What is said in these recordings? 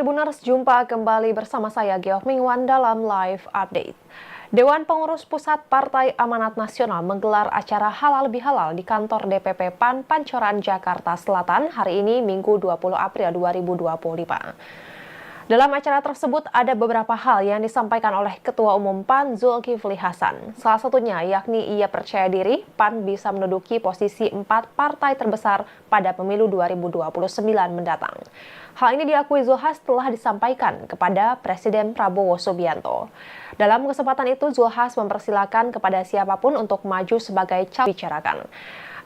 Tribuners, jumpa kembali bersama saya Geok Mingwan dalam Live Update. Dewan Pengurus Pusat Partai Amanat Nasional menggelar acara Halal Bihalal di kantor DPP PAN Pancoran, Jakarta Selatan hari ini Minggu 20 April 2025. Dalam acara tersebut ada beberapa hal yang disampaikan oleh Ketua Umum PAN Zulkifli Hasan. Salah satunya yakni ia percaya diri PAN bisa menduduki posisi 4 partai terbesar pada pemilu 2029 mendatang. Hal ini diakui Zulhas telah disampaikan kepada Presiden Prabowo Subianto. Dalam kesempatan itu Zulhas mempersilahkan kepada siapapun untuk maju sebagai calon bicarakan.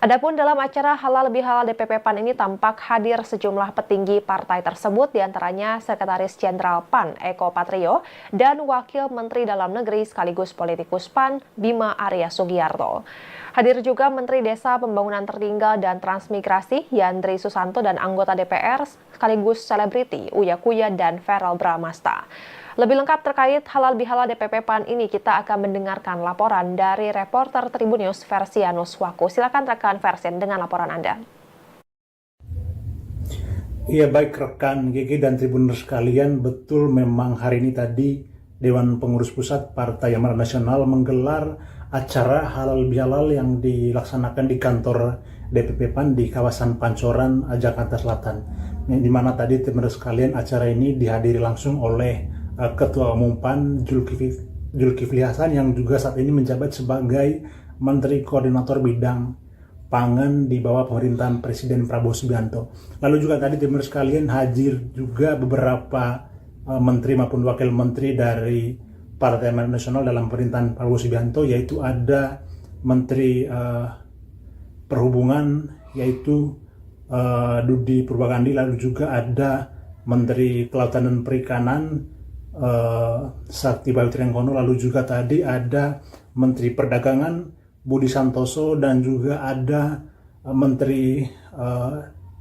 Adapun dalam acara Halal Bihalal DPP PAN ini tampak hadir sejumlah petinggi partai tersebut, diantaranya Sekretaris Jenderal PAN Eko Patrio dan Wakil Menteri Dalam Negeri sekaligus politikus PAN Bima Arya Sugiarto. Hadir juga Menteri Desa Pembangunan Tertinggal dan Transmigrasi Yandri Susanto dan anggota DPR sekaligus selebriti Uya Kuya dan Verrel Bramasta. Lebih lengkap terkait Halal Bihalal DPP PAN ini kita akan mendengarkan laporan dari reporter Tribun News Versianus Waku. Silakan rekan Versin dengan laporan Anda. Iya, baik rekan GG dan Tribuners sekalian, betul memang hari ini tadi Dewan Pengurus Pusat Partai Amanat Nasional menggelar acara Halal Bihalal yang dilaksanakan di kantor DPP PAN di kawasan Pancoran, Jakarta Selatan. Di mana tadi Tribuners sekalian acara ini dihadiri langsung oleh Ketua Umum PAN Zulkifli Hasan yang juga saat ini menjabat sebagai Menteri Koordinator Bidang Pangan di bawah pemerintahan Presiden Prabowo Subianto. Lalu juga tadi teman sekalian hadir juga beberapa menteri maupun wakil menteri dari Partai Amanat Nasional dalam pemerintahan Prabowo Subianto, yaitu ada Menteri Perhubungan yaitu Dudi Purwakandi, lalu juga ada Menteri Kelautan dan Perikanan Sakti Bayu Triangkono, lalu juga tadi ada Menteri Perdagangan Budi Santoso dan juga ada Menteri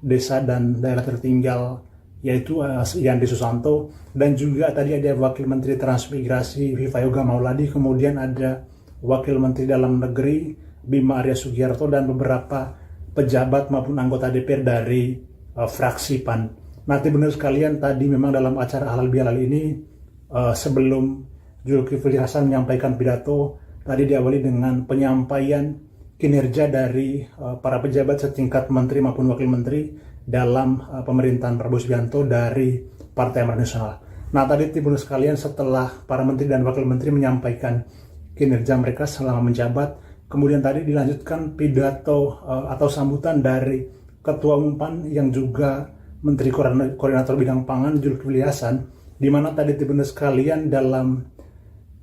Desa dan Daerah Tertinggal yaitu Yandri Susanto, dan juga tadi ada Wakil Menteri Transmigrasi Viva Yoga Mauladi, kemudian ada Wakil Menteri Dalam Negeri Bima Arya Sugiarto dan beberapa pejabat maupun anggota DPR dari fraksi PAN. Nanti benar sekalian tadi memang dalam acara Halal Bihalal ini sebelum Zulkifli Hasan menyampaikan pidato, tadi diawali dengan penyampaian kinerja dari para pejabat setingkat menteri maupun wakil menteri dalam pemerintahan Prabowo Subianto dari Partai Amanat Nasional. Nah, tadi Tribuners sekalian, setelah para menteri dan wakil menteri menyampaikan kinerja mereka selama menjabat, kemudian tadi dilanjutkan pidato atau sambutan dari Ketua Umum PAN yang juga Menteri Koordinator Bidang Pangan Zulkifli Hasan, di mana tadi Tribuners sekalian dalam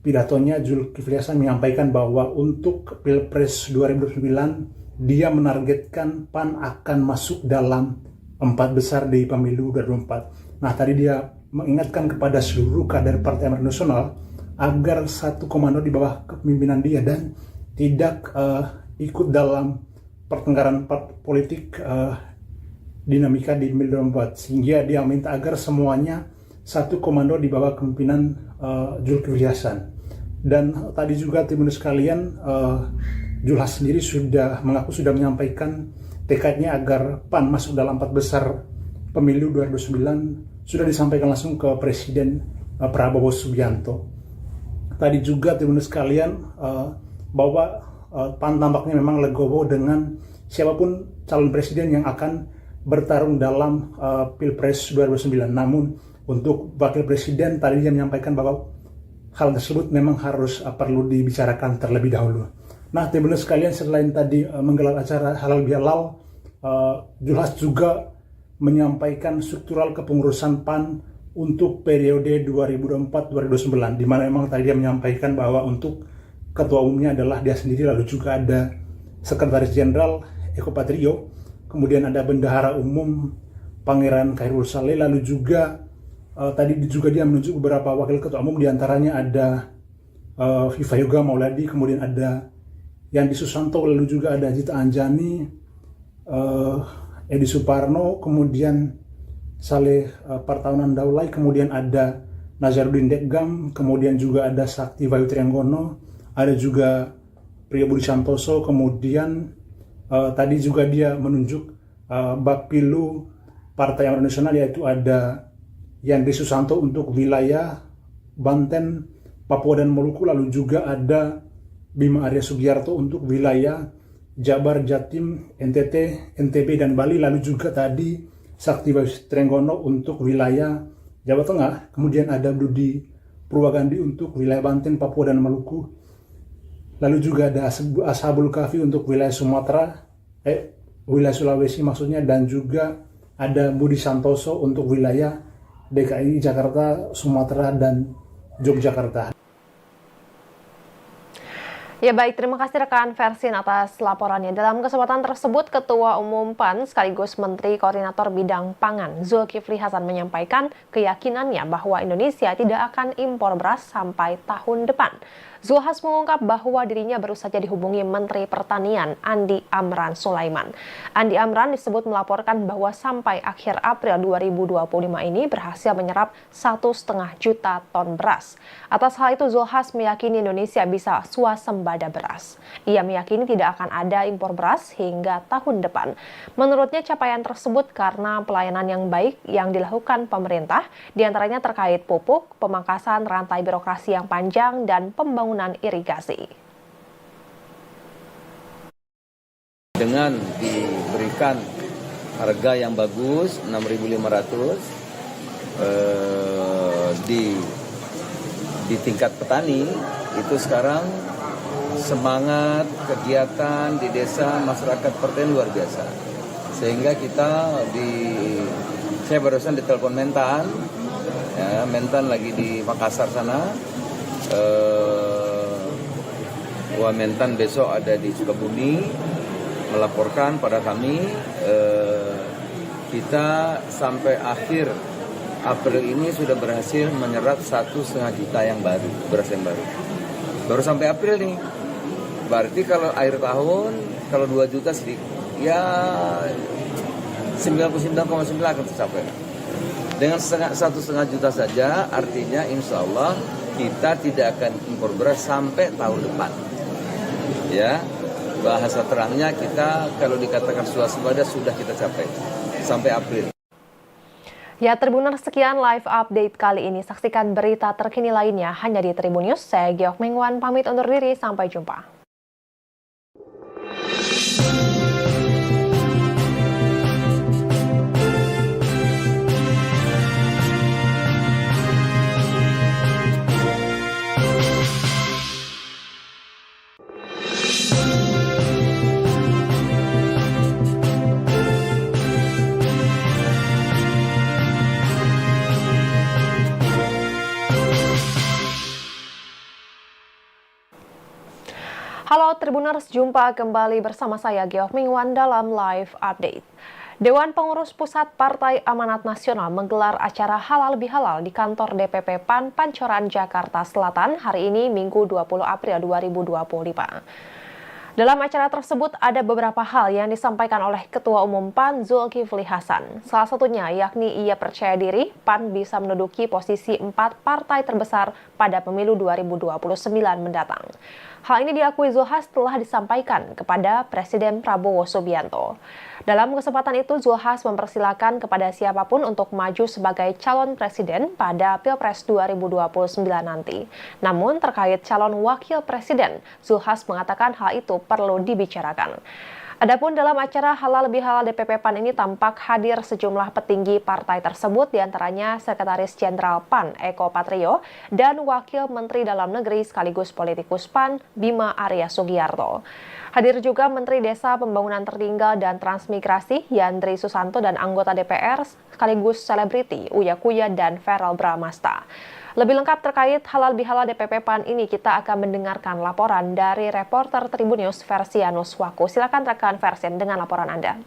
pidatonya Zulkifli Hasan menyampaikan bahwa untuk Pilpres 2029 dia menargetkan PAN akan masuk dalam 4 besar di pemilu 2024. Nah, tadi dia mengingatkan kepada seluruh kader Partai Amanat Nasional agar satu komando di bawah kepemimpinan dia dan tidak ikut dalam pertengkaran politik dinamika di pemilu 2024, sehingga dia minta agar semuanya satu komando di bawah kepemimpinan Zulkifli Hasan. Dan tadi juga Tribuners sekalian, Zulhas sendiri sudah menyampaikan tekadnya agar PAN masuk dalam 4 besar pemilu 2009, sudah disampaikan langsung ke Presiden Prabowo Subianto. Tadi juga Tribuners sekalian, bahwa PAN tampaknya memang legowo dengan siapapun calon presiden yang akan bertarung dalam Pilpres 2009. Namun untuk wakil presiden tadi dia menyampaikan bahwa hal tersebut memang harus perlu dibicarakan terlebih dahulu. Nah, Tribuners sekalian, selain tadi menggelar acara Halal Bihalal, Zulhas juga menyampaikan struktural kepengurusan PAN untuk periode 2024-2029, di mana memang tadi dia menyampaikan bahwa untuk ketua umumnya adalah dia sendiri, lalu juga ada Sekretaris Jenderal Eko Patrio, kemudian ada Bendahara Umum Pangeran Khairul Saleh, lalu juga tadi juga dia menunjuk beberapa wakil ketua umum, diantaranya ada Viva Yoga Mauladi, kemudian ada Yandri Susanto, lalu juga ada Zita Anjani, Edi Suparno, kemudian Saleh Partaunan Daulay, kemudian ada Nazarudin Dekgam, kemudian juga ada Sakti Bayu Triangkono, ada juga Priyo Budi Santoso, kemudian tadi juga dia menunjuk Bapilu Partai Amanat Nasional, yaitu ada Yandri Susanto untuk wilayah Banten, Papua dan Maluku, lalu juga ada Bima Arya Sugiarto untuk wilayah Jabar, Jatim, NTT, NTB dan Bali, lalu juga tadi Sakti Bayu Trenggono untuk wilayah Jawa Tengah, kemudian ada Budi Purwagandi untuk wilayah Banten, Papua dan Maluku, lalu juga ada Ashabul Kahfi untuk wilayah wilayah Sulawesi maksudnya, dan juga ada Budi Santoso untuk wilayah DKI, Jakarta, Sumatera dan Yogyakarta. Ya baik, terima kasih rekan Versin atas laporannya. Dalam kesempatan tersebut, Ketua Umum PAN sekaligus Menteri Koordinator Bidang Pangan Zulkifli Hasan menyampaikan keyakinannya bahwa Indonesia tidak akan impor beras sampai tahun depan. Zulhas mengungkap bahwa dirinya baru saja dihubungi Menteri Pertanian Andi Amran Sulaiman. Andi Amran disebut melaporkan bahwa sampai akhir April 2025 ini berhasil menyerap 1,5 juta ton beras. Atas hal itu, Zulhas meyakini Indonesia bisa swasembada beras. Ia meyakini tidak akan ada impor beras hingga tahun depan. Menurutnya capaian tersebut karena pelayanan yang baik yang dilakukan pemerintah, diantaranya terkait pupuk, pemangkasan rantai birokrasi yang panjang, dan pembangunan irigasi. Dengan diberikan harga yang bagus 6.500 di tingkat petani, itu sekarang semangat kegiatan di desa masyarakat pertanian luar biasa. Sehingga saya barusan ditelepon Mentan, ya, Mentan lagi di Makassar sana. Mentan besok ada di Sukabumi melaporkan pada kami, kita sampai akhir April ini sudah berhasil menyerap 1,5 juta yang baru, beras yang baru sampai April nih. Berarti kalau akhir tahun kalau 2 juta sedikit, ya 99,9 akan tercapai. Dengan 1,5 juta saja, artinya insya Allah kita tidak akan impor beras sampai tahun depan. Ya, bahasa terangnya kita kalau dikatakan swasembada sudah kita capai sampai April. Ya, Tribuners, sekian live update kali ini. Saksikan berita terkini lainnya hanya di Tribun News. Saya Geok Mengwan pamit undur diri, sampai jumpa. Halo Tribuners, jumpa kembali bersama saya Geok Mingwan dalam live update. Dewan Pengurus Pusat Partai Amanat Nasional menggelar acara halal bihalal di kantor DPP PAN Pancoran, Jakarta Selatan hari ini Minggu 20 April 2025. Dalam acara tersebut ada beberapa hal yang disampaikan oleh Ketua Umum PAN Zulkifli Hasan. Salah satunya yakni ia percaya diri PAN bisa menduduki posisi 4 partai terbesar pada pemilu 2029 mendatang. Hal ini diakui Zulhas telah disampaikan kepada Presiden Prabowo Subianto. Dalam kesempatan itu, Zulhas mempersilahkan kepada siapapun untuk maju sebagai calon presiden pada Pilpres 2029 nanti. Namun terkait calon wakil presiden, Zulhas mengatakan hal itu perlu dibicarakan. Adapun dalam acara halal bihalal DPP PAN ini tampak hadir sejumlah petinggi partai tersebut, diantaranya Sekretaris Jenderal PAN Eko Patrio dan Wakil Menteri Dalam Negeri sekaligus politikus PAN Bima Arya Sugiarto. Hadir juga Menteri Desa Pembangunan Tertinggal dan Transmigrasi Yandri Susanto dan anggota DPR sekaligus selebriti Uya Kuya dan Verrel Bramasta. Lebih lengkap terkait halal bihalal DPP PAN ini kita akan mendengarkan laporan dari reporter Tribun News Versianus Waku. Silakan rekan Versin dengan laporan Anda.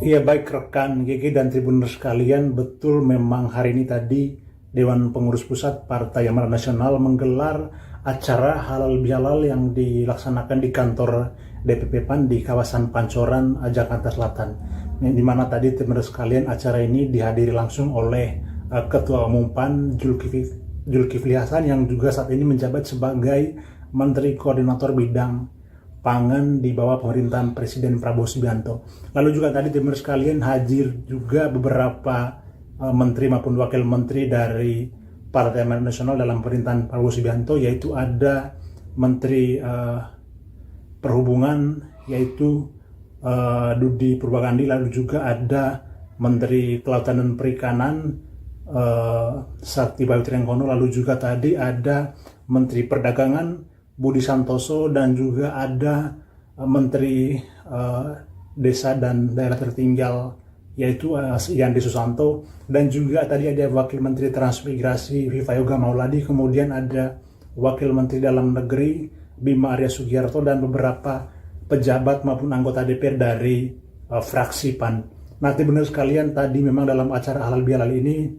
Iya, baik rekan GG dan Tribuners sekalian, betul memang hari ini tadi Dewan Pengurus Pusat Partai Amanat Nasional menggelar acara halal bihalal yang dilaksanakan di kantor DPP PAN di kawasan Pancoran, Jakarta Selatan. Di mana tadi Tribuners sekalian acara ini dihadiri langsung oleh Ketua Umum PAN Zulkifli Hasan yang juga saat ini menjabat sebagai Menteri Koordinator Bidang pangan di bawah pemerintahan Presiden Prabowo Subianto. Lalu juga tadi teman sekalian hadir juga beberapa menteri maupun wakil menteri dari Partai Amanat Nasional dalam pemerintahan Prabowo Subianto, yaitu ada Menteri Perhubungan yaitu Dudi Purwakandi, lalu juga ada Menteri Kelautan dan Perikanan Sakti Bayu Triangkono, lalu juga tadi ada Menteri Perdagangan Budi Santoso, dan juga ada Menteri Desa dan Daerah Tertinggal yaitu Yandi Susanto, dan juga tadi ada Wakil Menteri Transmigrasi Viva Yoga Mauladi, kemudian ada Wakil Menteri Dalam Negeri Bima Arya Sugiarto, dan beberapa pejabat maupun anggota DPR dari fraksi PAN. Nanti benar sekalian, tadi memang dalam acara halal bihalal ini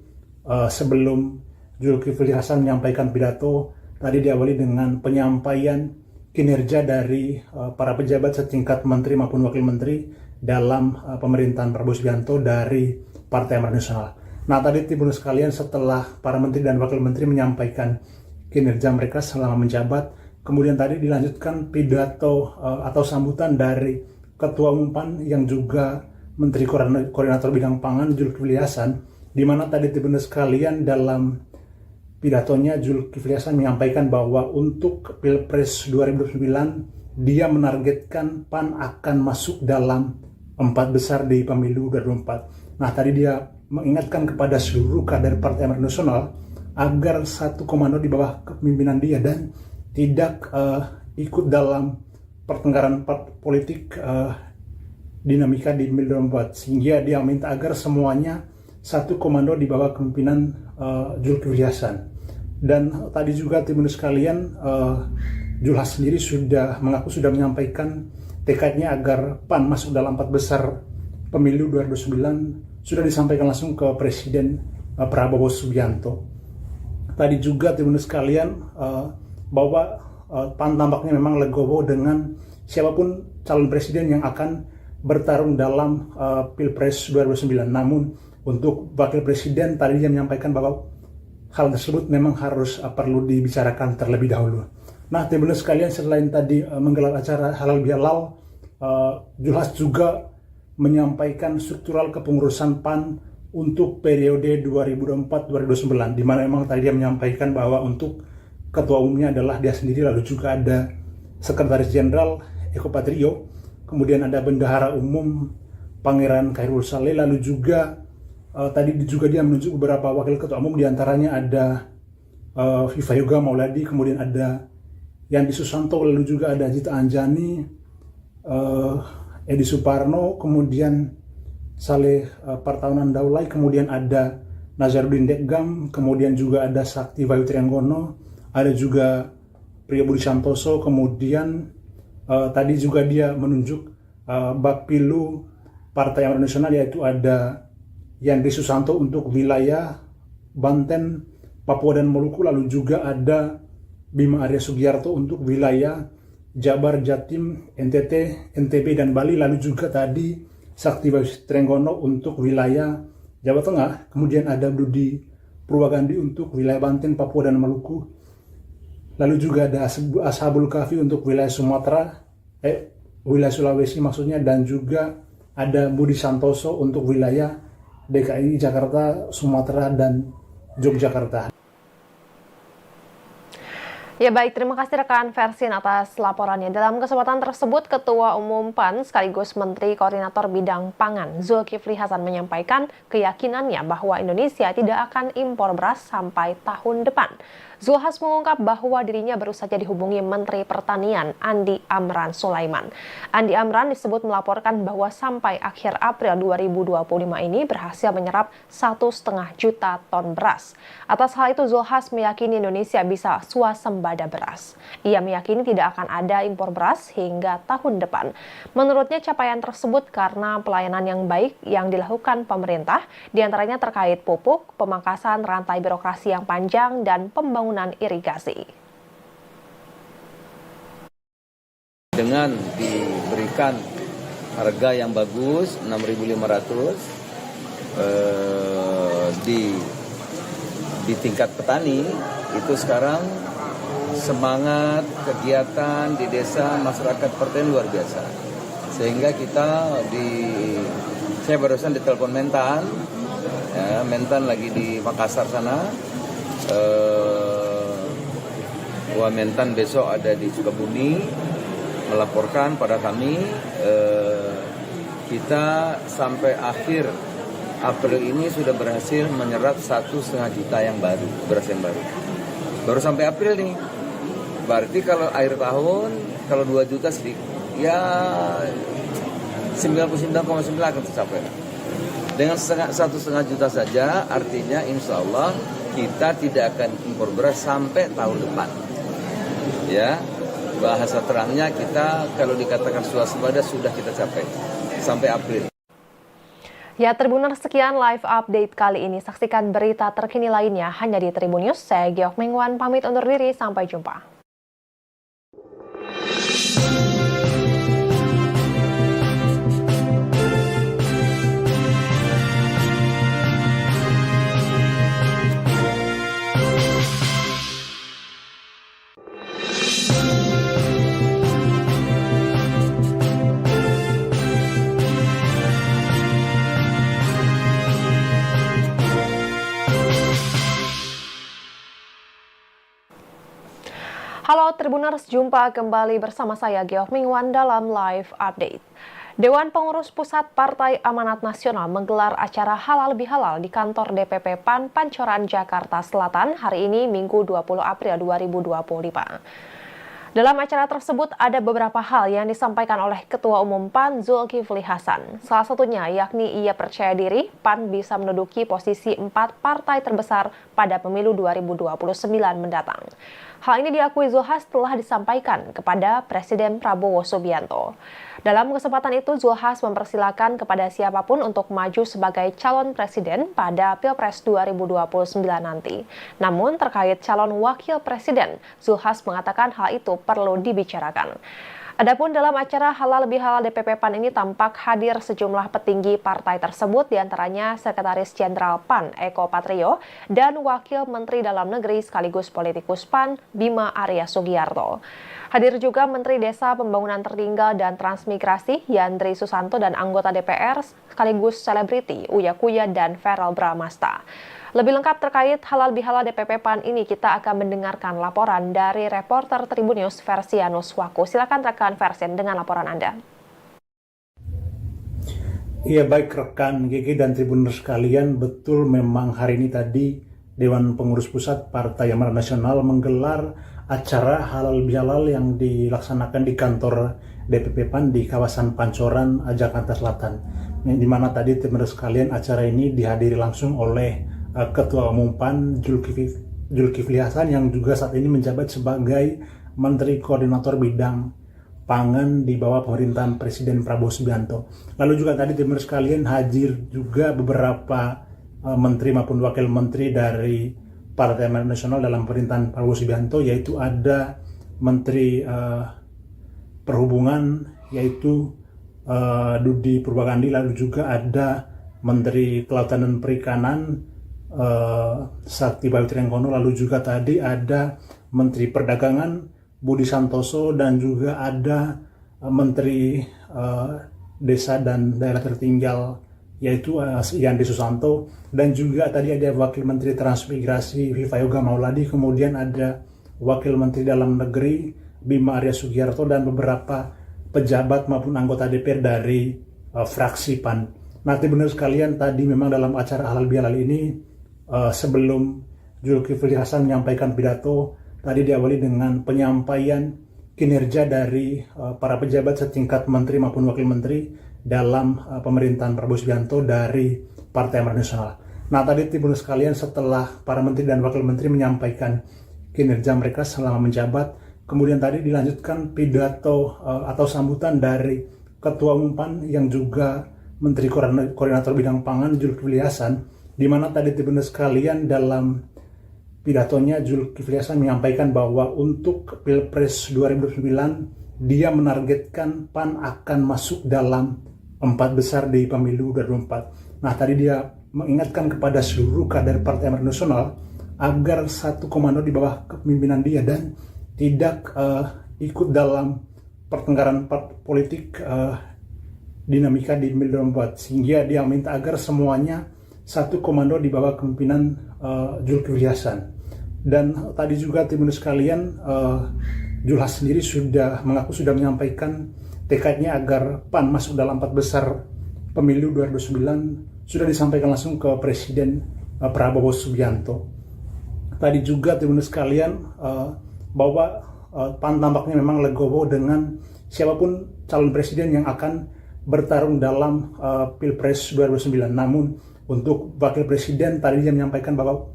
sebelum Zulkifli Hasan menyampaikan pidato, tadi diawali dengan penyampaian kinerja dari para pejabat setingkat menteri maupun wakil menteri dalam pemerintahan Prabowo Subianto dari Partai Amanat Nasional. Nah, tadi timbul sekalian, setelah para menteri dan wakil menteri menyampaikan kinerja mereka selama menjabat, kemudian tadi dilanjutkan pidato atau sambutan dari Ketua Umum PAN yang juga Menteri Koordinator Bidang Pangan Zulkifli Hasan, di mana tadi timbul sekalian dalam pidatonya Zulkifli Hasan menyampaikan bahwa untuk Pilpres 2009 dia menargetkan PAN akan masuk dalam 4 besar di pemilu 2024. Nah, tadi dia mengingatkan kepada seluruh kader Partai Amanat Nasional agar satu komando di bawah kepemimpinan dia dan tidak ikut dalam pertengkaran politik dinamika di pemilu 2024, sehingga dia minta agar semuanya satu komando di bawah kepemimpinan Zulkifli Hasan. Dan tadi juga teman sekalian, Julhas sendiri sudah mengaku sudah menyampaikan tekadnya agar PAN masuk dalam 4 besar pemilu 2009, sudah disampaikan langsung ke Presiden Prabowo Subianto. Tadi juga teman sekalian, bahwa PAN tampaknya memang legowo dengan siapapun calon presiden yang akan bertarung dalam Pilpres 2009. Namun untuk wakil presiden tadi dia menyampaikan bahwa hal tersebut memang harus perlu dibicarakan terlebih dahulu. Nah, teman-teman sekalian, selain tadi menggelar acara halal bihalal, Julhas juga menyampaikan struktural kepengurusan PAN untuk periode 2024-2029, di mana memang tadi dia menyampaikan bahwa untuk ketua umumnya adalah dia sendiri, lalu juga ada Sekretaris Jenderal Eko Patrio, kemudian ada Bendahara Umum Pangeran Khairul Saleh, lalu juga tadi juga dia menunjuk beberapa wakil ketua umum, diantaranya ada Viva Yoga Mauladi, kemudian ada Yandi Susanto, lalu juga ada Zita Anjani, Edi Suparno, kemudian Saleh Partaunan Daulay, kemudian ada Nazarudin Dekgam, kemudian juga ada Sakti Bayu Triangkono, ada juga Priyo Budi Santoso, kemudian tadi juga dia menunjuk Bapilu Partai Amanat Nasional, yaitu ada Yandi Susanto untuk wilayah Banten, Papua dan Maluku, lalu juga ada Bima Arya Sugiarto untuk wilayah Jabar, Jatim, NTT, NTB dan Bali, lalu juga tadi Sakti Bayu Triangkono untuk wilayah Jawa Tengah, kemudian ada Dudi Purwakandi untuk wilayah Banten, Papua dan Maluku, lalu juga ada Ashabul Kahfi untuk wilayah Sumatera, wilayah Sulawesi maksudnya, dan juga ada Budi Santoso untuk wilayah DKI, Jakarta, Sumatera, dan Yogyakarta. Ya baik, terima kasih rekan Versin atas laporannya. Dalam kesempatan tersebut, Ketua Umum PAN sekaligus Menteri Koordinator Bidang Pangan Zulkifli Hasan menyampaikan keyakinannya bahwa Indonesia tidak akan impor beras sampai tahun depan. Zulhas mengungkap bahwa dirinya baru saja dihubungi Menteri Pertanian Andi Amran Sulaiman. Andi Amran disebut melaporkan bahwa sampai akhir April 2025 ini berhasil menyerap 1,5 juta ton beras. Atas hal itu, Zulhas meyakini Indonesia bisa swasembada beras. Ia meyakini tidak akan ada impor beras hingga tahun depan. Menurutnya capaian tersebut karena pelayanan yang baik yang dilakukan pemerintah, diantaranya terkait pupuk, pemangkasan rantai birokrasi yang panjang, dan pembangunan irigasi. Dengan diberikan harga yang bagus 6.500 di tingkat petani itu sekarang semangat kegiatan di desa masyarakat partai luar biasa. Sehingga saya barusan ditelepon Mentan, ya, Mentan lagi di Makassar sana. Mentan besok ada di Sukabumi melaporkan pada kami. Kita sampai akhir April ini sudah berhasil menyerap 1,5 juta yang baru, beras yang baru sampai April nih. Berarti kalau akhir tahun kalau 2 juta sedikit, ya 99,9 akan tercapai. Dengan 1,5 juta saja, artinya insya Allah kita tidak akan impor beras sampai tahun depan. Ya, bahasa terangnya kita kalau dikatakan swasembada sudah kita capai sampai April. Ya, Tribuners, sekian live update kali ini. Saksikan berita terkini lainnya hanya di Tribun News. Saya Giok Mingwan, pamit undur diri. Sampai jumpa. Halo Tribuners, jumpa kembali bersama saya Giok Mingwan dalam live update. Dewan Pengurus Pusat Partai Amanat Nasional menggelar acara halal bihalal di kantor DPP PAN Pancoran, Jakarta Selatan hari ini Minggu 20 April 2025. Dalam acara tersebut ada beberapa hal yang disampaikan oleh Ketua Umum PAN Zulkifli Hasan. Salah satunya yakni ia percaya diri PAN bisa menduduki posisi 4 partai terbesar pada pemilu 2029 mendatang. Hal ini diakui Zulkifli Hasan telah disampaikan kepada Presiden Prabowo Subianto. Dalam kesempatan itu, Zulkifli Hasan mempersilahkan kepada siapapun untuk maju sebagai calon presiden pada Pilpres 2029 nanti. Namun terkait calon wakil presiden, Zulkifli Hasan mengatakan hal itu perlu dibicarakan. Adapun dalam acara halal bihalal DPP PAN ini tampak hadir sejumlah petinggi partai tersebut, diantaranya Sekretaris Jenderal PAN Eko Patrio dan Wakil Menteri Dalam Negeri sekaligus politikus PAN Bima Arya Sugiarto. Hadir juga Menteri Desa Pembangunan Tertinggal dan Transmigrasi Yandri Susanto dan anggota DPR sekaligus selebriti Uya Kuya dan Verrel Bramasta. Lebih lengkap terkait halal bihalal DPP PAN ini, kita akan mendengarkan laporan dari reporter Tribun News Versianus Waku. Silakan rekan Versen dengan laporan Anda. Iya, baik rekan GG dan Tribuners sekalian, betul memang hari ini tadi Dewan Pengurus Pusat Partai Amanat Nasional menggelar acara halal bihalal yang dilaksanakan di kantor DPP PAN di kawasan Pancoran, Jakarta Selatan. Di mana tadi Tribuners sekalian, acara ini dihadiri langsung oleh Ketua Umum PAN Zulkifli Hasan yang juga saat ini menjabat sebagai Menteri Koordinator Bidang Pangan di bawah pemerintahan Presiden Prabowo Subianto. Lalu juga tadi teman sekalian hadir juga beberapa menteri maupun wakil menteri dari Partai Amanat Nasional dalam pemerintahan Prabowo Subianto, yaitu ada Menteri Perhubungan yaitu Dudi Purwakandi, lalu juga ada Menteri Kelautan dan Perikanan Sakti Bayu Triangkono, lalu juga tadi ada Menteri Perdagangan Budi Santoso dan juga ada Menteri Desa dan Daerah Tertinggal yaitu Yandri Susanto, dan juga tadi ada Wakil Menteri Transmigrasi Viva Yoga Mauladi, kemudian ada Wakil Menteri Dalam Negeri Bima Arya Sugiarto dan beberapa pejabat maupun anggota DPR dari fraksi PAN. Nah, benar sekalian, tadi memang dalam acara halal bihalal ini sebelum Zulkifli Hasan menyampaikan pidato, tadi diawali dengan penyampaian kinerja dari para pejabat setingkat menteri maupun wakil menteri dalam pemerintahan Prabowo Subianto dari Partai Amanat Nasional. Nah, tadi Tribuners sekalian, setelah para menteri dan wakil menteri menyampaikan kinerja mereka selama menjabat, kemudian tadi dilanjutkan pidato atau sambutan dari Ketua Umum PAN yang juga Menteri Koordinator Bidang Pangan Zulkifli Hasan, di mana tadi Tribuners sekalian dalam pidatonya Zulkifli Hasan menyampaikan bahwa untuk Pilpres 2009 dia menargetkan PAN akan masuk dalam 4 besar di pemilu 2024. Nah, tadi dia mengingatkan kepada seluruh kader Partai Amanat Nasional agar satu komando di bawah kepemimpinan dia dan tidak ikut dalam pertengkaran politik dinamika di 2024, sehingga dia minta agar semuanya satu komando di bawah kepemimpinan Zulkifli Hasan. Dan tadi juga Tribuners sekalian, Zulkifli Hasan sendiri sudah menyampaikan tekadnya agar PAN masuk dalam 4 besar pemilu 2009, sudah disampaikan langsung ke Presiden Prabowo Subianto. Tadi juga Tribuners sekalian, bahwa PAN tampaknya memang legowo dengan siapapun calon presiden yang akan bertarung dalam Pilpres 2009. Namun untuk wakil presiden tadi dia menyampaikan bahwa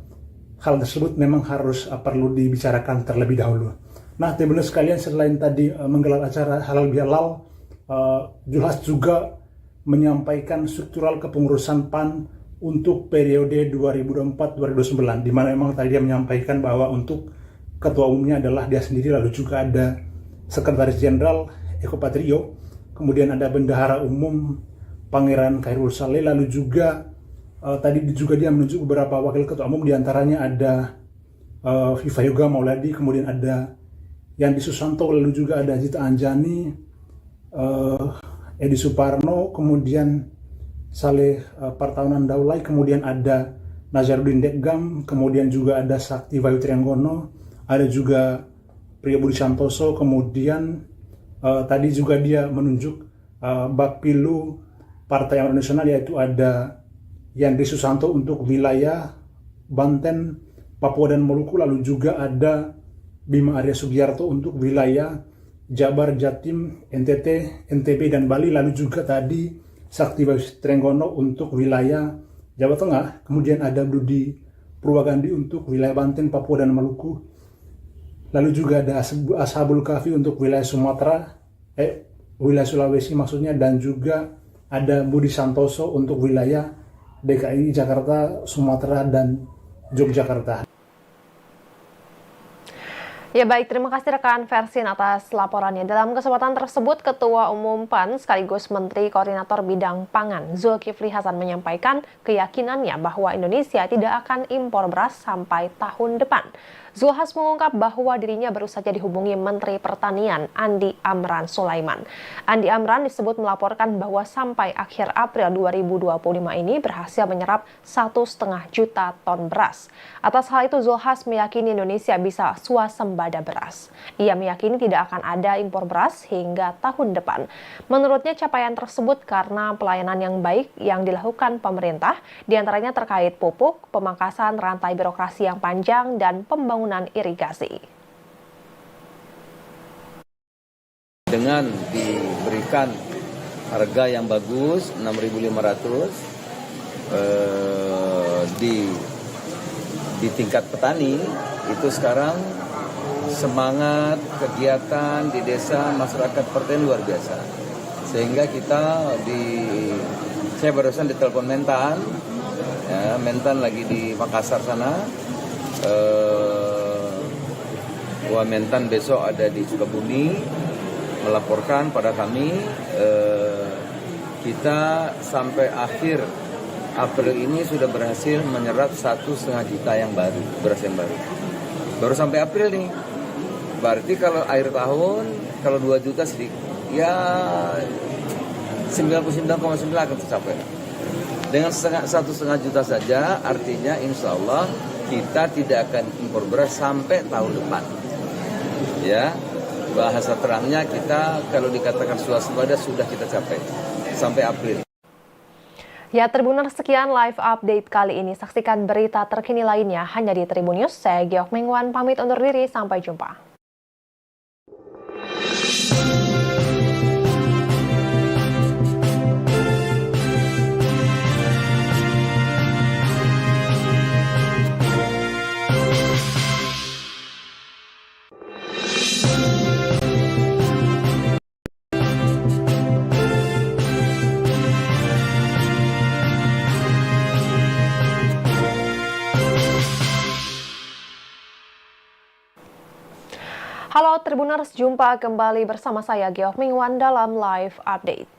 hal tersebut memang harus perlu dibicarakan terlebih dahulu. Nah, Tribuners sekalian, selain tadi menggelar acara halal bihalal, Zulkifli juga menyampaikan struktural kepengurusan PAN untuk periode 2024-2029, di mana memang tadi dia menyampaikan bahwa untuk ketua umumnya adalah dia sendiri, lalu juga ada sekretaris jenderal Eko Patrio, kemudian ada bendahara umum Pangeran Khairul Saleh, lalu juga tadi juga dia menunjuk beberapa wakil ketua umum, diantaranya ada Viva Yoga Mauladi, kemudian ada Yandi Susanto, lalu juga ada Zita Anjani, Edi Suparno, kemudian Saleh Partaunan Daulay, kemudian ada Nazarudin Dekgam, kemudian juga ada Sakti Bayu Trianggono, ada juga Priyobudi Santoso, kemudian tadi juga dia menunjuk Bapilu Partai Amanat Nasional, yaitu ada Yandri Susanto untuk wilayah Banten, Papua dan Maluku, lalu juga ada Bima Arya Sugiarto untuk wilayah Jabar, Jatim, NTT, NTB dan Bali, lalu juga tadi Sakti Bayu Trianggono untuk wilayah Jawa Tengah, kemudian ada Budi Purwagandi untuk wilayah Banten, Papua dan Maluku, lalu juga ada Ashabul Kahfi untuk wilayah Sumatera, wilayah Sulawesi maksudnya, dan juga ada Budi Santoso untuk wilayah DKI Jakarta, Sumatera dan Yogyakarta. Ya baik, terima kasih rekan Versin atas laporannya. Dalam kesempatan tersebut, Ketua Umum PAN sekaligus Menteri Koordinator Bidang Pangan Zulkifli Hasan menyampaikan keyakinannya bahwa Indonesia tidak akan impor beras sampai tahun depan. Zulkifli Hasan mengungkap bahwa dirinya baru saja dihubungi Menteri Pertanian Andi Amran Sulaiman. Andi Amran disebut melaporkan bahwa sampai akhir April 2025 ini berhasil menyerap 1,5 juta ton beras. Atas hal itu, Zulkifli Hasan meyakini Indonesia bisa swasembada beras. Ia meyakini tidak akan ada impor beras hingga tahun depan. Menurutnya capaian tersebut karena pelayanan yang baik yang dilakukan pemerintah, diantaranya terkait pupuk, pemangkasan rantai birokrasi yang panjang, dan pembangunan irigasi. Dengan diberikan harga yang bagus 6.500 di tingkat petani, itu sekarang semangat kegiatan di desa masyarakat pertanian luar biasa. Sehingga saya barusan ditelepon Mentan, ya, Mentan lagi di Makassar sana. Mentan besok ada di Sukabumi melaporkan pada kami, kita sampai akhir April ini sudah berhasil menyerap 1,5 juta yang baru, beras yang baru sampai April nih. Berarti kalau akhir tahun kalau 2 juta sedikit, ya 99,9 akan tercapai. Dengan 1,5 juta saja, artinya insya Allah kita tidak akan impor beras sampai tahun depan. Ya, bahasa terangnya kita kalau dikatakan swasembada sudah kita capai sampai April. Ya, Tribuners, sekian live update kali ini. Saksikan berita terkini lainnya hanya di Tribun News. Saya Giok Mengwan pamit undur diri, sampai jumpa. Halo Tribuners, jumpa kembali bersama saya Giok Mingwan dalam live update.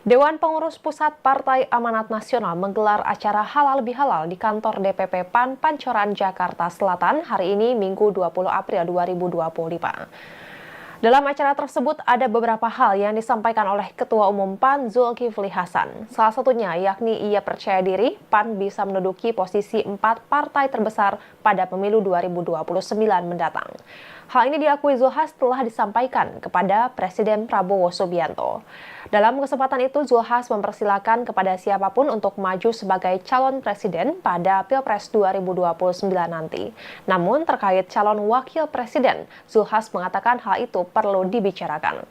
Dewan Pengurus Pusat Partai Amanat Nasional menggelar acara halal bihalal di kantor DPP PAN Pancoran, Jakarta Selatan hari ini Minggu 20 April 2025. Dalam acara tersebut ada beberapa hal yang disampaikan oleh Ketua Umum PAN Zulkifli Hasan. Salah satunya yakni ia percaya diri PAN bisa menduduki posisi 4 partai terbesar pada pemilu 2029 mendatang. Hal ini diakui Zulhas telah disampaikan kepada Presiden Prabowo Subianto. Dalam kesempatan itu, Zulhas mempersilahkan kepada siapapun untuk maju sebagai calon presiden pada Pilpres 2029 nanti. Namun terkait calon wakil presiden, Zulhas mengatakan hal itu perlu dibicarakan.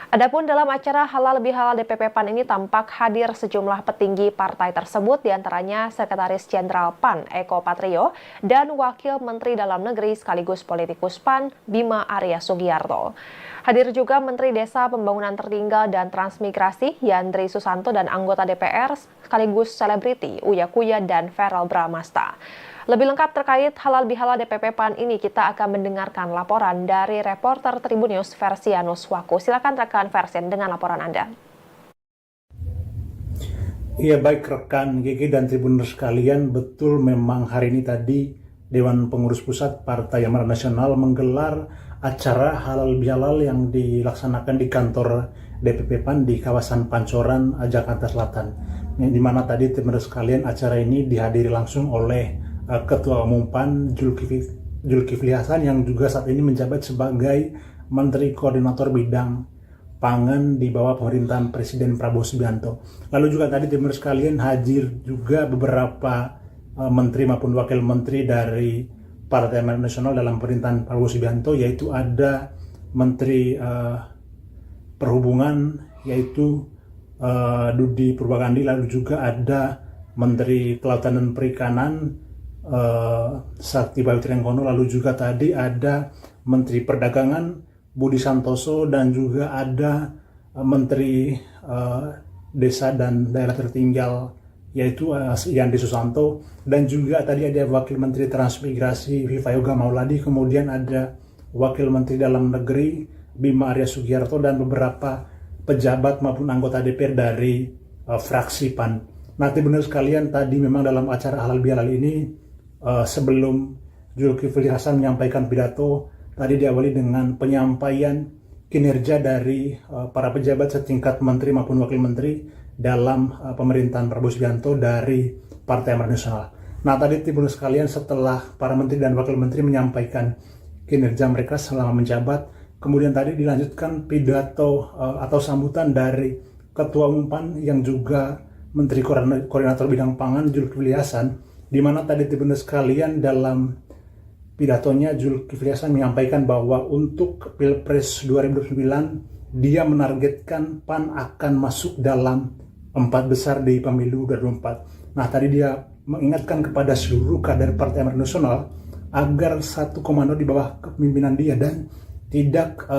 Adapun dalam acara halal bihalal DPP PAN ini tampak hadir sejumlah petinggi partai tersebut, diantaranya Sekretaris Jenderal PAN Eko Patrio dan Wakil Menteri Dalam Negeri sekaligus politikus PAN Bima Arya Sugiarto. Hadir juga Menteri Desa Pembangunan Tertinggal dan Transmigrasi Yandri Susanto dan anggota DPR sekaligus selebriti Uya Kuya dan Verrel Bramasta. Lebih lengkap terkait halal bihalal DPP PAN ini kita akan mendengarkan laporan dari reporter Tribun News Versianus Waku. Silakan rekan Versen dengan laporan Anda. Iya, baik rekan GG dan Tribuners sekalian, betul memang hari ini tadi Dewan Pengurus Pusat Partai Amanat Nasional menggelar acara halal bihalal yang dilaksanakan di kantor DPP PAN di kawasan Pancoran, Jakarta Selatan. Di mana tadi Tribuners sekalian acara ini dihadiri langsung oleh Ketua Umum PAN Zulkifli Hasan yang juga saat ini menjabat sebagai Menteri Koordinator Bidang Pangan di bawah pemerintahan Presiden Prabowo Subianto. Lalu juga tadi teman sekalian hadir juga beberapa menteri maupun wakil menteri dari Partai Amanat Nasional dalam pemerintahan Prabowo Subianto, yaitu ada Menteri Perhubungan yaitu Dudi Purwakandi, lalu juga ada Menteri Kelautan dan Perikanan Sakti Bayu Triangkono, lalu juga tadi ada Menteri Perdagangan Budi Santoso dan juga ada Menteri Desa dan Daerah Tertinggal yaitu Yandri Susanto, dan juga tadi ada Wakil Menteri Transmigrasi Viva Yoga Mauladi, kemudian ada Wakil Menteri Dalam Negeri Bima Arya Sugiarto dan beberapa pejabat maupun anggota DPR dari fraksi PAN. Nah, benar sekalian tadi memang dalam acara halal bihalal ini sebelum Zulkifli Hasan menyampaikan pidato, tadi diawali dengan penyampaian kinerja dari para pejabat setingkat menteri maupun wakil menteri dalam pemerintahan Prabowo Subianto dari Partai Amanat Nasional. Nah, tadi Tribun sekalian, setelah para menteri dan wakil menteri menyampaikan kinerja mereka selama menjabat, kemudian tadi dilanjutkan pidato atau sambutan dari Ketua Umum PAN yang juga Menteri Koordinator Bidang Pangan Zulkifli Hasan, di mana tadi Tribun sekalian dalam pidatonya Zulkifli Hasan menyampaikan bahwa untuk Pilpres 2029 dia menargetkan PAN akan masuk dalam 4 besar di pemilu 2024. Nah, tadi dia mengingatkan kepada seluruh kader Partai Amanat Nasional agar satu komando di bawah kepemimpinan dia dan tidak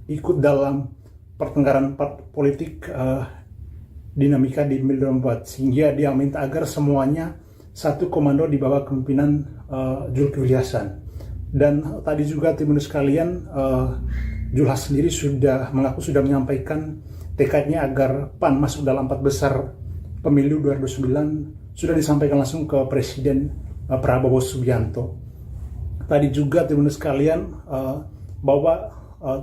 ikut dalam pertengkaran politik dinamika di pemilu 2024, sehingga dia minta agar semuanya satu komando di bawah kepemimpinan Zulkifli Hasan. Dan tadi juga teman sekalian, Zulhas sendiri sudah menyampaikan tekadnya agar PAN masuk dalam 4 besar pemilu 2009, sudah disampaikan langsung ke Presiden Prabowo Subianto. Tadi juga teman sekalian, bahwa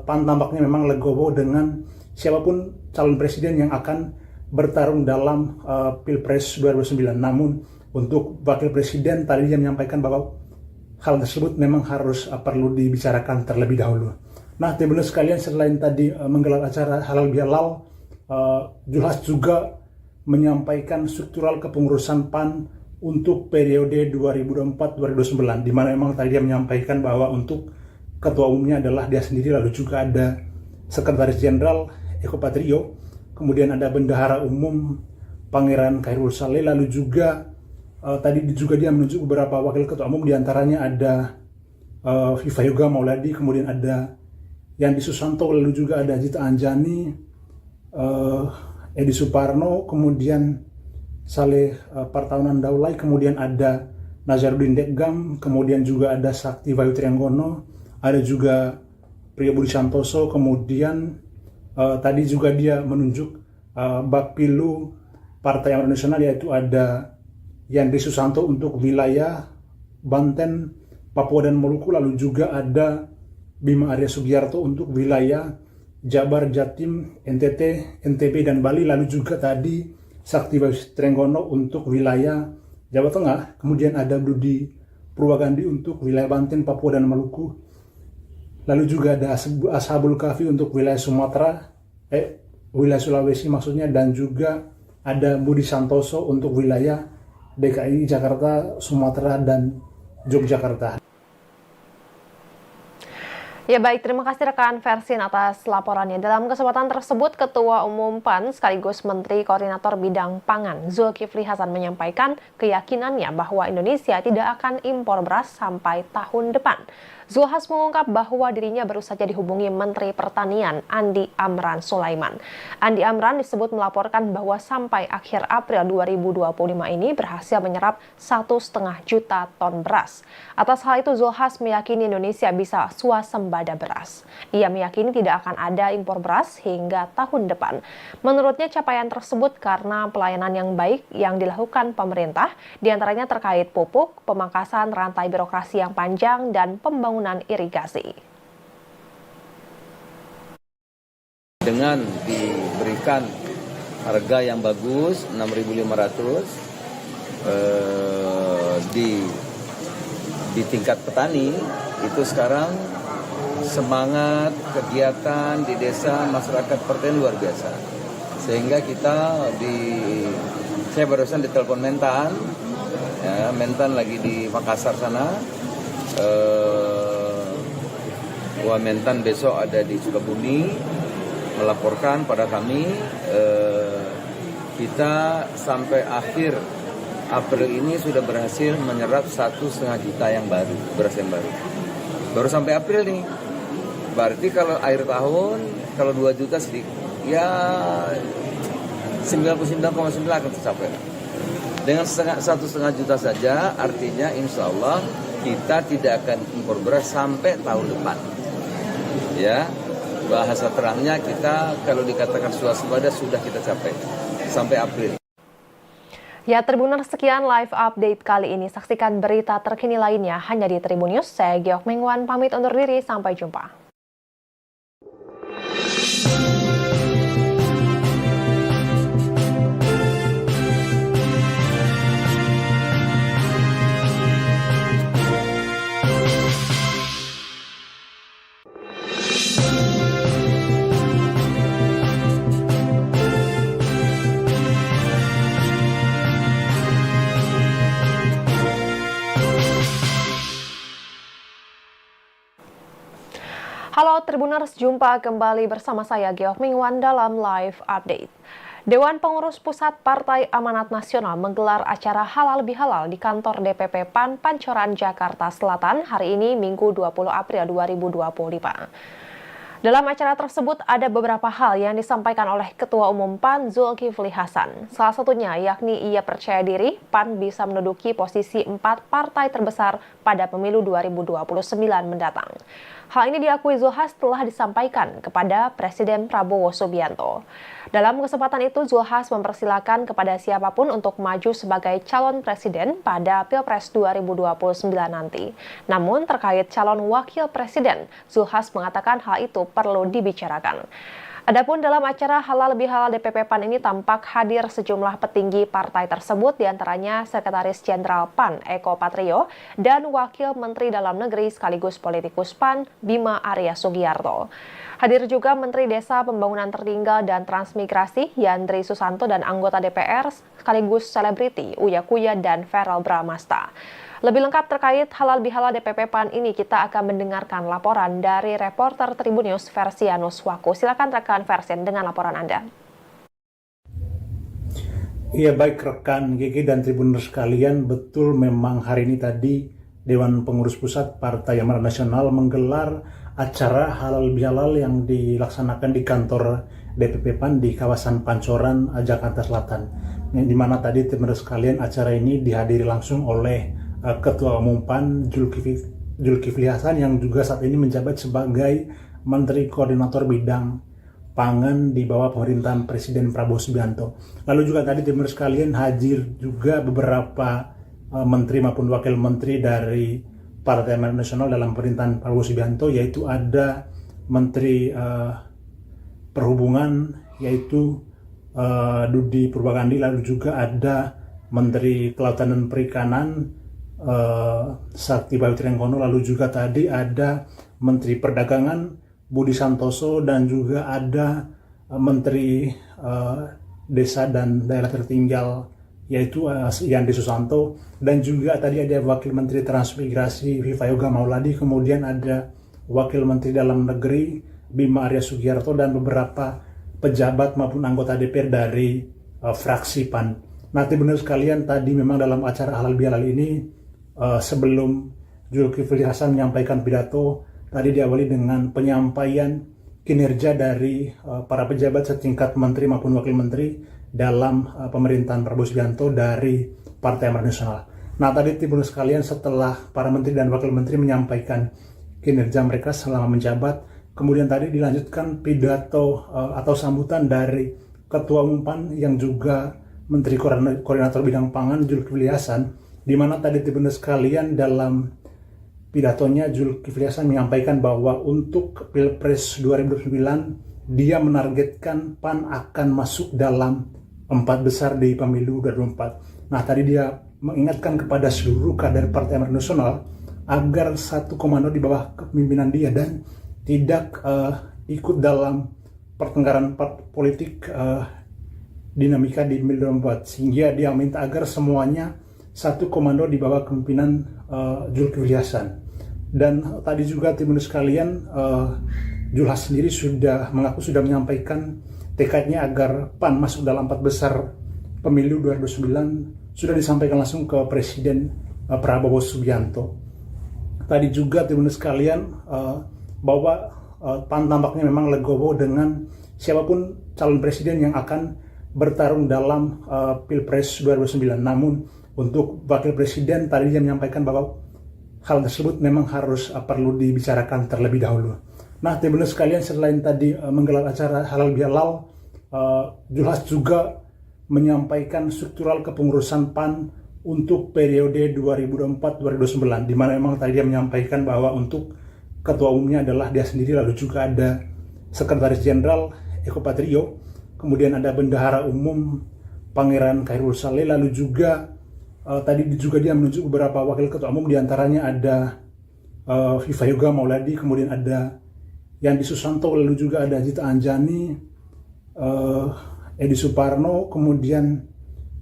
PAN tampaknya memang legowo dengan siapapun calon presiden yang akan bertarung dalam Pilpres 2009. Namun untuk wakil presiden tadi dia menyampaikan bahwa hal tersebut memang harus perlu dibicarakan terlebih dahulu. Nah, teman sekalian, selain tadi menggelar acara halal bihalal, Zulhas juga menyampaikan struktural kepengurusan PAN untuk periode 2024-2029, di mana memang tadi dia menyampaikan bahwa untuk ketua umumnya adalah dia sendiri, lalu juga ada Sekretaris Jenderal Eko Patrio, kemudian ada Bendahara Umum Pangeran Khairul Saleh, lalu juga tadi juga dia menunjuk beberapa wakil ketua umum, diantaranya ada Viva Yoga Mauladi, kemudian ada Yandri Susanto, lalu juga ada Zita Anjani, Edi Suparno, kemudian Saleh Partaunan Daulay, kemudian ada Nazarudin Dekgam, kemudian juga ada Sakti Bayu Triangkono, ada juga Priyo Budi Santoso, kemudian tadi juga dia menunjuk Bapilu Partai Amanat Nasional, yaitu ada Yandri Susanto untuk wilayah Banten, Papua dan Maluku, lalu juga ada Bima Arya Sugiarto untuk wilayah Jabar, Jatim, NTT, NTB dan Bali, lalu juga tadi Sakti Bayu Trenggono untuk wilayah Jawa Tengah, kemudian ada Budi Purwagandi untuk wilayah Banten, Papua dan Maluku, lalu juga ada Ashabul Kahfi untuk wilayah Sumatera, wilayah Sulawesi maksudnya, dan juga ada Budi Santoso untuk wilayah DKI Jakarta, Sumatera dan Yogyakarta. Ya baik, terima kasih rekan Versin atas laporannya. Dalam kesempatan tersebut, Ketua Umum PAN sekaligus Menteri Koordinator Bidang Pangan Zulkifli Hasan menyampaikan keyakinannya bahwa Indonesia tidak akan impor beras sampai tahun depan. Zulhas mengungkap bahwa dirinya baru saja dihubungi Menteri Pertanian Andi Amran Sulaiman. Andi Amran disebut melaporkan bahwa sampai akhir April 2025 ini berhasil menyerap 1,5 juta ton beras. Atas hal itu, Zulhas meyakini Indonesia bisa swasembada beras. Ia meyakini tidak akan ada impor beras hingga tahun depan. Menurutnya capaian tersebut karena pelayanan yang baik yang dilakukan pemerintah, diantaranya terkait pupuk, pemangkasan rantai birokrasi yang panjang, dan pembangunan irigasi. Dengan diberikan harga yang bagus 6.500 di tingkat petani, itu sekarang semangat kegiatan di desa masyarakat pertanian luar biasa. Sehingga saya barusan ditelepon Mentan, ya, Mentan lagi di Makassar sana. Mentan besok ada di Sukabumi melaporkan pada kami, kita sampai akhir April ini sudah berhasil menyerap 1,5 juta yang baru, beras yang baru sampai April nih. Berarti kalau akhir tahun kalau 2 juta sedikit, ya 99,9 akan tercapai. Dengan 1,5 juta saja, artinya insya Allah kita tidak akan impor beras sampai tahun depan. Ya, bahasa terangnya kita kalau dikatakan swasembada sudah kita capai sampai April. Ya, Tribuners, sekian live update kali ini. Saksikan berita terkini lainnya hanya di Tribun News. Saya Giok Mingwan pamit undur diri, sampai jumpa. Halo Tribuners, jumpa kembali bersama saya Giok Mingwan dalam live update. Dewan Pengurus Pusat Partai Amanat Nasional menggelar acara halal bihalal di kantor DPP PAN Pancoran, Jakarta Selatan hari ini Minggu 20 April 2025. Dalam acara tersebut ada beberapa hal yang disampaikan oleh Ketua Umum PAN Zulkifli Hasan. Salah satunya yakni ia percaya diri PAN bisa menduduki posisi 4 partai terbesar pada pemilu 2029 mendatang. Hal ini diakui Zulhas telah disampaikan kepada Presiden Prabowo Subianto. Dalam kesempatan itu, Zulhas mempersilahkan kepada siapapun untuk maju sebagai calon presiden pada Pilpres 2029 nanti. Namun terkait calon wakil presiden, Zulhas mengatakan hal itu perlu dibicarakan. Adapun dalam acara halal bihalal DPP PAN ini tampak hadir sejumlah petinggi partai tersebut, diantaranya Sekretaris Jenderal PAN Eko Patrio dan Wakil Menteri Dalam Negeri sekaligus politikus PAN Bima Arya Sugiarto. Hadir juga Menteri Desa Pembangunan Tertinggal dan Transmigrasi Yandri Susanto dan anggota DPR sekaligus selebriti Uya Kuya dan Verrel Bramasta. Lebih lengkap terkait halal bihalal DPP PAN ini kita akan mendengarkan laporan dari reporter Tribun News Versianus Waku. Silakan rekan Versin dengan laporan Anda. Iya, baik rekan GG dan Tribuners sekalian, betul memang hari ini tadi Dewan Pengurus Pusat Partai Amanat Nasional menggelar acara halal bihalal yang dilaksanakan di kantor DPP PAN di kawasan Pancoran, Jakarta Selatan. Di mana tadi Tribuners sekalian, acara ini dihadiri langsung oleh Ketua Umum PAN Zulkifli Hasan yang juga saat ini menjabat sebagai Menteri Koordinator Bidang pangan di bawah pemerintahan Presiden Prabowo Subianto. Lalu juga tadi teman sekalian hadir juga beberapa menteri maupun wakil menteri dari Partai Amanat Nasional dalam pemerintahan Prabowo Subianto, yaitu ada Menteri Perhubungan yaitu Dudi Purwakandi, lalu juga ada Menteri Kelautan dan Perikanan Sakti Bayu Triangkono, lalu juga tadi ada Menteri Perdagangan Budi Santoso, dan juga ada Menteri Desa dan Daerah Tertinggal yaitu Yandi Susanto, dan juga tadi ada Wakil Menteri Transmigrasi Viva Yoga Mauladi, kemudian ada Wakil Menteri Dalam Negeri Bima Arya Sugiarto, dan beberapa pejabat maupun anggota DPR dari fraksi PAN. Nanti benar sekalian, tadi memang dalam acara halal bihalal ini sebelum Zulkifli Hasan menyampaikan pidato, tadi diawali dengan penyampaian kinerja dari para pejabat setingkat menteri maupun wakil menteri dalam pemerintahan Prabowo Subianto dari Partai Amanat Nasional. Nah, tadi timbul sekalian, setelah para menteri dan wakil menteri menyampaikan kinerja mereka selama menjabat, kemudian tadi dilanjutkan pidato atau sambutan dari Ketua Umum PAN yang juga Menteri Koordinator Bidang Pangan Zulkifli Hasan, di mana tadi timbul sekalian dalam pidatonya Zulkifli Hasan menyampaikan bahwa untuk Pilpres 2029 dia menargetkan PAN akan masuk dalam 4 besar di pemilu 2024. Nah, tadi dia mengingatkan kepada seluruh kader Partai Amanat Nasional agar satu komando di bawah kepemimpinan dia dan tidak ikut dalam pertengkaran politik dinamika di pemilu 2024, sehingga dia minta agar semuanya satu komando di bawah kepemimpinan Zulkifli Hasan. Dan tadi juga teman sekalian, Zulhas sendiri sudah menyampaikan tekadnya agar PAN masuk dalam 4 besar pemilu 2009, sudah disampaikan langsung ke Presiden Prabowo Subianto. Tadi juga teman sekalian, bahwa PAN tampaknya memang legowo dengan siapapun calon presiden yang akan bertarung dalam Pilpres 2009. Namun untuk wakil presiden tadi dia menyampaikan bahwa hal tersebut memang harus perlu dibicarakan terlebih dahulu. Nah, teman sekalian, selain tadi menggelar acara halal bihalal, Zulhas juga menyampaikan struktural kepengurusan PAN untuk periode 2024-2029, di mana memang tadi dia menyampaikan bahwa untuk ketua umumnya adalah dia sendiri, lalu juga ada Sekretaris Jenderal Eko Patrio, kemudian ada Bendahara Umum Pangeran Khairul Saleh, lalu juga tadi juga dia menunjuk beberapa wakil ketua umum, diantaranya ada Viva Yoga Mauladi, kemudian ada Yandi Susanto, lalu juga ada Zita Anjani, Edi Suparno, kemudian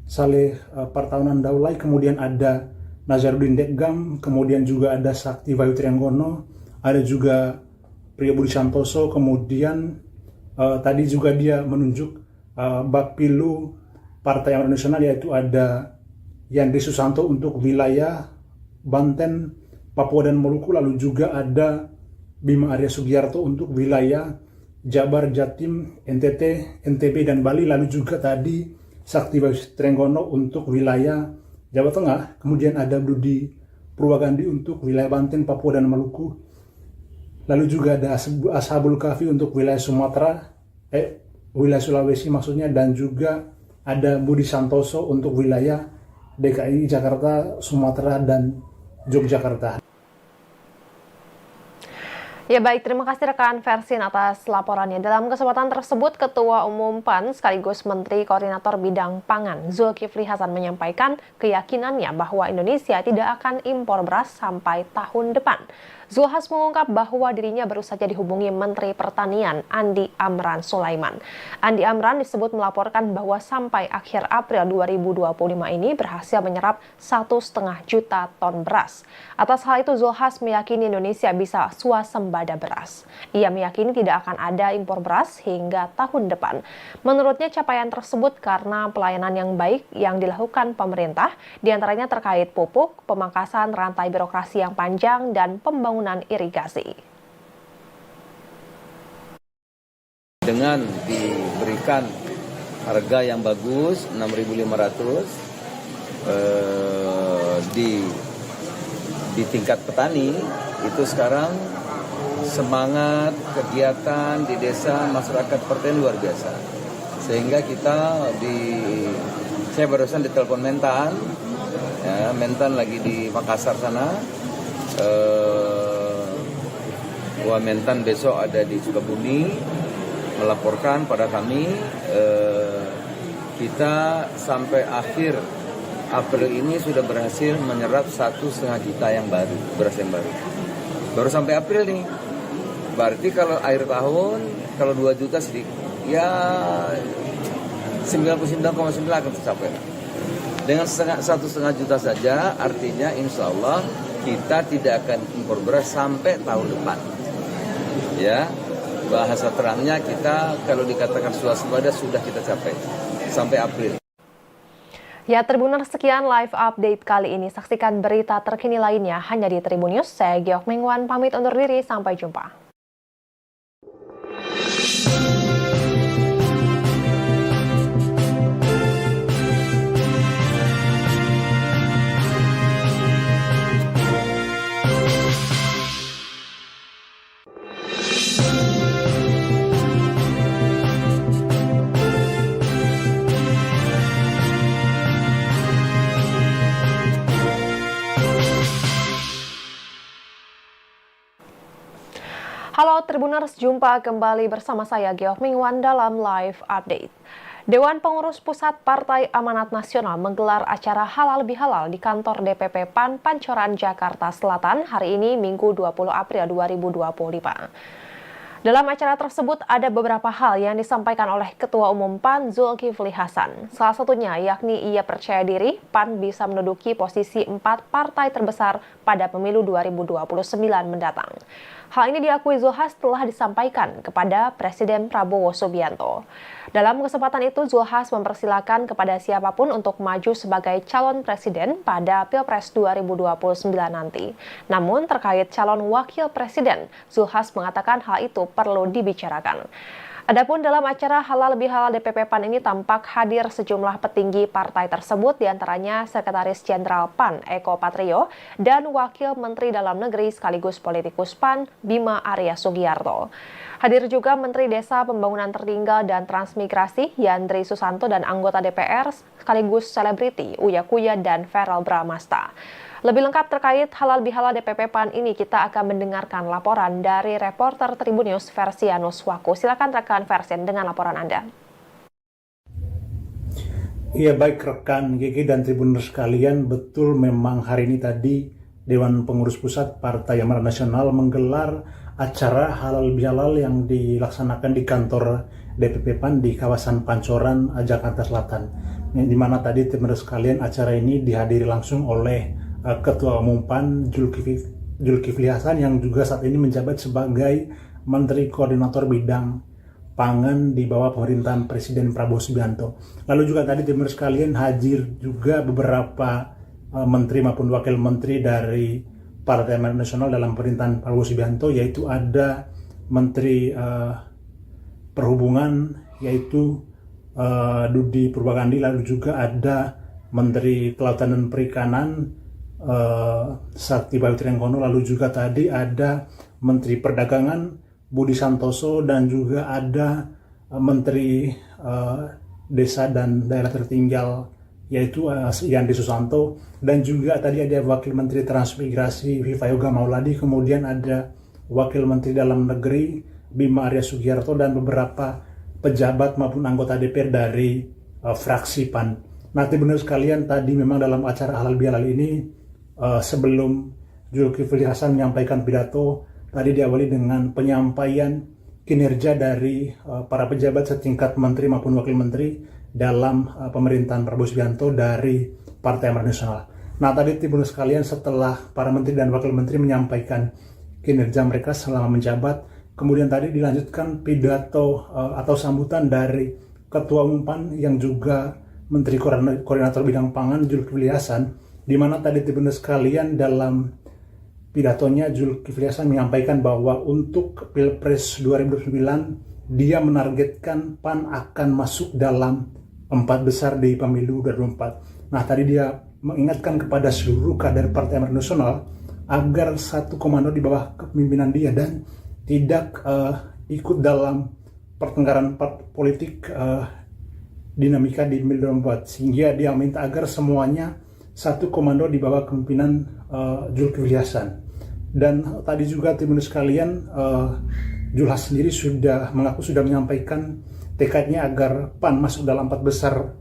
Saleh Partaunan Daulay, kemudian ada Nazarudin Dekgam, kemudian juga ada Sakti Bayu Triangkono, ada juga Priyo Budi Santoso, kemudian tadi juga dia menunjuk Bapilu Partai Amanat Nasional, yaitu ada Yandi Susanto untuk wilayah Banten, Papua dan Maluku, lalu juga ada Bima Arya Sugiarto untuk wilayah Jabar, Jatim, NTT, NTB dan Bali, lalu juga tadi Sakti Bayu Triangkono untuk wilayah Jawa Tengah, kemudian ada Dudi Purwakandi untuk wilayah Banten, Papua dan Maluku, lalu juga ada Ashabul Kahfi untuk wilayah Sumatera, wilayah Sulawesi maksudnya, dan juga ada Budi Santoso untuk wilayah DKI, Jakarta, Sumatera, dan Yogyakarta. Ya baik, terima kasih rekan Versin atas laporannya. Dalam kesempatan tersebut, Ketua Umum PAN sekaligus Menteri Koordinator Bidang Pangan Zulkifli Hasan menyampaikan keyakinannya bahwa Indonesia tidak akan impor beras sampai tahun depan. Zulhas mengungkap bahwa dirinya baru saja dihubungi Menteri Pertanian Andi Amran Sulaiman. Andi Amran disebut melaporkan bahwa sampai akhir April 2025 ini berhasil menyerap 1,5 juta ton beras. Atas hal itu, Zulhas meyakini Indonesia bisa swasembada beras. Ia meyakini tidak akan ada impor beras hingga tahun depan. Menurutnya capaian tersebut karena pelayanan yang baik yang dilakukan pemerintah, diantaranya terkait pupuk, pemangkasan rantai birokrasi yang panjang, dan pembangunan irigasi. Dengan diberikan harga yang bagus 6.500 di tingkat petani itu sekarang semangat kegiatan di desa masyarakat partai luar biasa. Sehingga saya barusan ditelepon Mentan, ya, Mentan lagi di Makassar sana. Mentan besok ada di Sukabumi melaporkan pada kami, kita sampai akhir April ini sudah berhasil menyerap 1,5 juta yang baru, beras yang baru. Baru sampai April nih. Berarti kalau akhir tahun, kalau 2 juta sedikit, ya 99,9 akan tercapai. Dengan 1,5 juta saja, artinya insya Allah kita tidak akan impor beras sampai tahun depan. Ya, bahasa terangnya kita kalau dikatakan swasembada sudah kita capai sampai April. Ya, Tribuners, sekian live update kali ini. Saksikan berita terkini lainnya hanya di Tribun News. Saya Geok Mengwan, pamit undur diri. Sampai jumpa. Halo Tribuners, jumpa kembali bersama saya Geok Mingwan dalam live update. Dewan Pengurus Pusat Partai Amanat Nasional menggelar acara halal bihalal di kantor DPP PAN Pancoran, Jakarta Selatan hari ini Minggu 20 April 2025. Dalam acara tersebut ada beberapa hal yang disampaikan oleh Ketua Umum PAN Zulkifli Hasan. Salah satunya yakni ia percaya diri PAN bisa menduduki posisi 4 partai terbesar pada pemilu 2029 mendatang. Hal ini diakui Zulhas telah disampaikan kepada Presiden Prabowo Subianto. Dalam kesempatan itu, Zulhas mempersilahkan kepada siapapun untuk maju sebagai calon presiden pada Pilpres 2029 nanti. Namun terkait calon wakil presiden, Zulhas mengatakan hal itu perlu dibicarakan. Adapun dalam acara halal bihalal DPP PAN ini tampak hadir sejumlah petinggi partai tersebut, diantaranya Sekretaris Jenderal PAN Eko Patrio dan Wakil Menteri Dalam Negeri sekaligus politikus PAN Bima Arya Sugiarto. Hadir juga Menteri Desa Pembangunan Tertinggal dan Transmigrasi Yandri Susanto dan anggota DPR sekaligus selebriti Uya Kuya dan Verrel Bramasta. Lebih lengkap terkait halal bihalal DPP PAN ini kita akan mendengarkan laporan dari reporter Tribun News Versianus Waku. Silakan rekan Versian dengan laporan Anda. Iya, baik rekan GG dan Tribuners sekalian, betul memang hari ini tadi Dewan Pengurus Pusat Partai Amanat Nasional menggelar acara halal bihalal yang dilaksanakan di kantor DPP PAN di kawasan Pancoran, Jakarta Selatan. Di mana tadi Tribuners sekalian acara ini dihadiri langsung oleh Ketua Umum PAN Zulkifli Hasan yang juga saat ini menjabat sebagai Menteri Koordinator Bidang Pangan di bawah pemerintahan Presiden Prabowo Subianto. Lalu juga tadi teman sekalian hadir juga beberapa menteri maupun wakil menteri dari Partai Amanat Nasional dalam pemerintahan Prabowo Subianto, yaitu ada Menteri Perhubungan yaitu Dudi Purwakandi, lalu juga ada Menteri Kelautan dan Perikanan Sakti Bayu-Triangkono, lalu juga tadi ada Menteri Perdagangan Budi Santoso dan juga ada Menteri Desa dan Daerah Tertinggal yaitu Yandri Susanto, dan juga tadi ada Wakil Menteri Transmigrasi Viva Yoga Mauladi, kemudian ada Wakil Menteri Dalam Negeri Bima Arya Sugiarto dan beberapa pejabat maupun anggota DPR dari fraksi PAN. Nanti benar sekalian, tadi memang dalam acara halal bihalal ini sebelum Zulkifli Hasan menyampaikan pidato, tadi diawali dengan penyampaian kinerja dari para pejabat setingkat menteri maupun wakil menteri dalam pemerintahan Prabowo Subianto dari Partai Amanat Nasional. Nah, tadi Tribuners sekalian, setelah para menteri dan wakil menteri menyampaikan kinerja mereka selama menjabat, kemudian tadi dilanjutkan pidato atau sambutan dari Ketua Umum PAN yang juga Menteri Koordinator Bidang Pangan Zulkifli Hasan, di mana tadi Tribuners sekalian dalam pidatonya Zulkifli Hasan menyampaikan bahwa untuk Pilpres 2009 dia menargetkan PAN akan masuk dalam 4 besar di pemilu 2024. Nah, tadi dia mengingatkan kepada seluruh kader Partai Amanat Nasional agar satu komando di bawah kepemimpinan dia dan tidak ikut dalam pertengkaran politik dinamika di 2024, sehingga dia minta agar semuanya satu komando di bawah kepemimpinan Zulkifli Hasan. Dan tadi juga teman sekalian, Zulkifli Hasan sendiri sudah menyampaikan tekadnya agar PAN masuk dalam 4 besar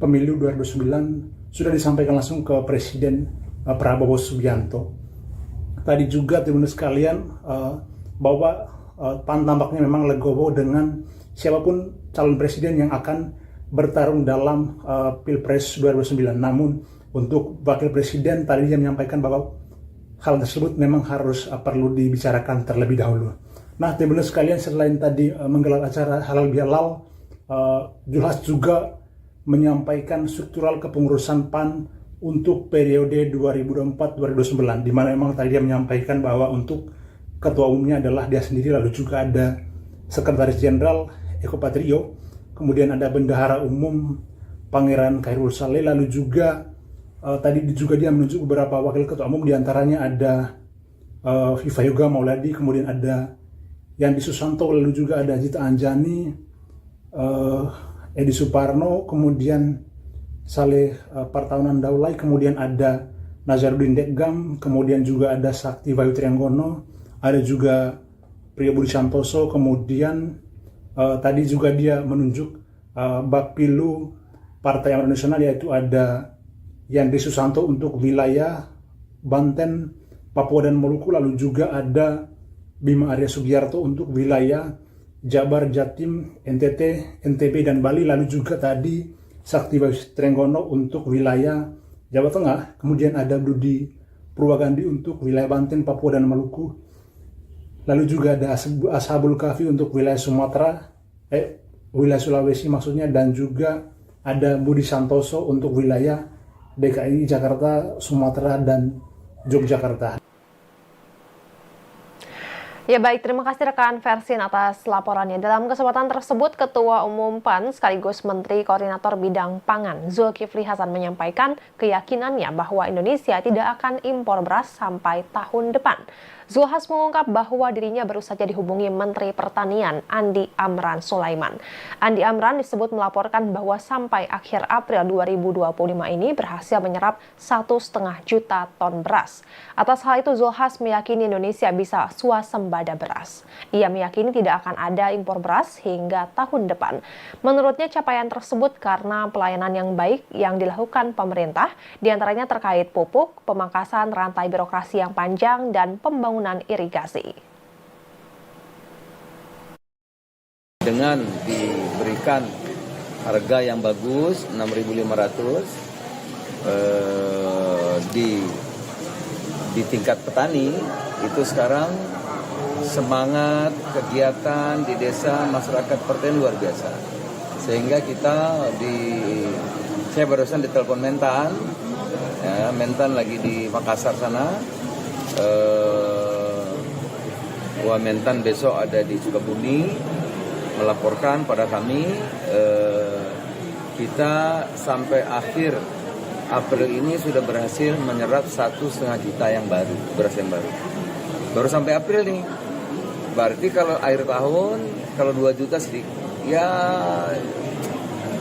pemilu 2009, sudah disampaikan langsung ke Presiden Prabowo Subianto. Tadi juga teman sekalian, bahwa PAN tampaknya memang legowo dengan siapapun calon presiden yang akan bertarung dalam Pilpres 2009. Namun untuk wakil presiden tadi dia menyampaikan bahwa hal tersebut memang harus perlu dibicarakan terlebih dahulu. Nah, teman sekalian, selain tadi menggelar acara halal bihalal, Zulkifli juga menyampaikan struktural kepengurusan PAN untuk periode 2024-2029, di mana memang tadi dia menyampaikan bahwa untuk ketua umumnya adalah dia sendiri, lalu juga ada sekretaris jenderal Eko Patrio, kemudian ada bendahara umum Pangeran Khairul Saleh, lalu juga tadi juga dia menunjuk beberapa wakil ketua umum, diantaranya ada Viva Yoga Mauladi, kemudian ada Yandi Susanto, lalu juga ada Zita Anjani, Edi Suparno, kemudian Saleh Partaunan Daulay, kemudian ada Nazarudin Dekgam, kemudian juga ada Sakti Bayu Trianggono, ada juga Priyo Budi Santoso, kemudian tadi juga dia menunjuk Bapilu Partai Amanat Nasional, yaitu ada Yandri Susanto untuk wilayah Banten, Papua dan Maluku, lalu juga ada Bima Arya Sugiarto untuk wilayah Jabar, Jatim, NTT, NTB dan Bali, lalu juga tadi Sakti Bayu Trianggono untuk wilayah Jawa Tengah, kemudian ada Budi Purwagandi untuk wilayah Banten, Papua dan Maluku, lalu juga ada Ashabul Kahfi untuk wilayah wilayah Sulawesi maksudnya, dan juga ada Budi Santoso untuk wilayah DKI Jakarta, Sumatera dan Yogyakarta. Ya baik, terima kasih rekan Versin atas laporannya. Dalam kesempatan tersebut, Ketua Umum PAN sekaligus Menteri Koordinator Bidang Pangan Zulkifli Hasan menyampaikan keyakinannya bahwa Indonesia tidak akan impor beras sampai tahun depan. Zulkifli Hasan mengungkap bahwa dirinya baru saja dihubungi Menteri Pertanian Andi Amran Sulaiman. Andi Amran disebut melaporkan bahwa sampai akhir April 2025 ini berhasil menyerap 1,5 juta ton beras. Atas hal itu, Zulkifli Hasan meyakini Indonesia bisa swasembada beras. Ia meyakini tidak akan ada impor beras hingga tahun depan. Menurutnya capaian tersebut karena pelayanan yang baik yang dilakukan pemerintah, diantaranya terkait pupuk, pemangkasan rantai birokrasi yang panjang, dan pembangunan irigasi. Dengan diberikan harga yang bagus 6.500 di tingkat petani, itu sekarang semangat kegiatan di desa masyarakat pertanian luar biasa. Sehingga saya barusan ditelepon Mentan, ya, Mentan lagi di Makassar sana. Mentan besok ada di Sukabumi melaporkan pada kami, kita sampai akhir April ini sudah berhasil menyerap 1,5 juta yang baru, beras yang baru sampai April nih. Berarti kalau akhir tahun kalau 2 juta sedikit, ya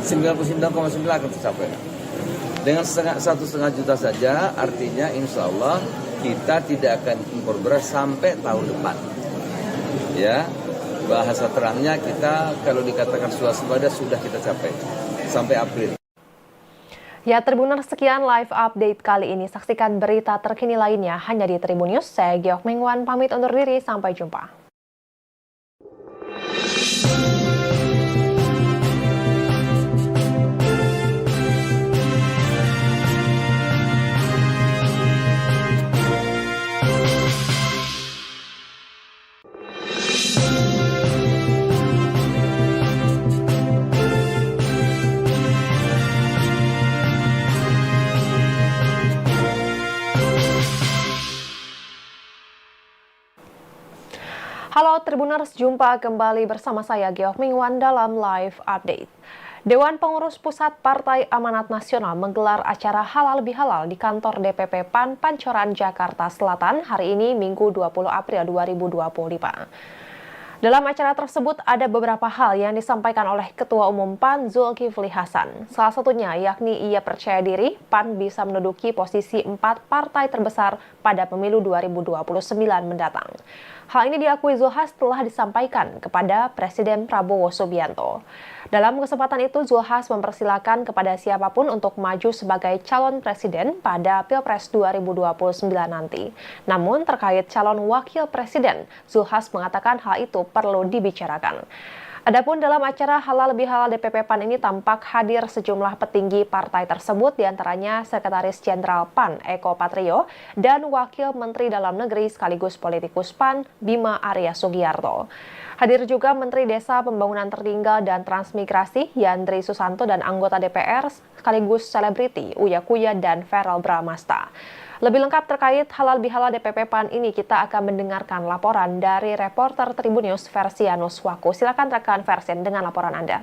99,9 akan tercapai. Dengan 1,5 juta saja, artinya insya Allah kita tidak akan impor beras sampai tahun depan. Ya, bahasa terangnya kita kalau dikatakan swasembada sudah kita capai sampai April. Ya, Tribuners, sekian live update kali ini. Saksikan berita terkini lainnya hanya di Tribun News. Saya Giok Mingwan pamit undur diri, sampai jumpa. Halo Tribuners, jumpa kembali bersama saya Giok Mingwan dalam live update. Dewan Pengurus Pusat Partai Amanat Nasional menggelar acara halal bihalal di kantor DPP PAN Pancoran, Jakarta Selatan hari ini Minggu 20 April 2025. Dalam acara tersebut ada beberapa hal yang disampaikan oleh Ketua Umum PAN Zulkifli Hasan. Salah satunya yakni ia percaya diri PAN bisa menduduki posisi 4 partai terbesar pada pemilu 2029 mendatang. Hal ini diakui Zulkifli Hasan telah disampaikan kepada Presiden Prabowo Subianto. Dalam kesempatan itu, Zulkifli Hasan mempersilahkan kepada siapapun untuk maju sebagai calon presiden pada Pilpres 2029 nanti. Namun terkait calon wakil presiden, Zulkifli Hasan mengatakan hal itu perlu dibicarakan. Adapun dalam acara Halal Bihalal DPP PAN ini tampak hadir sejumlah petinggi partai tersebut, diantaranya Sekretaris Jenderal PAN Eko Patrio dan Wakil Menteri Dalam Negeri sekaligus politikus PAN Bima Arya Sugiarto. Hadir juga Menteri Desa Pembangunan Tertinggal dan Transmigrasi Yandri Susanto dan anggota DPR sekaligus selebriti Uya Kuya dan Verrel Bramasta. Lebih lengkap terkait Halal Bihalal DPP PAN ini, kita akan mendengarkan laporan dari reporter Tribun News Versianus Waku. Silakan rekan Versen dengan laporan Anda.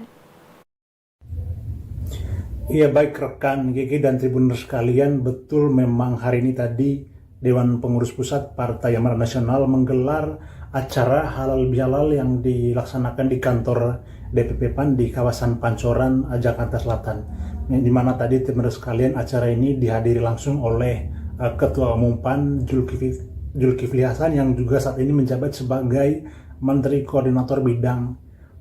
Iya, baik rekan GG dan Tribuners sekalian, betul memang hari ini tadi Dewan Pengurus Pusat Partai Amanat Nasional menggelar acara Halal Bihalal yang dilaksanakan di kantor DPP PAN di kawasan Pancoran, Jakarta Selatan. Di mana tadi Tribuners sekalian, acara ini dihadiri langsung oleh Ketua Umum PAN Zulkifli Hasan yang juga saat ini menjabat sebagai Menteri Koordinator Bidang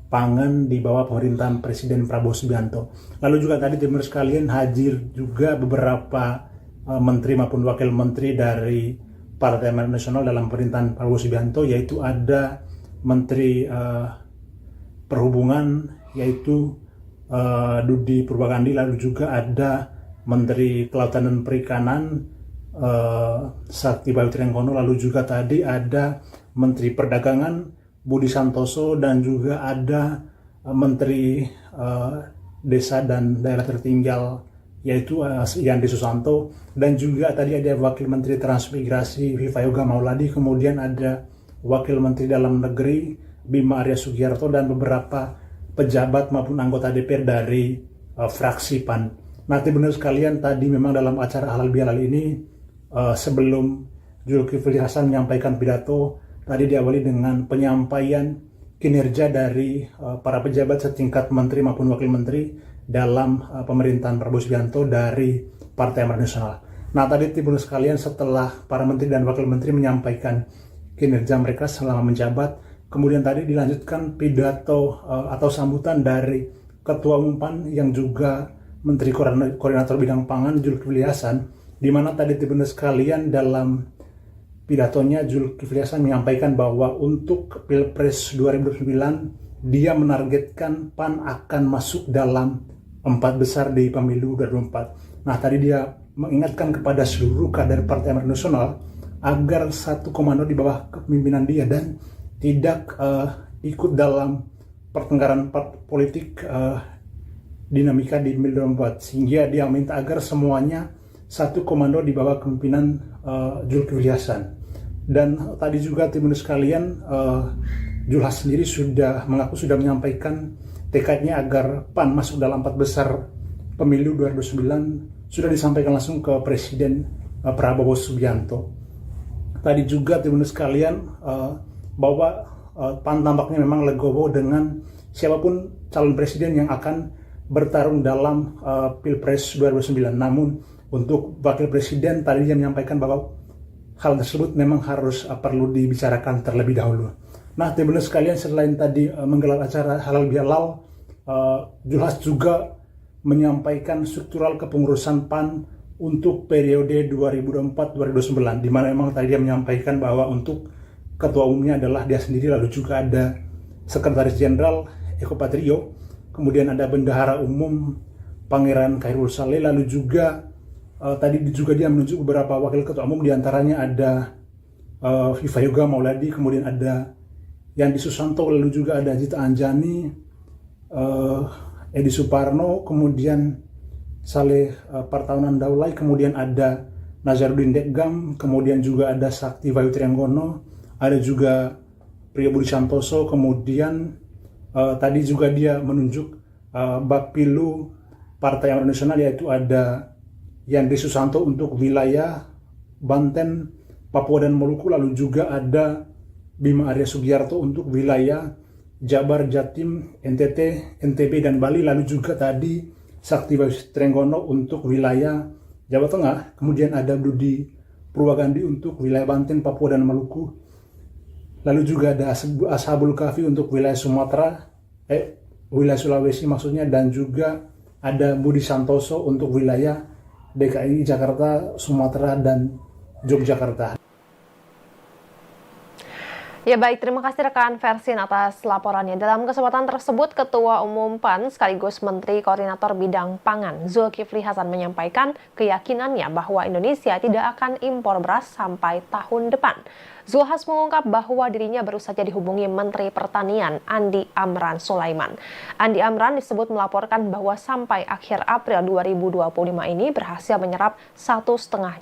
Pangan di bawah pemerintahan Presiden Prabowo Subianto. Lalu juga tadi teman sekalian hadir juga beberapa menteri maupun wakil menteri dari Partai Amanat Nasional dalam pemerintahan Prabowo Subianto, yaitu ada Menteri Perhubungan yaitu Dudi Purwakandi, lalu juga ada Menteri Kelautan dan Perikanan Sakti Bayu Triangkono, lalu juga tadi ada Menteri Perdagangan Budi Santoso dan juga ada Menteri Desa dan Daerah Tertinggal yaitu Yandri Susanto, dan juga tadi ada Wakil Menteri Transmigrasi Viva Yoga Mauladi, kemudian ada Wakil Menteri Dalam Negeri Bima Arya Sugiarto dan beberapa pejabat maupun anggota DPR dari fraksi PAN. Nah, benar sekalian, tadi memang dalam acara Halal Bihalal ini sebelum Zulkifli Hasan menyampaikan pidato, tadi diawali dengan penyampaian kinerja dari para pejabat setingkat menteri maupun wakil menteri dalam pemerintahan Prabowo Subianto dari Partai Amanat Nasional. Nah, tadi Tribuners sekalian, setelah para menteri dan wakil menteri menyampaikan kinerja mereka selama menjabat, kemudian tadi dilanjutkan pidato atau sambutan dari Ketua Umum PAN yang juga Menteri Koordinator Bidang Pangan Zulkifli Hasan, di mana tadi Tribuners sekalian dalam pidatonya Zulkifli Hasan menyampaikan bahwa untuk Pilpres 2029 dia menargetkan PAN akan masuk dalam 4 besar di pemilu 2024. Nah, tadi dia mengingatkan kepada seluruh kader Partai Amanat Nasional agar satu komando di bawah kepemimpinan dia dan tidak ikut dalam pertengkaran politik dinamika di pemilu 2024, sehingga dia minta agar semuanya satu komando di bawah kepemimpinan Zulkifli Hasan. Dan tadi juga Tribuners sekalian, Zulkifli Hasan sendiri sudah menyampaikan tekadnya agar PAN masuk dalam 4 besar pemilu 2009, sudah disampaikan langsung ke Presiden Prabowo Subianto. Tadi juga Tribuners sekalian, bahwa PAN tampaknya memang legowo dengan siapapun calon presiden yang akan bertarung dalam Pilpres 2009. Namun untuk wakil presiden tadi dia menyampaikan bahwa hal tersebut memang harus perlu dibicarakan terlebih dahulu. Nah, Tribuners sekalian, selain tadi menggelar acara Halal Bihalal, Zulkifli Hasan juga menyampaikan struktural kepengurusan PAN untuk periode 2024-2029, di mana memang tadi dia menyampaikan bahwa untuk ketua umumnya adalah dia sendiri, lalu juga ada Sekretaris Jenderal Eko Patrio, kemudian ada Bendahara Umum Pangeran Khairul Saleh, lalu juga tadi juga dia menunjuk beberapa wakil ketua umum, diantaranya ada Viva Yoga Mauladi, kemudian ada Yandri Susanto, lalu juga ada Zita Anjani, Edi Suparno, kemudian Saleh Partaunan Daulay, kemudian ada Nazarudin Dekgam, kemudian juga ada Sakti Bayu Triangkono, ada juga Priyo Budi Santoso, kemudian tadi juga dia menunjuk Bapilu Partai Amanat Nasional, yaitu ada Yandri Susanto untuk wilayah Banten, Papua dan Maluku, lalu juga ada Bima Arya Sugiarto untuk wilayah Jabar, Jatim, NTT, NTB, dan Bali. Lalu juga tadi Sakti Bayu Trenggono untuk wilayah Jawa Tengah. Kemudian ada Budi Purwagandi untuk wilayah Banten, Papua, dan Maluku. Lalu juga ada Ashabul Kahfi untuk wilayah wilayah Sulawesi maksudnya, dan juga ada Budi Santoso untuk wilayah DKI Jakarta, Sumatera, dan Yogyakarta. Ya baik, terima kasih rekan Versin atas laporannya. Dalam kesempatan tersebut, Ketua Umum PAN sekaligus Menteri Koordinator Bidang Pangan Zulkifli Hasan menyampaikan keyakinannya bahwa Indonesia tidak akan impor beras sampai tahun depan. Zulhas mengungkap bahwa dirinya baru saja dihubungi Menteri Pertanian Andi Amran Sulaiman. Andi Amran disebut melaporkan bahwa sampai akhir April 2025 ini berhasil menyerap 1,5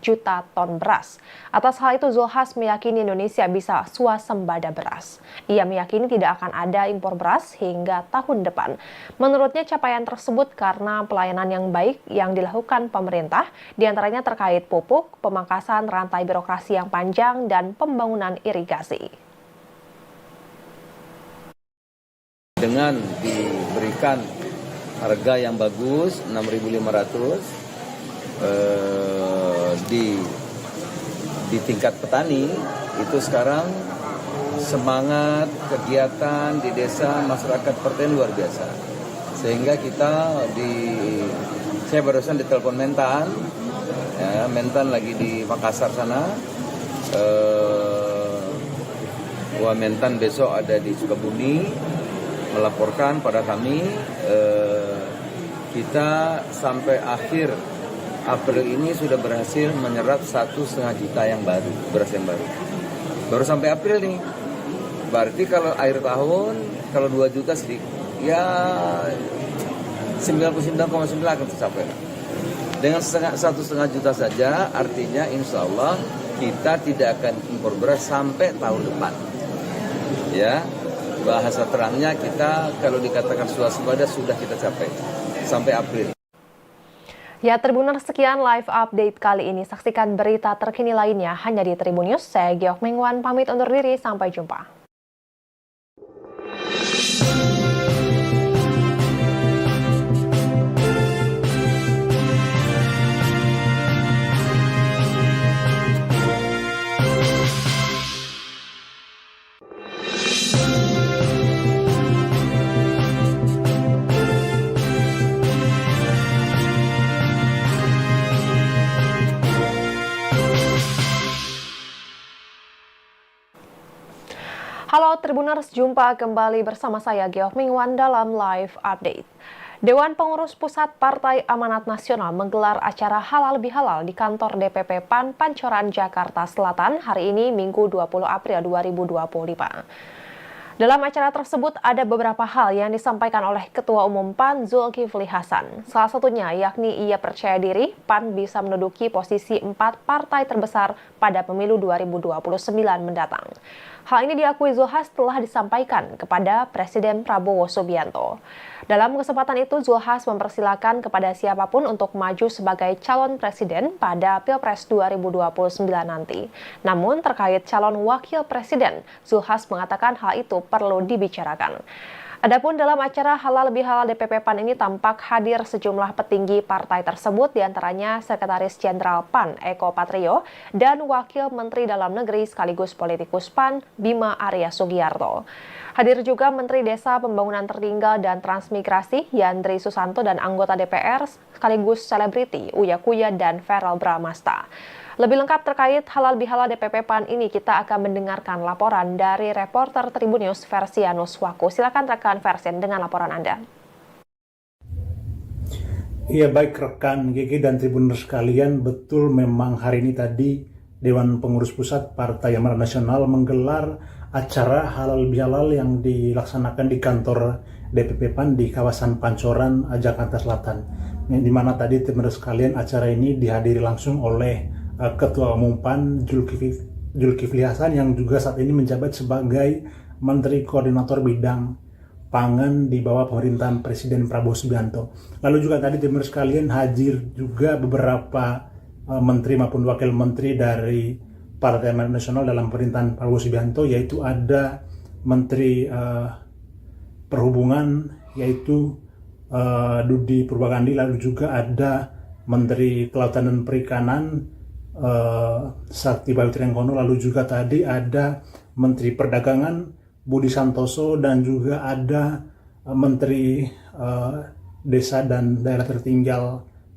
juta ton beras. Atas hal itu Zulhas meyakini Indonesia bisa swasembada beras. Ia meyakini tidak akan ada impor beras hingga tahun depan. Menurutnya capaian tersebut karena pelayanan yang baik yang dilakukan pemerintah, diantaranya terkait pupuk, pemangkasan rantai birokrasi yang panjang, dan pembangunan irigasi. Dengan diberikan harga yang bagus 6.500 di tingkat petani, itu sekarang semangat kegiatan di desa masyarakat pertanian luar biasa. Sehingga saya barusan ditelepon Mentan, ya, Mentan lagi di Makassar sana. Mentan besok ada di Sukabumi melaporkan pada kami, kita sampai akhir April ini sudah berhasil menyerap 1,5 juta yang baru, beras yang baru sampai April nih. Berarti kalau akhir tahun kalau 2 juta sedikit, ya 99,9 akan tercapai. Dengan 1,5 juta saja, artinya insya Allah kita tidak akan impor beras sampai tahun depan. Ya, bahasa terangnya kita kalau dikatakan swasembada sudah kita capai sampai April. Ya, Tribuners, sekian live update kali ini. Saksikan berita terkini lainnya hanya di Tribun News. Saya Geok Mingwan pamit undur diri, sampai jumpa. Halo Tribuners, jumpa kembali bersama saya Geok Mingwan dalam live update. Dewan Pengurus Pusat Partai Amanat Nasional menggelar acara halal bihalal di kantor DPP PAN Pancoran, Jakarta Selatan hari ini Minggu 20 April 2025. Dalam acara tersebut ada beberapa hal yang disampaikan oleh Ketua Umum PAN Zulkifli Hasan. Salah satunya yakni ia percaya diri PAN bisa menduduki posisi 4 partai terbesar pada pemilu 2029 mendatang. Hal ini diakui Zulhas telah disampaikan kepada Presiden Prabowo Subianto. Dalam kesempatan itu, Zulhas mempersilahkan kepada siapapun untuk maju sebagai calon presiden pada Pilpres 2029 nanti. Namun terkait calon wakil presiden, Zulhas mengatakan hal itu perlu dibicarakan. Adapun dalam acara halal bihalal DPP PAN ini tampak hadir sejumlah petinggi partai tersebut, diantaranya Sekretaris Jenderal PAN Eko Patrio dan Wakil Menteri Dalam Negeri sekaligus politikus PAN Bima Arya Sugiarto. Hadir juga Menteri Desa Pembangunan Tertinggal dan Transmigrasi Yandri Susanto dan anggota DPR sekaligus selebriti Uya Kuya dan Verrel Bramasta. Lebih lengkap terkait halal bihalal DPP PAN ini kita akan mendengarkan laporan dari reporter Tribun News Versianus Waku. Silakan rekan Versin dengan laporan Anda. Iya, baik rekan GG dan Tribuners sekalian, betul memang hari ini tadi Dewan Pengurus Pusat Partai Amanat Nasional menggelar acara halal bihalal yang dilaksanakan di kantor DPP PAN di kawasan Pancoran, Jakarta Selatan. Di mana tadi Tribuners sekalian acara ini dihadiri langsung oleh Ketua Umum PAN Zulkifli Hasan yang juga saat ini menjabat sebagai Menteri Koordinator Bidang Pangan di bawah pemerintahan Presiden Prabowo Subianto. Lalu juga tadi teman sekalian hadir juga beberapa menteri maupun wakil menteri dari Partai Amanat Nasional dalam pemerintahan Prabowo Subianto, yaitu ada Menteri Perhubungan yaitu Dudi Purwakandi, lalu juga ada Menteri Kelautan dan Perikanan Sakti Bayu Triangkono, lalu juga tadi ada Menteri Perdagangan Budi Santoso, dan juga ada Menteri Desa dan Daerah Tertinggal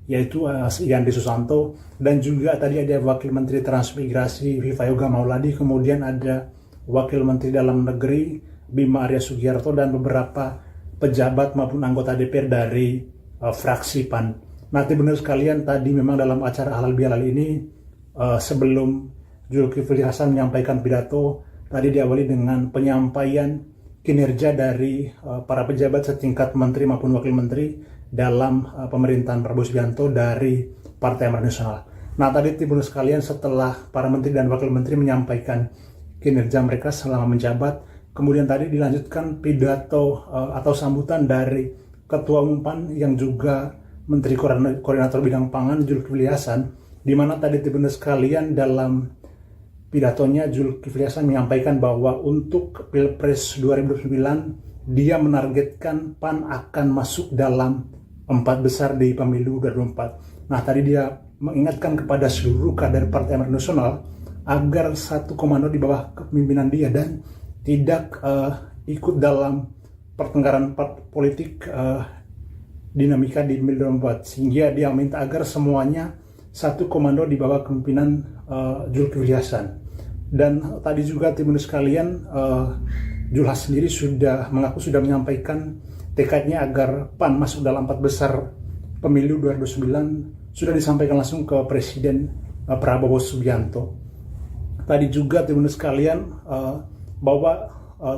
yaitu Yandi Susanto, dan juga tadi ada Wakil Menteri Transmigrasi Viva Yoga Mauladi, kemudian ada Wakil Menteri Dalam Negeri Bima Arya Sugiarto, dan beberapa pejabat maupun anggota DPR dari fraksi PAN. Nanti benar sekalian, tadi memang dalam acara halal bihalal ini sebelum Zulkifli Hasan menyampaikan pidato, tadi diawali dengan penyampaian kinerja dari para pejabat setingkat menteri maupun wakil menteri dalam pemerintahan Prabowo Subianto dari Partai Amanat Nasional. Nah, tadi timbul sekalian, setelah para menteri dan wakil menteri menyampaikan kinerja mereka selama menjabat, kemudian tadi dilanjutkan pidato atau sambutan dari Ketua Umum PAN yang juga Menteri Koordinator Bidang Pangan Zulkifli Hasan, di mana tadi timbul sekalian dalam pidatonya Zulkifli Hasan menyampaikan bahwa untuk Pilpres 2029 dia menargetkan PAN akan masuk dalam 4 besar di pemilu 2024. Nah, tadi dia mengingatkan kepada seluruh kader Partai Amanat Nasional agar satu komando di bawah kepemimpinan dia dan tidak ikut dalam pertengkaran politik dinamika di pemilu 2024, sehingga dia minta agar semuanya satu komando di bawah kepemimpinan Zulkifli Hasan. Dan tadi juga timbul sekalian, Zulhas sendiri sudah menyampaikan tekadnya agar PAN masuk dalam 4 besar pemilu 2009, sudah disampaikan langsung ke Presiden Prabowo Subianto. Tadi juga timbul sekalian bahwa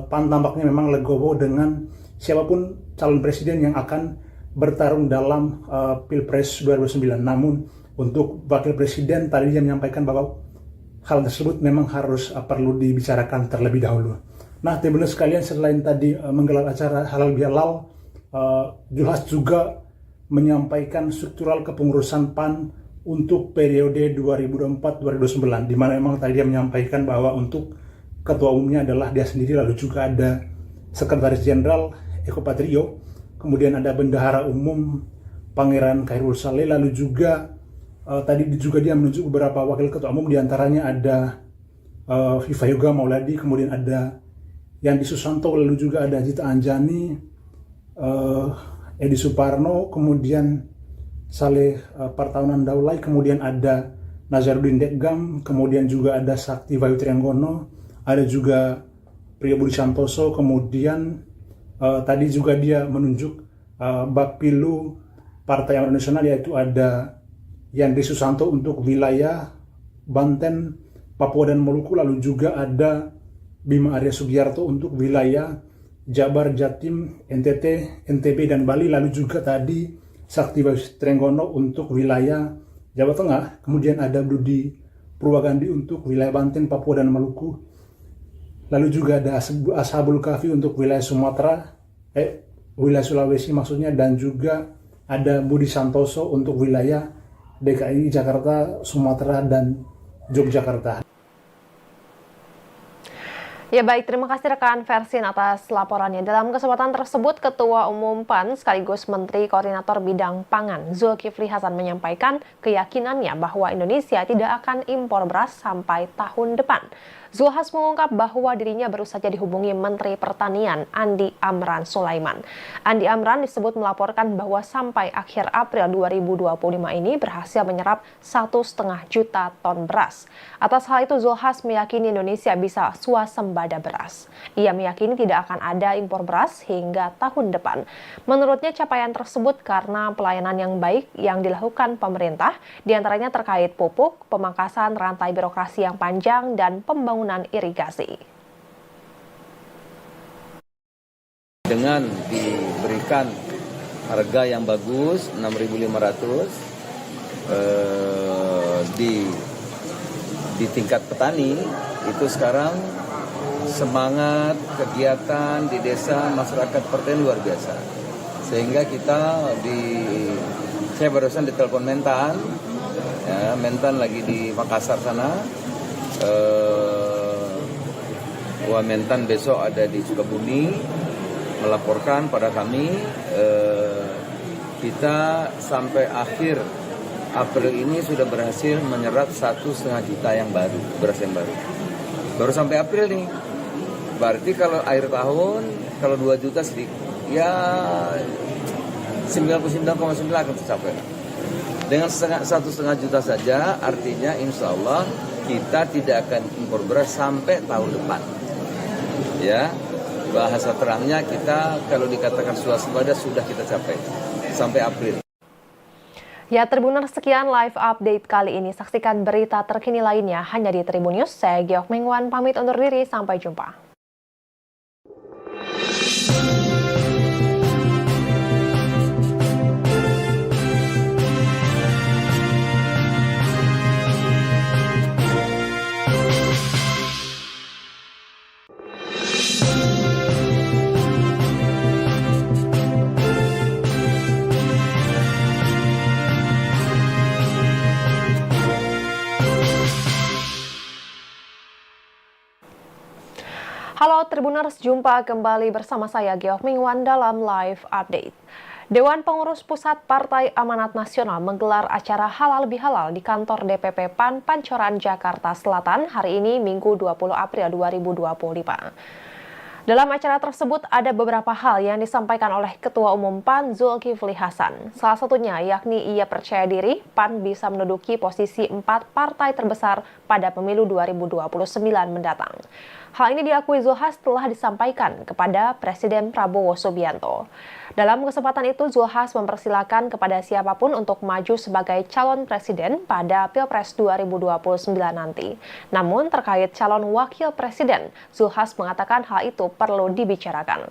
PAN tampaknya memang legowo dengan siapapun calon presiden yang akan bertarung dalam Pilpres 2009. Namun untuk wakil presiden tadi dia menyampaikan bahwa hal tersebut memang harus perlu dibicarakan terlebih dahulu. Nah, teman-teman sekalian, selain tadi menggelar acara halal bihalal, Zulhas juga menyampaikan struktural kepengurusan PAN untuk periode 2024-2029, di mana memang tadi dia menyampaikan bahwa untuk ketua umumnya adalah dia sendiri, lalu juga ada Sekretaris Jenderal Eko Patrio, kemudian ada Bendahara Umum Pangeran Khairul Saleh, lalu juga tadi juga dia menunjuk beberapa wakil ketua umum, diantaranya ada Viva Yoga Mauladi, kemudian ada Yandi Susanto, lalu juga ada Zita Anjani, Edi Suparno, kemudian Saleh Partaunan Daulay, kemudian ada Nazarudin Dekgam, kemudian juga ada Sakti Bayu Triangkono, ada juga Priyo Budi Santoso, kemudian tadi juga dia menunjuk Bapilu Partai Amanat Nasional, yaitu ada Yandi Susanto untuk wilayah Banten, Papua dan Maluku, lalu juga ada Bima Arya Sugiarto untuk wilayah Jabar, Jatim, NTT, NTB, dan Bali, lalu juga tadi Sakti Bayu Triangkono untuk wilayah Jawa Tengah, kemudian ada Dudi Purwakandi untuk wilayah Banten, Papua, dan Maluku, lalu juga ada Ashabul Kahfi untuk wilayah wilayah Sulawesi maksudnya, dan juga ada Budi Santoso untuk wilayah DKI, Jakarta, Sumatera, dan Yogyakarta. Ya baik, terima kasih rekan Versin atas laporannya. Dalam kesempatan tersebut, Ketua Umum PAN sekaligus Menteri Koordinator Bidang Pangan Zulkifli Hasan menyampaikan keyakinannya bahwa Indonesia tidak akan impor beras sampai tahun depan. Zulhas mengungkap bahwa dirinya baru saja dihubungi Menteri Pertanian Andi Amran Sulaiman. Andi Amran disebut melaporkan bahwa sampai akhir April 2025 ini berhasil menyerap 1,5 juta ton beras. Atas hal itu, Zulhas meyakini Indonesia bisa swasembada beras. Ia meyakini tidak akan ada impor beras hingga tahun depan. Menurutnya capaian tersebut karena pelayanan yang baik yang dilakukan pemerintah, diantaranya terkait pupuk, pemangkasan rantai birokrasi yang panjang, dan pembangunan irigasi. Dengan diberikan harga yang bagus 6.500 di tingkat petani, itu sekarang semangat kegiatan di desa masyarakat pertanian luar biasa. Sehingga saya barusan ditelepon Mentan, ya, Mentan lagi di Makassar sana, Wamentan besok ada di Sukabumi melaporkan pada kami. Kita sampai akhir April ini sudah berhasil menyerap 1,5 juta yang baru, beras yang baru sampai April nih. Berarti kalau akhir tahun kalau 2 juta sedikit ya 99,9 akan tercapai. Dengan 1,5 juta saja, artinya insya Allah kita tidak akan impor beras sampai tahun depan. Ya, bahasa terangnya kita kalau dikatakan swasembada sudah kita capai sampai April. Ya, Tribuners, sekian live update kali ini. Saksikan berita terkini lainnya hanya di Tribun News. Saya Geok Mengwan pamit undur diri, sampai jumpa. Halo Tribuners, jumpa kembali bersama saya Geok Mingwan dalam live update. Dewan Pengurus Pusat Partai Amanat Nasional menggelar acara halal bihalal di kantor DPP PAN Pancoran, Jakarta Selatan hari ini Minggu 20 April 2025. Dalam acara tersebut ada beberapa hal yang disampaikan oleh Ketua Umum PAN Zulkifli Hasan. Salah satunya yakni ia percaya diri PAN bisa menduduki posisi 4 partai terbesar pada pemilu 2029 mendatang. Hal ini diakui Zulhas telah disampaikan kepada Presiden Prabowo Subianto. Dalam kesempatan itu, Zulhas mempersilahkan kepada siapapun untuk maju sebagai calon presiden pada Pilpres 2029 nanti. Namun terkait calon wakil presiden, Zulhas mengatakan hal itu perlu dibicarakan.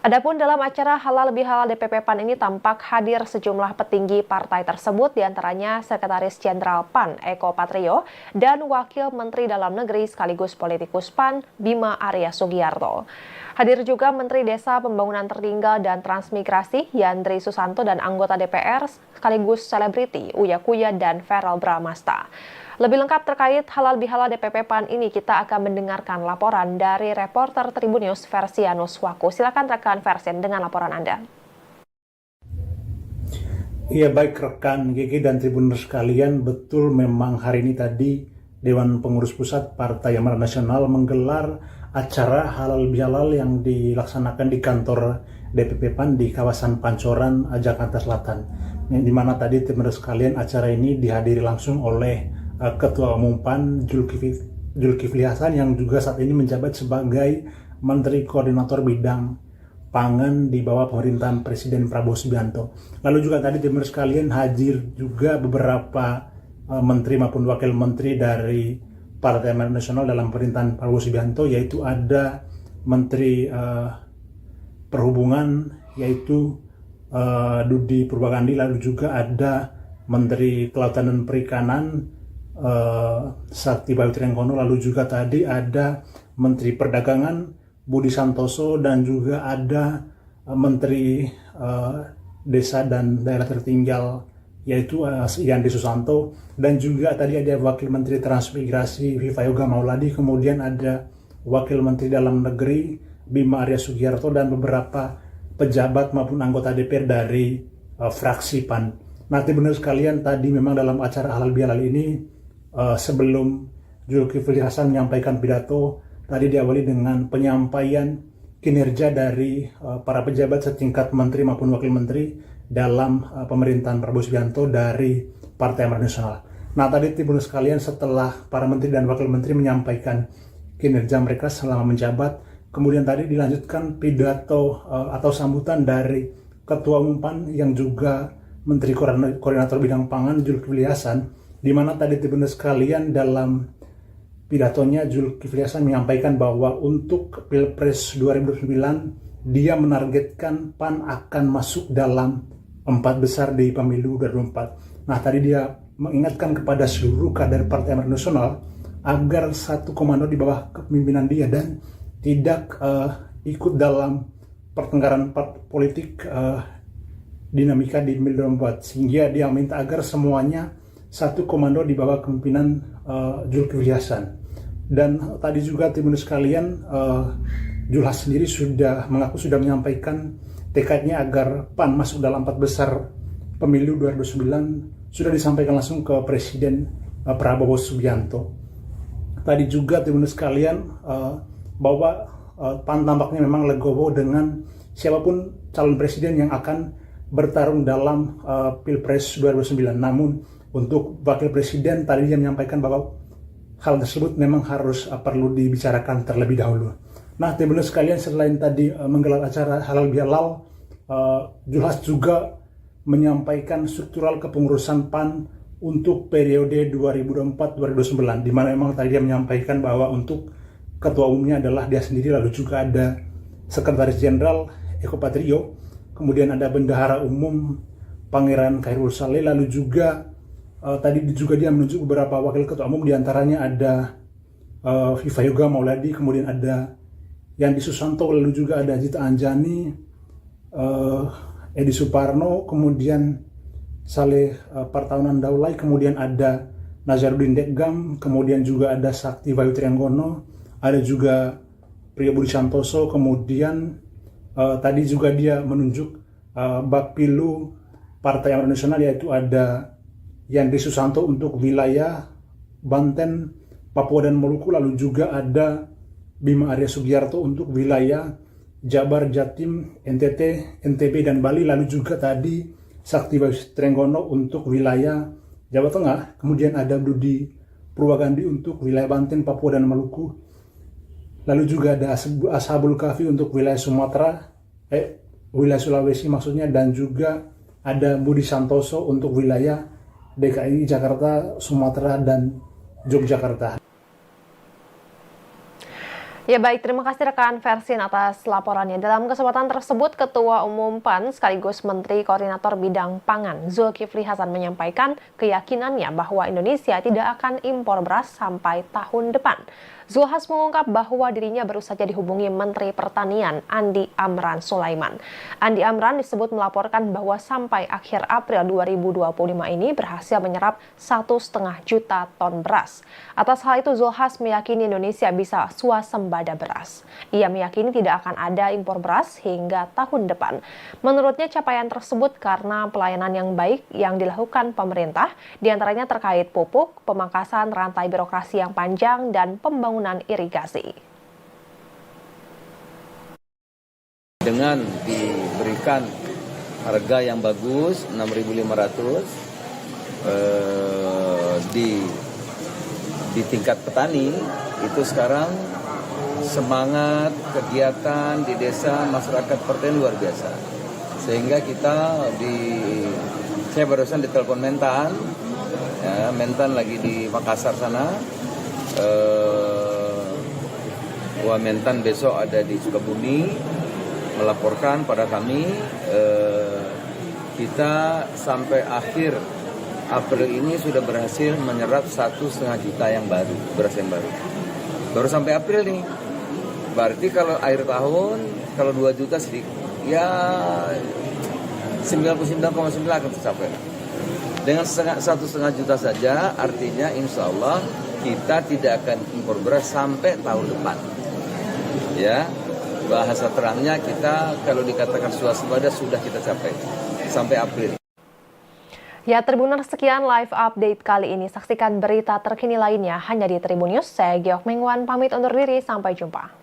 Adapun dalam acara halal bihalal DPP PAN ini tampak hadir sejumlah petinggi partai tersebut, diantaranya Sekretaris Jenderal PAN Eko Patrio dan Wakil Menteri Dalam Negeri sekaligus politikus PAN Bima Arya Sugiarto. Hadir juga Menteri Desa Pembangunan Tertinggal dan Transmigrasi Yandri Susanto dan anggota DPR sekaligus selebriti Uya Kuya dan Verrel Bramasta. Lebih lengkap terkait halal bihalal DPP PAN ini kita akan mendengarkan laporan dari reporter Tribun News Versianus Waku. Silakan rekan Versen dengan laporan Anda. Iya, baik rekan GG dan Tribuners sekalian, betul memang hari ini tadi Dewan Pengurus Pusat Partai Amanat Nasional menggelar acara halal bihalal yang dilaksanakan di kantor DPP PAN di kawasan Pancoran, Jakarta Selatan. Di mana tadi Tribuners sekalian acara ini dihadiri langsung oleh Ketua Umum PAN Zulkifli Hasan yang juga saat ini menjabat sebagai Menteri Koordinator Bidang Pangan di bawah pemerintahan Presiden Prabowo Subianto. Lalu juga tadi teman sekalian hadir juga beberapa menteri maupun wakil menteri dari Partai Amanat Nasional dalam pemerintahan Prabowo Subianto, yaitu ada Menteri Perhubungan yaitu Dudi Purwakandi, lalu juga ada Menteri Kelautan dan Perikanan Sakti Bayu-Triangkono, lalu juga tadi ada Menteri Perdagangan Budi Santoso dan juga ada Menteri Desa dan Daerah Tertinggal yaitu Yandri Susanto, dan juga tadi ada Wakil Menteri Transmigrasi Viva Yoga Mauladi, kemudian ada Wakil Menteri Dalam Negeri Bima Arya Sugiarto dan beberapa pejabat maupun anggota DPR dari fraksi PAN. Nanti benar sekalian, tadi memang dalam acara halal bihalal ini sebelum Zulkifli Hasan menyampaikan pidato, tadi diawali dengan penyampaian kinerja dari para pejabat setingkat menteri maupun wakil menteri dalam pemerintahan Prabowo Subianto dari Partai Amanat Nasional. Nah, tadi Tribuners sekalian, setelah para menteri dan wakil menteri menyampaikan kinerja mereka selama menjabat, kemudian tadi dilanjutkan pidato atau sambutan dari Ketua Umum PAN yang juga Menteri Koordinator Bidang Pangan Zulkifli Hasan, di mana tadi Tribuners sekalian dalam pidatonya Zulkifli Hasan menyampaikan bahwa untuk Pilpres 2009 dia menargetkan PAN akan masuk dalam 4 besar di pemilu 2024. Nah, tadi dia mengingatkan kepada seluruh kader Partai Amanat Nasional agar satu komando di bawah kepemimpinan dia dan tidak ikut dalam pertengkaran politik dinamika di pemilu 2024, sehingga dia minta agar semuanya satu komando di bawah kepemimpinan Zulkifli Hasan. Dan tadi juga Tribuners sekalian, Julhas sendiri sudah menyampaikan tekadnya agar PAN masuk dalam 4 besar pemilu 2009, sudah disampaikan langsung ke Presiden Prabowo Subianto. Tadi juga Tribuners sekalian, bahwa PAN tampaknya memang legowo dengan siapapun calon presiden yang akan bertarung dalam Pilpres 2009. Namun untuk wakil presiden tadi dia menyampaikan bahwa hal tersebut memang harus perlu dibicarakan terlebih dahulu. Nah, Tribuners sekalian, selain tadi menggelar acara halal bihalal, Julhas juga menyampaikan struktural kepengurusan PAN untuk periode 2024-2029, di mana memang tadi dia menyampaikan bahwa untuk ketua umumnya adalah dia sendiri, lalu juga ada sekretaris jenderal Eko Patrio, kemudian ada bendahara umum Pangeran Khairul Saleh, lalu juga tadi juga dia menunjuk beberapa wakil ketua umum, diantaranya ada Viva Yoga Mauladi, kemudian ada Yandi Susanto, lalu juga ada Zita Anjani, Edi Suparno, kemudian Saleh Partaunan Daulay, kemudian ada Nazarudin Dekgam, kemudian juga ada Sakti Bayu Trianggono, ada juga Priyobudi Santoso, kemudian tadi juga dia menunjuk Bapilu Partai Amanat Nasional, yaitu ada Yandri Susanto untuk wilayah Banten, Papua dan Maluku, lalu juga ada Bima Arya Sugiarto untuk wilayah Jabar, Jatim, NTT, NTB, dan Bali, lalu juga tadi Sakti Bayu Trianggono untuk wilayah Jawa Tengah, kemudian ada Budi Purwagandi untuk wilayah Banten, Papua, dan Maluku, lalu juga ada Ashabul Kahfi untuk wilayah Sumatera, wilayah Sulawesi maksudnya, dan juga ada Budi Santoso untuk wilayah DKI, Jakarta, Sumatera, dan Yogyakarta. Ya baik, terima kasih rekan Versin atas laporannya. Dalam kesempatan tersebut, Ketua Umum PAN sekaligus Menteri Koordinator Bidang Pangan Zulkifli Hasan menyampaikan keyakinannya bahwa Indonesia tidak akan impor beras sampai tahun depan. Zulhas mengungkap bahwa dirinya baru saja dihubungi Menteri Pertanian Andi Amran Sulaiman. Andi Amran disebut melaporkan bahwa sampai akhir April 2025 ini berhasil menyerap 1,5 juta ton beras. Atas hal itu, Zulhas meyakini Indonesia bisa swasembada beras. Ia meyakini tidak akan ada impor beras hingga tahun depan. Menurutnya capaian tersebut karena pelayanan yang baik yang dilakukan pemerintah, diantaranya terkait pupuk, pemangkasan rantai birokrasi yang panjang, dan pembangunan irigasi. Dengan diberikan harga yang bagus 6.500 di tingkat petani, itu sekarang semangat kegiatan di desa masyarakat pertanian luar biasa. Sehingga saya barusan ditelepon Mentan, ya, Mentan lagi di Makassar sana. Mentan besok ada di Sukabumi melaporkan pada kami, kita sampai akhir April ini sudah berhasil menyerap 1,5 juta yang baru, beras yang baru sampai April nih. Berarti kalau akhir tahun kalau 2 juta sedikit, ya 99,9 akan tercapai. Dengan 1,5 juta saja, artinya insya Allah kita tidak akan impor beras sampai tahun depan. Ya, bahasa terangnya kita kalau dikatakan swasembada sudah kita capai sampai April. Ya, Tribuners, sekian live update kali ini. Saksikan berita terkini lainnya hanya di Tribun News. Saya Giok Mengwan pamit undur diri, sampai jumpa.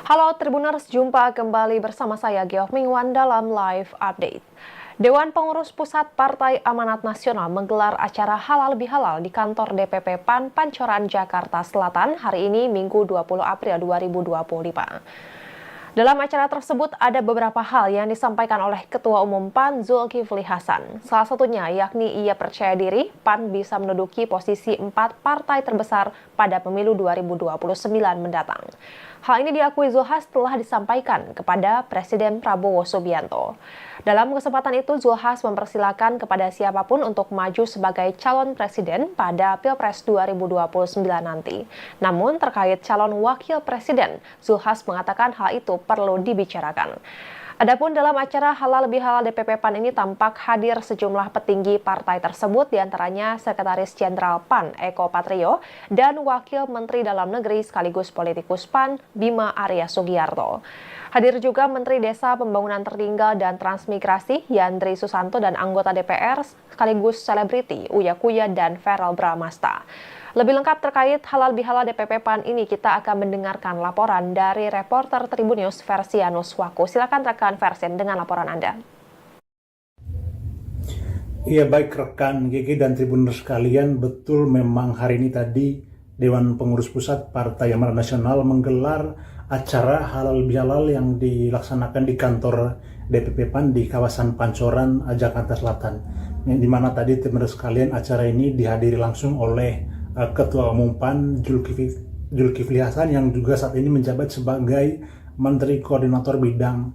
Halo Tribuners, jumpa kembali bersama saya Giok Mingwan dalam live update. Dewan Pengurus Pusat Partai Amanat Nasional menggelar acara halal bihalal di kantor DPP PAN Pancoran, Jakarta Selatan hari ini Minggu 20 April 2025. Dalam acara tersebut ada beberapa hal yang disampaikan oleh Ketua Umum PAN Zulkifli Hasan. Salah satunya yakni ia percaya diri PAN bisa menduduki posisi 4 partai terbesar pada pemilu 2029 mendatang. Hal ini diakui Zulkifli Hasan telah disampaikan kepada Presiden Prabowo Subianto. Dalam kesempatan itu, Zulkifli Hasan mempersilahkan kepada siapapun untuk maju sebagai calon presiden pada Pilpres 2029 nanti. Namun terkait calon wakil presiden, Zulkifli Hasan mengatakan hal itu perlu dibicarakan. Adapun dalam acara Halal Bihalal DPP PAN ini tampak hadir sejumlah petinggi partai tersebut, diantaranya Sekretaris Jenderal PAN Eko Patrio dan Wakil Menteri Dalam Negeri sekaligus politikus PAN Bima Arya Sugiarto. Hadir juga Menteri Desa Pembangunan Tertinggal dan Transmigrasi Yandri Susanto dan anggota DPR sekaligus selebriti Uya Kuya dan Verrel Bramasta. Lebih lengkap terkait Halal Bihalal DPP PAN ini kita akan mendengarkan laporan dari reporter Tribun News Versianus Waku. Silakan rekan Versen dengan laporan Anda. Iya, baik rekan GG dan Tribuners sekalian, betul memang hari ini tadi Dewan Pengurus Pusat Partai Amanat Nasional menggelar acara Halal Bihalal yang dilaksanakan di kantor DPP PAN di kawasan Pancoran, Jakarta Selatan. Di mana tadi Tribuners sekalian, acara ini dihadiri langsung oleh Ketua Umum PAN Zulkifli Hasan yang juga saat ini menjabat sebagai Menteri Koordinator Bidang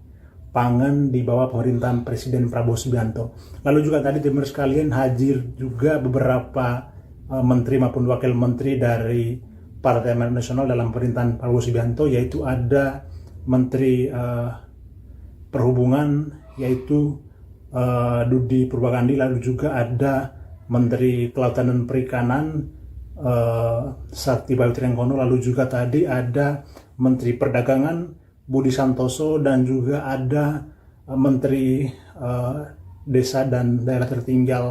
Pangan di bawah pemerintahan Presiden Prabowo Subianto. Lalu juga tadi teman sekalian hadir juga beberapa menteri maupun wakil menteri dari Partai Amanat Nasional dalam pemerintahan Prabowo Subianto, yaitu ada Menteri Perhubungan yaitu Dudi Purwakandi, lalu juga ada Menteri Kelautan dan Perikanan Sakti Bayu Triangkono, lalu juga tadi ada Menteri Perdagangan Budi Santoso dan juga ada Menteri Desa dan Daerah Tertinggal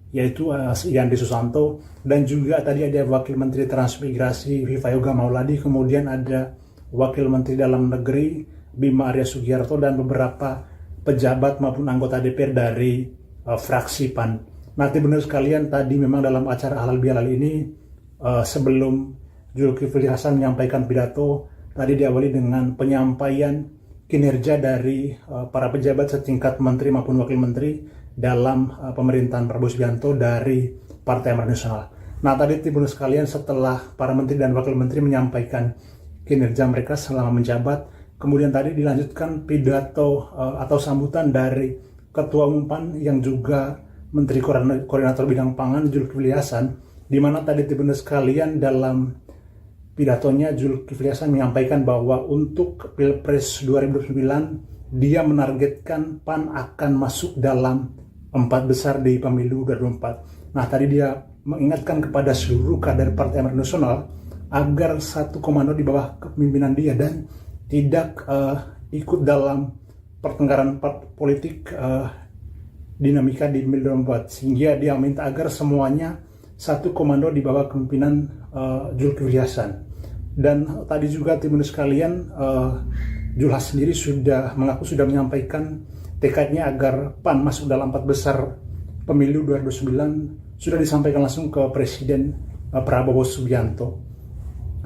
yaitu Yandri Susanto, dan juga tadi ada Wakil Menteri Transmigrasi Viva Yoga Mauladi, kemudian ada Wakil Menteri Dalam Negeri Bima Arya Sugiarto dan beberapa pejabat maupun anggota DPR dari fraksi PAN. Nanti benar sekalian, tadi memang dalam acara Halal Bihalal ini sebelum Zulkifli Hasan menyampaikan pidato, tadi diawali dengan penyampaian kinerja dari para pejabat setingkat menteri maupun wakil menteri dalam pemerintahan Prabowo Subianto dari Partai Amanat Nasional. Nah, tadi Tribuners sekalian, setelah para menteri dan wakil menteri menyampaikan kinerja mereka selama menjabat, kemudian tadi dilanjutkan pidato atau sambutan dari Ketua Umum PAN yang juga Menteri Koordinator Bidang Pangan Zulkifli Hasan, di mana tadi Tribuners sekalian dalam pidatonya Zulkifli Hasan menyampaikan bahwa untuk Pilpres 2009 dia menargetkan PAN akan masuk dalam 4 besar di pemilu 2024. Nah, tadi dia mengingatkan kepada seluruh kader Partai Amanat Nasional agar satu komando di bawah kepemimpinan dia dan tidak ikut dalam pertengkaran politik dinamika di pemilu 2024, sehingga dia minta agar semuanya satu komando di bawah kepemimpinan Zulkifli Hasan. Dan tadi juga Tribuners sekalian, Zulkifli Hasan sendiri sudah menyampaikan tekadnya agar PAN masuk dalam 4 besar pemilu 2009, sudah disampaikan langsung ke Presiden Prabowo Subianto.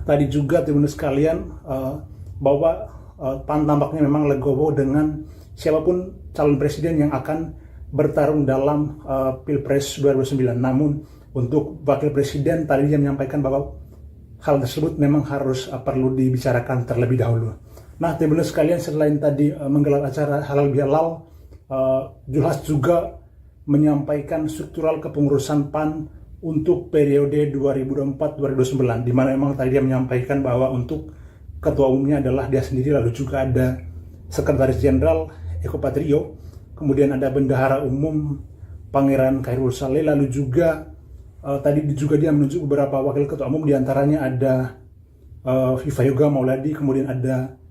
Tadi juga Tribuners sekalian, bahwa PAN tampaknya memang legowo dengan siapapun calon presiden yang akan bertarung dalam Pilpres 2009. Namun untuk wakil presiden tadi dia menyampaikan bahwa hal tersebut memang harus perlu dibicarakan terlebih dahulu. Nah, Tribuners sekalian, selain tadi menggelar acara Halal Bihalal, Zulkifli Hasan juga menyampaikan struktural kepengurusan PAN untuk periode 2024-2029, di mana memang tadi dia menyampaikan bahwa untuk ketua umumnya adalah dia sendiri, lalu juga ada Sekretaris Jenderal Eko Patrio, kemudian ada Bendahara Umum Pangeran Khairul Saleh, lalu juga tadi juga dia menunjuk beberapa wakil ketua umum, diantaranya ada Viva Yoga Mauladi, kemudian ada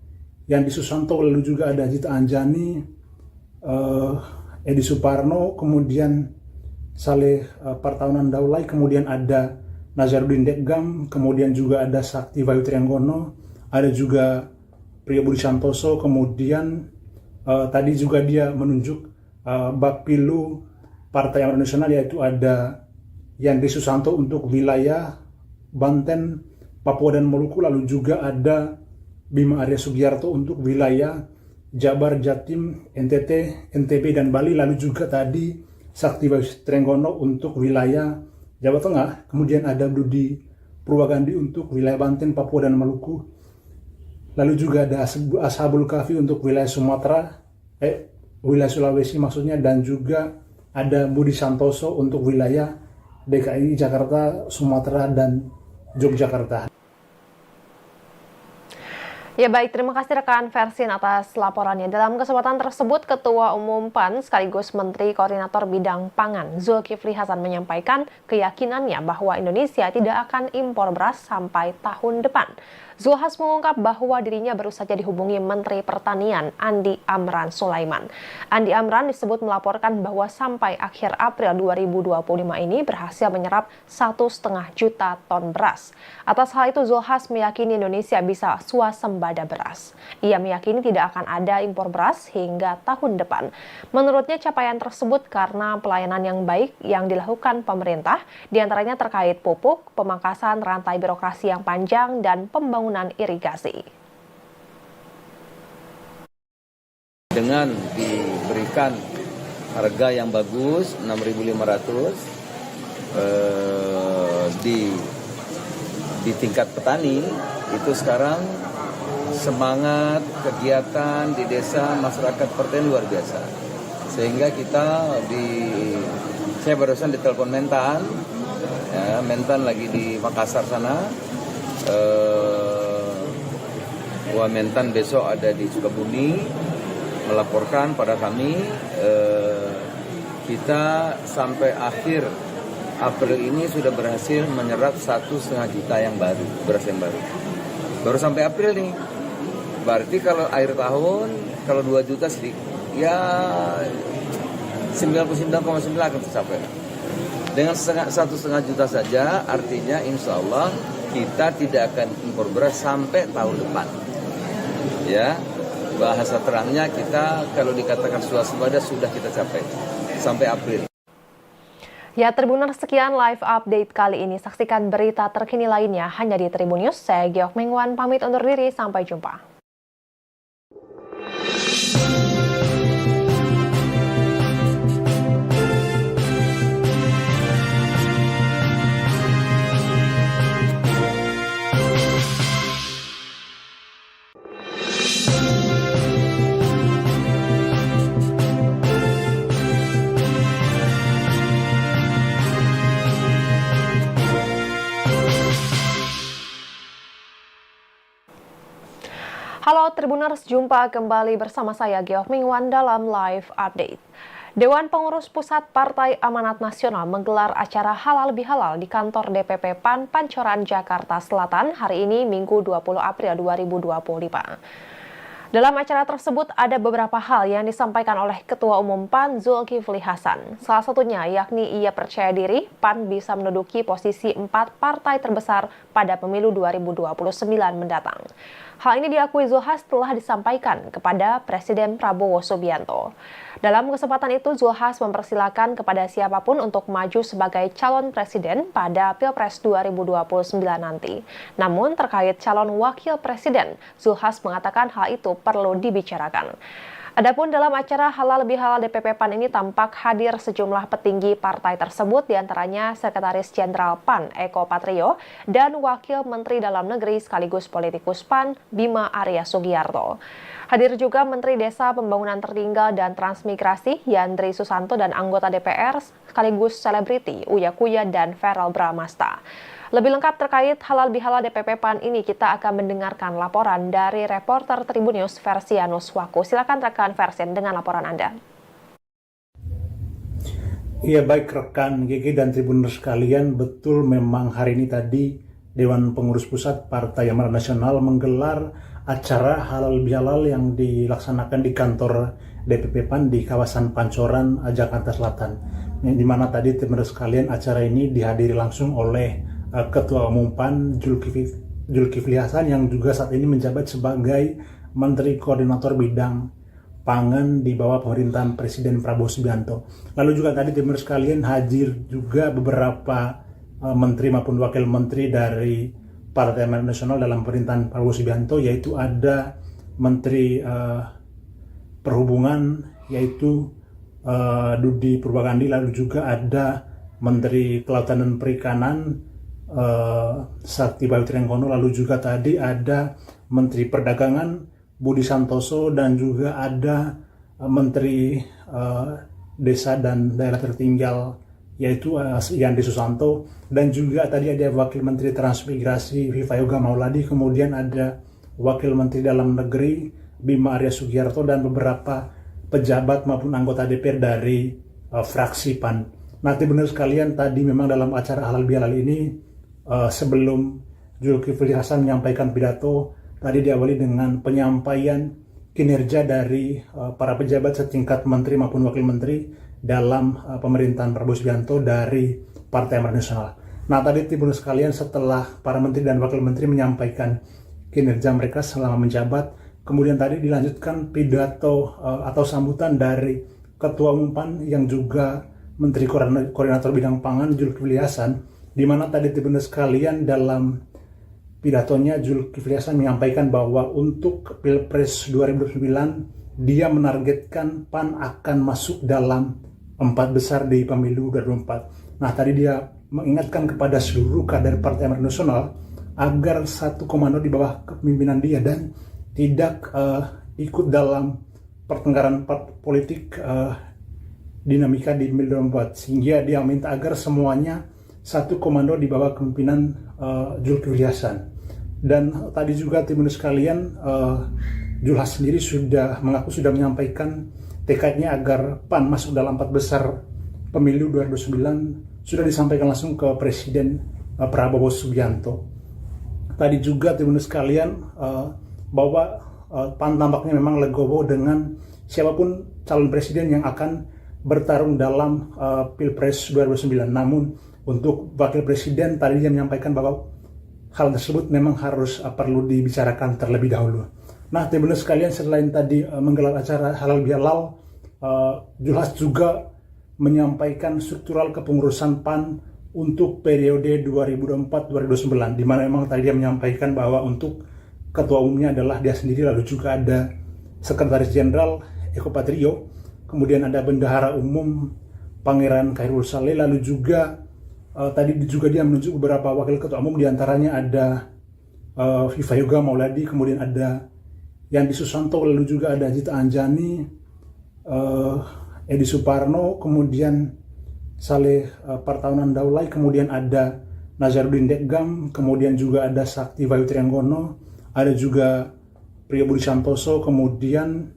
Yandri Susanto, lalu juga ada Zita Anjani, Edi Suparno, kemudian Saleh Partaunan Daulay, kemudian ada Nazarudin Dekgam, kemudian juga ada Sakti Bayu Triangkono, ada juga Priyo Budi Santoso, kemudian tadi juga dia menunjuk Bapilu Partai Amanat Nasional, yaitu ada Yandri Susanto untuk wilayah Banten, Papua dan Maluku, lalu juga ada Bima Arya Sugiarto untuk wilayah Jabar, Jatim, NTT, NTB, dan Bali. Lalu juga tadi Sakti Bayu Trenggono untuk wilayah Jawa Tengah. Kemudian ada Budi Purwagandi untuk wilayah Banten, Papua, dan Maluku. Lalu juga ada Ashabul Kahfi untuk wilayah Sumatera, wilayah Sulawesi maksudnya, dan juga ada Budi Santoso untuk wilayah DKI Jakarta, Sumatera, dan Yogyakarta. Ya baik, terima kasih rekan Versin atas laporannya. Dalam kesempatan tersebut, Ketua Umum PAN sekaligus Menteri Koordinator Bidang Pangan Zulkifli Hasan menyampaikan keyakinannya bahwa Indonesia tidak akan impor beras sampai tahun depan. Zulhas mengungkap bahwa dirinya baru saja dihubungi Menteri Pertanian Andi Amran Sulaiman. Andi Amran disebut melaporkan bahwa sampai akhir April 2025 ini berhasil menyerap 1,5 juta ton beras. Atas hal itu Zulhas meyakini Indonesia bisa swasembada beras. Ia meyakini tidak akan ada impor beras hingga tahun depan. Menurutnya capaian tersebut karena pelayanan yang baik yang dilakukan pemerintah, diantaranya terkait pupuk, pemangkasan rantai birokrasi yang panjang, dan pembangunan irigasi. Dengan diberikan harga yang bagus 6.500 di tingkat petani, itu sekarang semangat kegiatan di desa masyarakat pertanian luar biasa. Sehingga saya barusan ditelepon Mentan, ya, Mentan lagi di Makassar sana. Mentan besok ada di Sukabumi melaporkan pada kami, kita sampai akhir April ini sudah berhasil menyerap 1,5 juta yang baru, beras yang baru sampai April nih. Berarti kalau akhir tahun kalau 2 juta sedikit, ya 99,9 akan tercapai. Dengan 1,5 juta saja, artinya insya Allah kita tidak akan impor beras sampai tahun depan. Ya, bahasa terangnya kita kalau dikatakan swasembada sudah kita capai sampai April. Ya, Tribuners, sekian live update kali ini. Saksikan berita terkini lainnya hanya di Tribun News. Saya Geok Mingwan pamit undur diri, sampai jumpa. Halo Tribuners, jumpa kembali bersama saya Geok Mingwan dalam live update. Dewan Pengurus Pusat Partai Amanat Nasional menggelar acara halal bihalal di kantor DPP PAN Pancoran, Jakarta Selatan hari ini Minggu 20 April 2025. Dalam acara tersebut ada beberapa hal yang disampaikan oleh Ketua Umum PAN Zulkifli Hasan. Salah satunya yakni ia percaya diri PAN bisa menduduki posisi 4 partai terbesar pada pemilu 2029 mendatang. Hal ini diakui Zulhas telah disampaikan kepada Presiden Prabowo Subianto. Dalam kesempatan itu, Zulhas mempersilahkan kepada siapapun untuk maju sebagai calon presiden pada Pilpres 2029 nanti. Namun terkait calon wakil presiden, Zulhas mengatakan hal itu perlu dibicarakan. Adapun dalam acara halal bihalal DPP PAN ini tampak hadir sejumlah petinggi partai tersebut, diantaranya Sekretaris Jenderal PAN Eko Patrio dan Wakil Menteri Dalam Negeri sekaligus politikus PAN Bima Arya Sugiarto. Hadir juga Menteri Desa Pembangunan Tertinggal dan Transmigrasi Yandri Susanto dan anggota DPR sekaligus selebriti Uya Kuya dan Verrel Bramasta. Lebih lengkap terkait halal bihalal DPP PAN ini kita akan mendengarkan laporan dari reporter Tribun News Versianus Waku. Silakan rekan Versin dengan laporan Anda. Iya, baik rekan GG dan Tribuners sekalian, betul memang hari ini tadi Dewan Pengurus Pusat Partai Amanat Nasional menggelar acara halal bihalal yang dilaksanakan di kantor DPP PAN di kawasan Pancoran, Jakarta Selatan. Di mana tadi Tribuners sekalian acara ini dihadiri langsung oleh Ketua Umum PAN Zulkifli Hasan yang juga saat ini menjabat sebagai Menteri Koordinator Bidang Pangan di bawah pemerintahan Presiden Prabowo Subianto. Lalu juga tadi teman sekalian hadir juga beberapa menteri maupun wakil menteri dari Partai Amanat Nasional dalam pemerintahan Prabowo Subianto, yaitu ada Menteri Perhubungan yaitu Dudi Purwakandi, lalu juga ada Menteri Kelautan dan Perikanan Sakti Bayu Triangkono, lalu juga tadi ada Menteri Perdagangan Budi Santoso, dan juga ada Menteri Desa dan Daerah Tertinggal yaitu Yandi Susanto, dan juga tadi ada Wakil Menteri Transmigrasi Viva Yoga Mauladi, kemudian ada Wakil Menteri Dalam Negeri Bima Arya Sugiarto, dan beberapa pejabat maupun anggota DPR dari fraksi PAN. Nanti benar sekalian, tadi memang dalam acara halal bihalal ini sebelum Zulkifli Hasan menyampaikan pidato, tadi diawali dengan penyampaian kinerja dari para pejabat setingkat menteri maupun wakil menteri dalam pemerintahan Prabowo Subianto dari Partai Amanat Nasional. Nah, tadi timbul sekalian, setelah para menteri dan wakil menteri menyampaikan kinerja mereka selama menjabat, kemudian tadi dilanjutkan pidato atau sambutan dari Ketua Umum PAN yang juga Menteri Koordinator Bidang Pangan Zulkifli Hasan, di mana tadi timbul sekalian dalam pidatonya Zulkifli Hasan menyampaikan bahwa untuk Pilpres 2009 dia menargetkan PAN akan masuk dalam 4 besar di pemilu 2024. Nah, tadi dia mengingatkan kepada seluruh kader Partai Amanat Nasional agar satu komando di bawah kepemimpinan dia dan tidak ikut dalam pertengkaran politik dinamika di pemilu 2024, sehingga dia minta agar semuanya satu komando di bawah kepemimpinan Zulkifli Hasan. Dan tadi juga tim sekalian, Zulhas sendiri sudah menyampaikan tekadnya agar PAN masuk dalam 4 besar pemilu 2009, sudah disampaikan langsung ke Presiden Prabowo Subianto. Tadi juga tim sekalian, bahwa PAN tampaknya memang legowo dengan siapapun calon presiden yang akan bertarung dalam Pilpres 2009. Namun untuk wakil presiden tadi dia menyampaikan bahwa hal tersebut memang harus perlu dibicarakan terlebih dahulu. Nah, teman-teman sekalian, selain tadi menggelar acara halal bihalal, Zulhas juga menyampaikan struktural kepengurusan PAN untuk periode 2024-2029, di mana memang tadi dia menyampaikan bahwa untuk ketua umumnya adalah dia sendiri, lalu juga ada Sekretaris Jenderal Eko Patrio, kemudian ada Bendahara Umum Pangeran Khairul Saleh, lalu juga tadi juga dia menunjuk beberapa wakil ketua umum, diantaranya ada Viva Yoga Mauladi, kemudian ada Yandi Susanto, lalu juga ada Zita Anjani, Edi Suparno, kemudian Saleh Partaunan Daulay, kemudian ada Nazarudin Dekgam, kemudian juga ada Sakti Bayu Triangkono, ada juga Priyo Budi Santoso, kemudian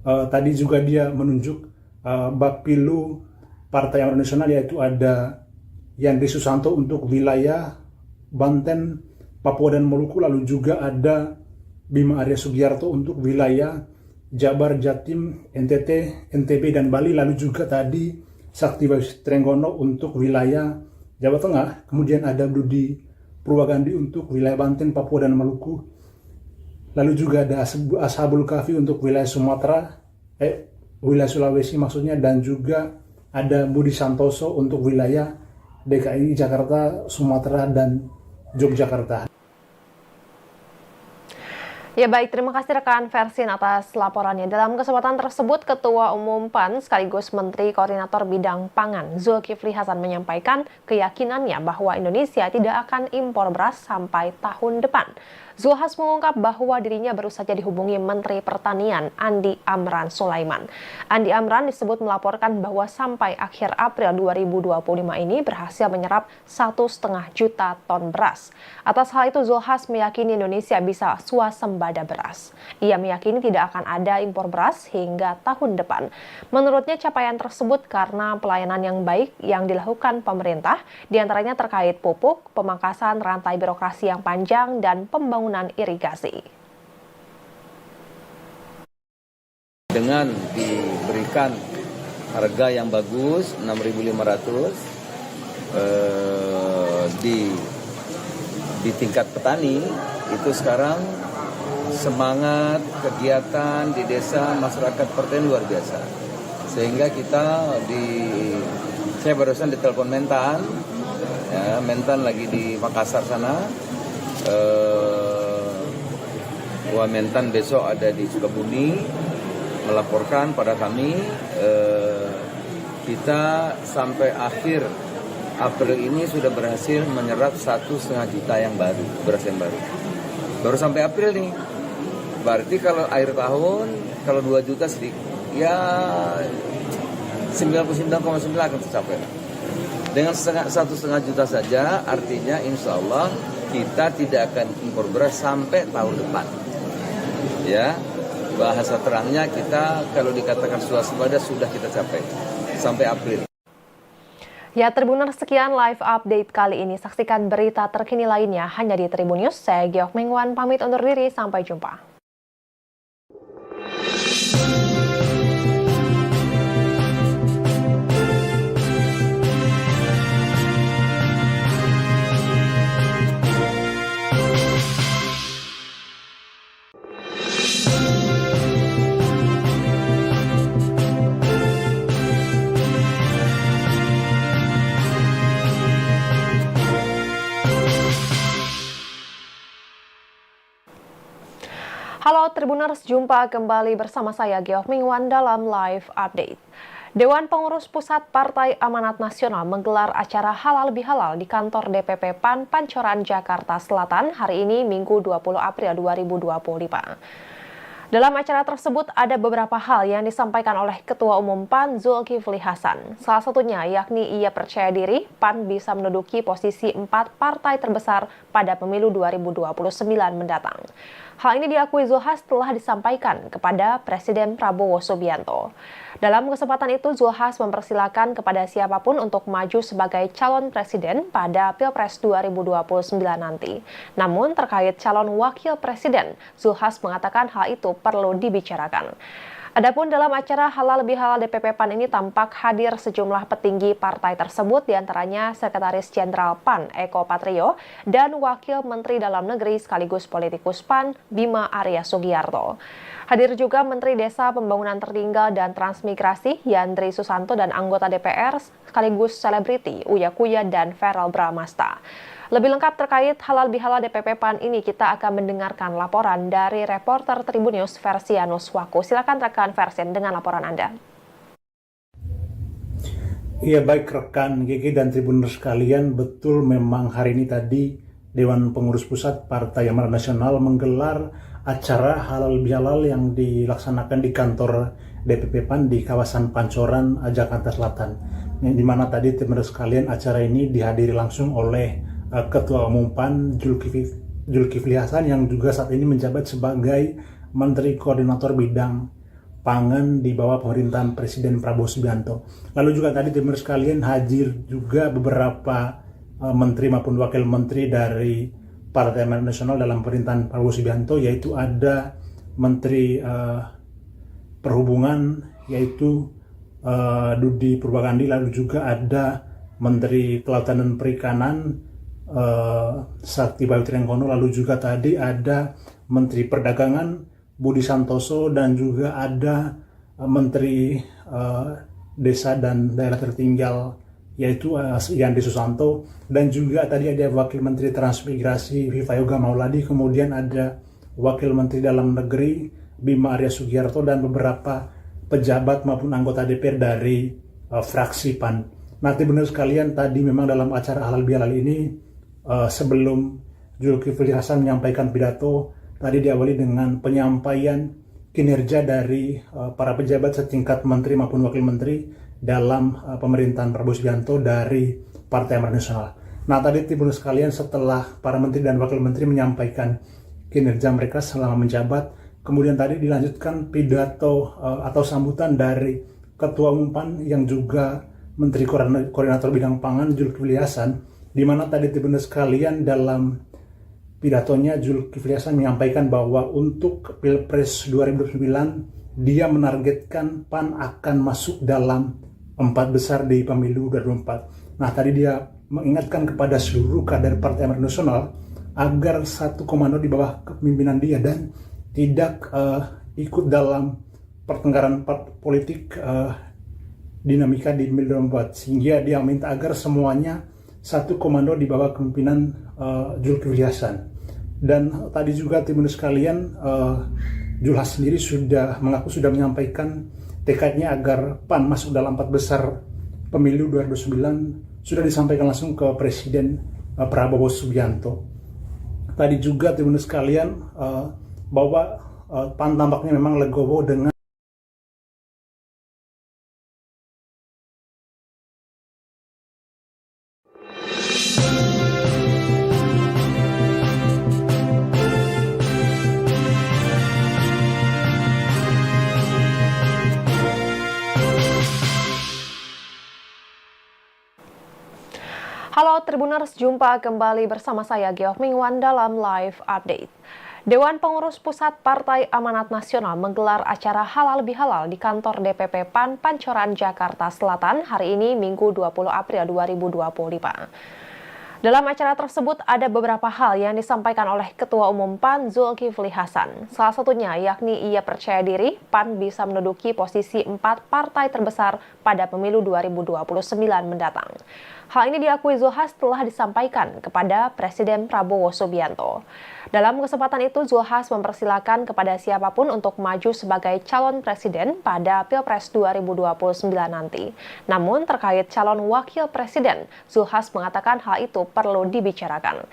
tadi juga dia menunjuk Bapilu Partai Amanat Nasional, yaitu ada Yandri Susanto untuk wilayah Banten, Papua dan Maluku, lalu juga ada Bima Arya Sugiarto untuk wilayah Jabar, Jatim, NTT, NTB dan Bali, lalu juga tadi Sakti Bayu Triangkono untuk wilayah Jawa Tengah, kemudian ada Dudi Purwakandi untuk wilayah Banten, Papua dan Maluku, lalu juga ada Ashabul Kahfi untuk wilayah Sumatera, wilayah Sulawesi maksudnya, dan juga ada Budi Santoso untuk wilayah DKI, Jakarta, Sumatera dan Yogyakarta. Ya baik, terima kasih rekan Versin atas laporannya. Dalam kesempatan tersebut, Ketua Umum PAN sekaligus Menteri Koordinator Bidang Pangan Zulkifli Hasan menyampaikan keyakinannya bahwa Indonesia tidak akan impor beras sampai tahun depan. Zulhas mengungkap bahwa dirinya baru saja dihubungi Menteri Pertanian Andi Amran Sulaiman. Andi Amran disebut melaporkan bahwa sampai akhir April 2025 ini berhasil menyerap 1,5 juta ton beras. Atas hal itu, Zulhas meyakini Indonesia bisa swasembada beras. Ia meyakini tidak akan ada impor beras hingga tahun depan. Menurutnya capaian tersebut karena pelayanan yang baik yang dilakukan pemerintah, diantaranya terkait pupuk, pemangkasan rantai birokrasi yang panjang, dan pembangunan irigasi. Dengan diberikan harga yang bagus 6.500 di tingkat petani, itu sekarang semangat kegiatan di desa masyarakat pertanian luar biasa. Sehingga saya barusan ditelepon Mentan, ya, Mentan lagi di Makassar sana. Wamentan besok ada di Sukabumi melaporkan pada kami. Kita sampai akhir April ini sudah berhasil menyerap 1,5 juta yang baru, beras yang baru sampai April nih. Berarti kalau akhir tahun kalau 2 juta sedikit ya 99,9 akan tercapai. Dengan 1,5 juta saja, artinya insya Allah kita tidak akan impor beras sampai tahun depan. Ya, bahasa terangnya kita kalau dikatakan swasembada sudah kita capai sampai April. Ya, Tribuners, sekian live update kali ini. Saksikan berita terkini lainnya hanya di Tribun News. Saya Geok Mingwan pamit undur diri, sampai jumpa. Halo Tribuners, jumpa kembali bersama saya Geok Mingwan dalam live update. Dewan Pengurus Pusat Partai Amanat Nasional menggelar acara halal bihalal di kantor DPP PAN Pancoran, Jakarta Selatan hari ini Minggu 20 April 2025. Dalam acara tersebut ada beberapa hal yang disampaikan oleh Ketua Umum PAN Zulkifli Hasan. Salah satunya yakni ia percaya diri PAN bisa menduduki posisi 4 partai terbesar pada pemilu 2029 mendatang. Hal ini diakui Zulhas telah disampaikan kepada Presiden Prabowo Subianto. Dalam kesempatan itu, Zulhas mempersilakan kepada siapapun untuk maju sebagai calon presiden pada Pilpres 2029 nanti. Namun terkait calon wakil presiden, Zulhas mengatakan hal itu perlu dibicarakan. Adapun dalam acara halal bihalal DPP PAN ini tampak hadir sejumlah petinggi partai tersebut, diantaranya Sekretaris Jenderal PAN Eko Patrio dan Wakil Menteri Dalam Negeri sekaligus politikus PAN Bima Arya Sugiarto. Hadir juga Menteri Desa Pembangunan Tertinggal dan Transmigrasi Yandri Susanto dan anggota DPR sekaligus selebriti Uya Kuya dan Verrel Bramasta. Lebih lengkap terkait halal bihalal DPP PAN ini kita akan mendengarkan laporan dari reporter Tribun News Versianus Waku. Silakan rekan Versen dengan laporan Anda. Iya, baik rekan GG dan Tribuners sekalian, betul memang hari ini tadi Dewan Pengurus Pusat Partai Amanat Nasional menggelar acara halal bihalal yang dilaksanakan di kantor DPP PAN di kawasan Pancoran, Jakarta Selatan. Di mana tadi Tribuners sekalian acara ini dihadiri langsung oleh Ketua Umum PAN Zulkifli Hasan yang juga saat ini menjabat sebagai Menteri Koordinator Bidang Pangan di bawah pemerintahan Presiden Prabowo Subianto. Lalu juga tadi teman sekalian hadir juga beberapa menteri maupun wakil menteri dari Partai Amanat Nasional dalam pemerintahan Prabowo Subianto, yaitu ada Menteri Perhubungan yaitu Dudi Purwakandi, lalu juga ada Menteri Kelautan dan Perikanan Sakti Bayu-Triangkono, lalu juga tadi ada Menteri Perdagangan Budi Santoso dan juga ada Menteri Desa dan Daerah Tertinggal yaitu Yandri Susanto, dan juga tadi ada Wakil Menteri Transmigrasi Viva Yoga Mauladi, kemudian ada Wakil Menteri Dalam Negeri Bima Arya Sugiarto dan beberapa pejabat maupun anggota DPR dari fraksi PAN. Nanti benar sekalian, tadi memang dalam acara halal bihalal ini sebelum Zulkifli Hasan menyampaikan pidato, tadi diawali dengan penyampaian kinerja dari para pejabat setingkat menteri maupun wakil menteri dalam pemerintahan Prabowo Subianto dari Partai Amanat Nasional. Nah, tadi Tribun sekalian, setelah para menteri dan wakil menteri menyampaikan kinerja mereka selama menjabat, kemudian tadi dilanjutkan pidato atau sambutan dari Ketua Umum PAN yang juga Menteri Koordinator Bidang Pangan Zulkifli Hasan, di mana tadi Tribun sekalian dalam pidatonya Zulkifli Hasan menyampaikan bahwa untuk Pilpres 2009 dia menargetkan PAN akan masuk dalam 4 besar di pemilu 2024. Nah, tadi dia mengingatkan kepada seluruh kader Partai Amanat Nasional agar satu komando di bawah kepemimpinan dia dan tidak ikut dalam pertengkaran politik dinamika di pemilu 2024, sehingga dia minta agar semuanya satu komando di bawah kepemimpinan Zulkifli Hasan. Dan tadi juga Tribuners sekalian, Zulkifli Hasan sendiri sudah menyampaikan tekadnya agar PAN masuk dalam 4 besar pemilu 2009, sudah disampaikan langsung ke Presiden Prabowo Subianto. Tadi juga Tribuners sekalian, bahwa PAN tampaknya memang legowo dengan Halo Tribuners, jumpa kembali bersama saya Geof Mingwan dalam Live Update. Dewan Pengurus Pusat Partai Amanat Nasional menggelar acara halal bihalal di kantor DPP PAN Pancoran, Jakarta Selatan hari ini Minggu 20 April 2025. Dalam acara tersebut ada beberapa hal yang disampaikan oleh Ketua Umum PAN Zulkifli Hasan. Salah satunya yakni ia percaya diri PAN bisa menduduki posisi 4 partai terbesar pada pemilu 2029 mendatang. Hal ini diakui Zulkifli telah disampaikan kepada Presiden Prabowo Subianto. Dalam kesempatan itu, Zulkifli mempersilahkan kepada siapapun untuk maju sebagai calon presiden pada Pilpres 2029 nanti. Namun terkait calon wakil presiden, Zulkifli mengatakan hal itu perlu dibicarakan.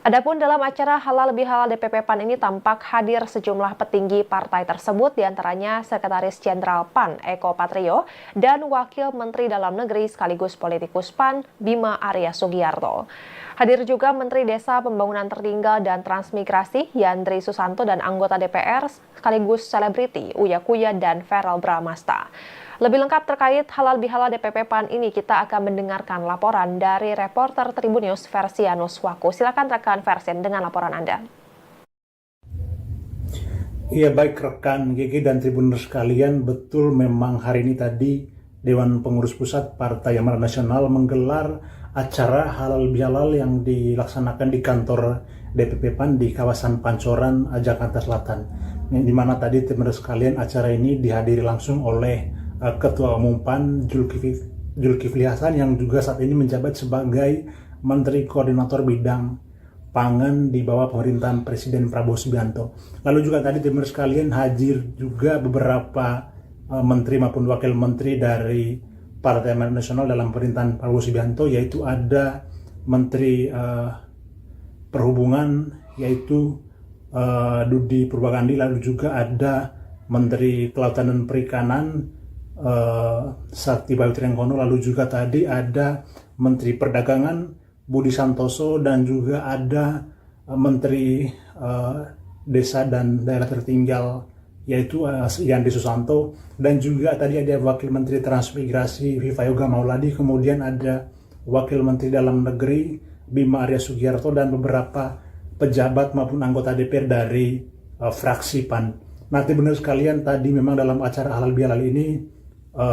Adapun dalam acara halal bihalal DPP PAN ini tampak hadir sejumlah petinggi partai tersebut, diantaranya Sekretaris Jenderal PAN Eko Patrio dan Wakil Menteri Dalam Negeri sekaligus politikus PAN Bima Arya Sugiarto. Hadir juga Menteri Desa Pembangunan Tertinggal dan Transmigrasi Yandri Susanto dan anggota DPR sekaligus selebriti Uya Kuya dan Verrel Bramasta. Lebih lengkap terkait halal bihalal DPP PAN ini kita akan mendengarkan laporan dari reporter Tribun News Versianus Waku. Silakan rekan Versen dengan laporan Anda. Iya, baik rekan GG dan Tribuners sekalian, betul memang hari ini tadi Dewan Pengurus Pusat Partai Amanat Nasional menggelar acara halal bihalal yang dilaksanakan di kantor DPP PAN di kawasan Pancoran, Jakarta Selatan. Di mana tadi Tribuners sekalian, acara ini dihadiri langsung oleh Ketua Umum PAN Zulkifli Hasan yang juga saat ini menjabat sebagai Menteri Koordinator Bidang Pangan di bawah pemerintahan Presiden Prabowo Subianto. Lalu juga tadi Tribuners sekalian, hadir juga beberapa menteri maupun wakil menteri dari Partai Amanat Nasional dalam pemerintahan Prabowo Subianto, yaitu ada Menteri Perhubungan yaitu Dudi Purwakandi, lalu juga ada Menteri Kelautan dan Perikanan Sakti Bayu-Triangkono, lalu juga tadi ada Menteri Perdagangan Budi Santoso dan juga ada Menteri Desa dan Daerah Tertinggal yaitu Yandri Susanto, dan juga tadi ada Wakil Menteri Transmigrasi Viva Yoga Mauladi, kemudian ada Wakil Menteri Dalam Negeri Bima Arya Sugiarto dan beberapa pejabat maupun anggota DPR dari fraksi PAN. Nanti benar sekalian, tadi memang dalam acara halal bihalal ini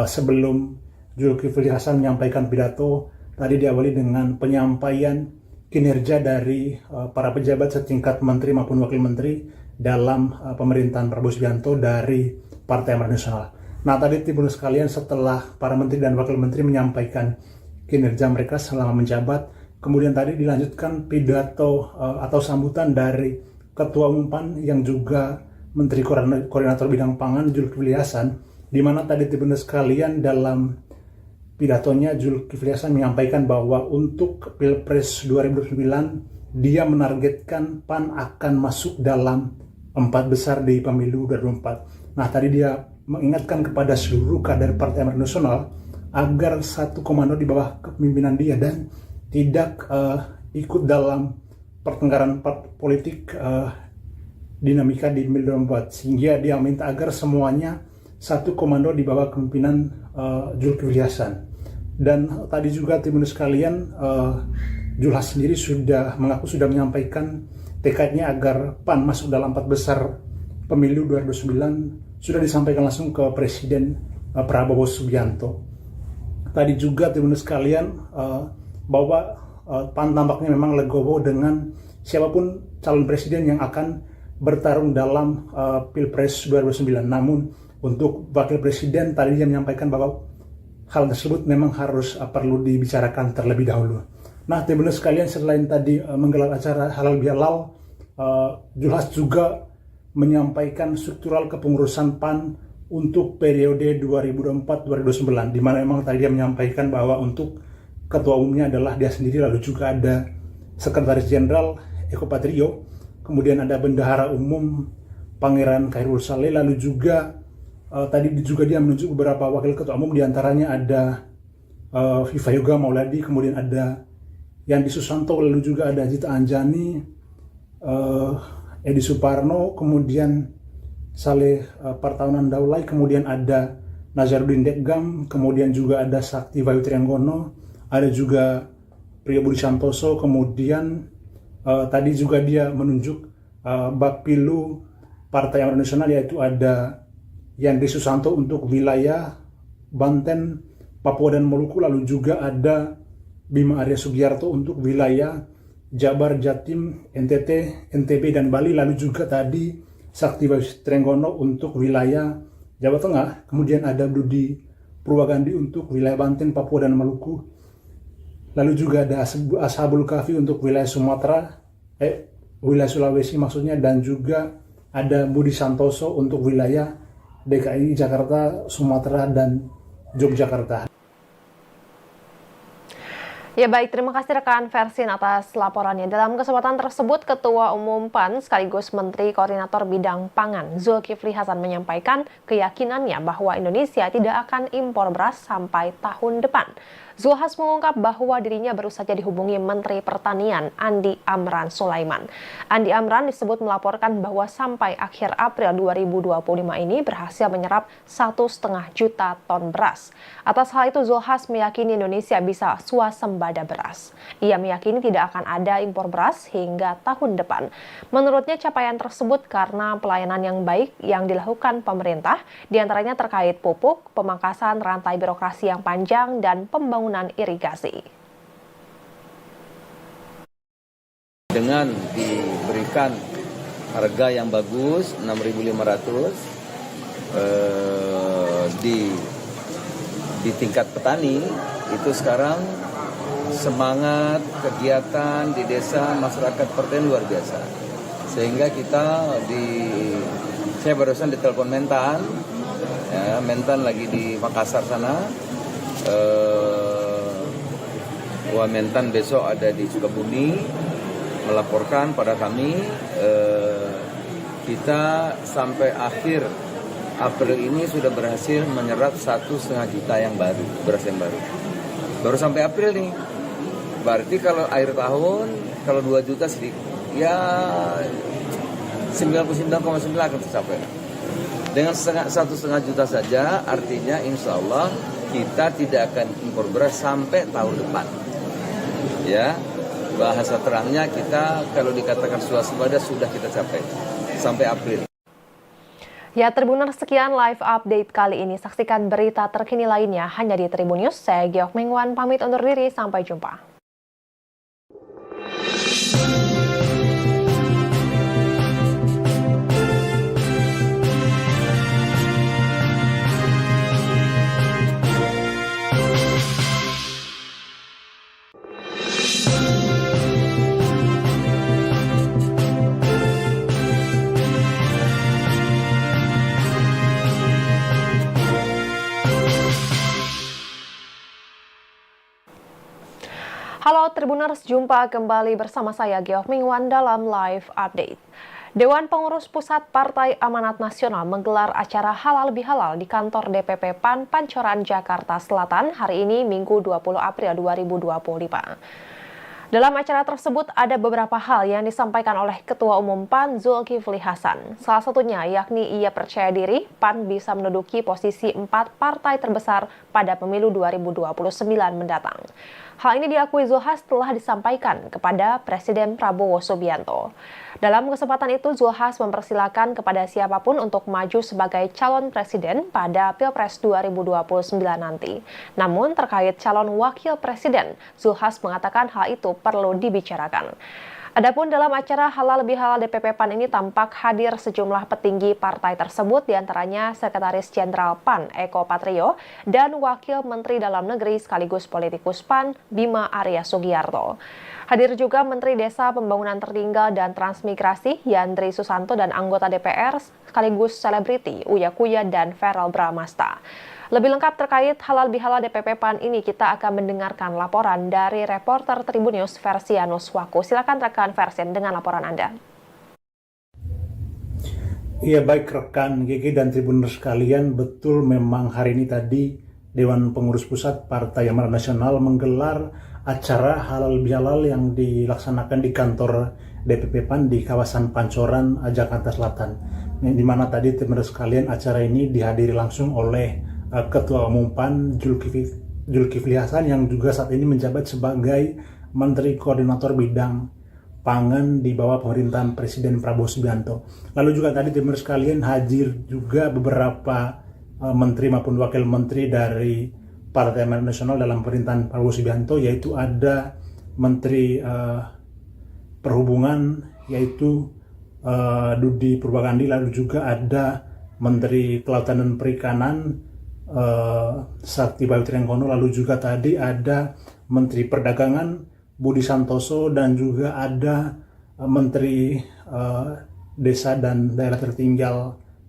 sebelum Zulkifli Hasan menyampaikan pidato, tadi diawali dengan penyampaian kinerja dari para pejabat setingkat menteri maupun wakil menteri dalam pemerintahan Prabowo Subianto dari Partai Amanat Nasional. Nah, tadi Tribuners sekalian, setelah para menteri dan wakil menteri menyampaikan kinerja mereka selama menjabat, kemudian tadi dilanjutkan pidato atau sambutan dari Ketua Umum PAN yang juga Menteri Koordinator Bidang Pangan Zulkifli Hasan, di mana tadi Tribuners sekalian dalam pidatonya Zulkifli Hasan menyampaikan bahwa untuk Pilpres 2009 dia menargetkan PAN akan masuk dalam 4 besar di pemilu 2024. Nah, tadi dia mengingatkan kepada seluruh kader Partai Amanat Nasional agar satu komando di bawah kepemimpinan dia dan tidak ikut dalam pertengkaran politik dinamika di pemilu 2024, sehingga dia minta agar semuanya satu komando di bawah kepemimpinan Zulkifli Hasan. Dan tadi juga Tribuners sekalian, Zulkifli sendiri sudah menyampaikan tekadnya agar PAN masuk dalam 4 besar pemilu 2009, sudah disampaikan langsung ke Presiden Prabowo Subianto. Tadi juga Tribuners sekalian, bahwa PAN tampaknya memang legowo dengan siapapun calon presiden yang akan bertarung dalam Pilpres 2009. Namun untuk wakil presiden tadi dia menyampaikan bahwa hal tersebut memang harus perlu dibicarakan terlebih dahulu. Nah, Tribuners sekalian, selain tadi menggelar acara halal bihalal, Zulkifli Hasan juga menyampaikan struktural kepengurusan PAN untuk periode 2024-2029, di mana memang tadi dia menyampaikan bahwa untuk ketua umumnya adalah dia sendiri, lalu juga ada sekretaris jenderal Eko Patrio, kemudian ada bendahara umum Pangeran Khairul Saleh, lalu juga tadi juga dia menunjuk beberapa wakil ketua umum, diantaranya ada Viva Yoga Mauladi, kemudian ada Yandi Susanto, lalu juga ada Zita Anjani, Edi Suparno, kemudian Saleh Partaunan Daulay, kemudian ada Nazarudin Dekgam, kemudian juga ada Sakti Bayu Trianggono, ada juga Priyo Budi Santoso, kemudian tadi juga dia menunjuk Bapilu Partai Amanat Nasional, yaitu ada Yandri Susanto untuk wilayah Banten, Papua dan Maluku, lalu juga ada Bima Arya Sugiarto untuk wilayah Jabar, Jatim, NTT, NTB, dan Bali, lalu juga tadi Sakti Bayu Trianggono untuk wilayah Jawa Tengah, kemudian ada Budi Purwagandi untuk wilayah Banten, Papua, dan Maluku, lalu juga ada Ashabul Kahfi untuk wilayah Sumatera, wilayah Sulawesi maksudnya, dan juga ada Budi Santoso untuk wilayah DKI, Jakarta, Sumatera, dan Yogyakarta. Ya baik, terima kasih rekan Versin atas laporannya. Dalam kesempatan tersebut, Ketua Umum PAN sekaligus Menteri Koordinator Bidang Pangan Zulkifli Hasan menyampaikan keyakinannya bahwa Indonesia tidak akan impor beras sampai tahun depan. Zulkifli Hasan mengungkap bahwa dirinya baru saja dihubungi Menteri Pertanian Andi Amran Sulaiman. Andi Amran disebut melaporkan bahwa sampai akhir April 2025 ini berhasil menyerap 1,5 juta ton beras. Atas hal itu, Zulkifli Hasan meyakini Indonesia bisa swasembada beras. Ia meyakini tidak akan ada impor beras hingga tahun depan. Menurutnya capaian tersebut karena pelayanan yang baik yang dilakukan pemerintah, diantaranya terkait pupuk, pemangkasan rantai birokrasi yang panjang, dan pembangunan irigasi. Dengan diberikan harga yang bagus 6.500 di tingkat petani, itu sekarang semangat kegiatan di desa masyarakat pertanian luar biasa. Sehingga saya barusan ditelepon Mentan, ya, Mentan lagi di Makassar sana. Mentan besok ada di Sukabumi melaporkan pada kami, kita sampai akhir April ini sudah berhasil menyerap 1,5 juta yang baru, beras yang baru sampai April nih. Berarti kalau akhir tahun kalau 2 juta sedikit, ya 99,9 akan tercapai. Dengan 1,5 juta saja, artinya insya Allah kita tidak akan impor beras sampai tahun depan. Ya, bahasa terangnya kita kalau dikatakan swasembada sudah kita capai sampai April. Ya, Tribuners, sekian live update kali ini. Saksikan berita terkini lainnya hanya di Tribun News. Saya Giok Mengwan pamit undur diri, sampai jumpa. Halo Tribuners, jumpa kembali bersama saya Giok Mingwan dalam live update. Dewan Pengurus Pusat Partai Amanat Nasional menggelar acara halal bihalal di kantor DPP PAN Pancoran, Jakarta Selatan hari ini Minggu 20 April 2025. Dalam acara tersebut ada beberapa hal yang disampaikan oleh Ketua Umum PAN Zulkifli Hasan. Salah satunya yakni ia percaya diri PAN bisa menduduki posisi 4 partai terbesar pada pemilu 2029 mendatang. Hal ini diakui Zulkifli Hasan telah disampaikan kepada Presiden Prabowo Subianto. Dalam kesempatan itu, Zulkifli Hasan mempersilahkan kepada siapapun untuk maju sebagai calon presiden pada Pilpres 2029 nanti. Namun terkait calon wakil presiden, Zulkifli Hasan mengatakan hal itu perlu dibicarakan. Adapun dalam acara Halal Bihalal DPP PAN ini tampak hadir sejumlah petinggi partai tersebut, diantaranya Sekretaris Jenderal PAN Eko Patrio dan Wakil Menteri Dalam Negeri sekaligus politikus PAN Bima Arya Sugiarto. Hadir juga Menteri Desa Pembangunan Tertinggal dan Transmigrasi Yandri Susanto dan anggota DPR sekaligus selebriti Uya Kuya dan Verrel Bramasta. Lebih lengkap terkait Halal Bihalal DPP PAN ini, kita akan mendengarkan laporan dari reporter Tribun News Versianus Waku. Silakan rekan Versen dengan laporan Anda. Iya, baik rekan GG dan Tribuners sekalian, betul memang hari ini tadi Dewan Pengurus Pusat Partai Amanat Nasional menggelar acara Halal Bihalal yang dilaksanakan di kantor DPP PAN di kawasan Pancoran, Jakarta Selatan. Di mana tadi Tribuners sekalian, acara ini dihadiri langsung oleh Ketua Umum PAN Zulkifli Hasan yang juga saat ini menjabat sebagai Menteri Koordinator Bidang Pangan di bawah pemerintahan Presiden Prabowo Subianto. Lalu juga tadi teman sekalian hadir juga beberapa menteri maupun wakil menteri dari Partai Amanat Nasional dalam pemerintahan Prabowo Subianto, yaitu ada Menteri Perhubungan yaitu Dudi Purwakandi, lalu juga ada Menteri Kelautan dan Perikanan Sakti Bayu Triangkono, lalu juga tadi ada Menteri Perdagangan Budi Santoso dan juga ada Menteri Desa dan Daerah Tertinggal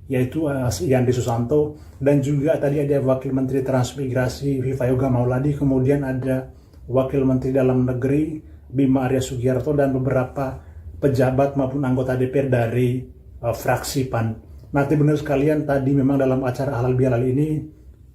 yaitu Yandri Susanto, dan juga tadi ada Wakil Menteri Transmigrasi Viva Yoga Mauladi, kemudian ada Wakil Menteri Dalam Negeri Bima Arya Sugiarto dan beberapa pejabat maupun anggota DPR dari fraksi PAN. Nanti benar sekalian, tadi memang dalam acara Halal Bihalal ini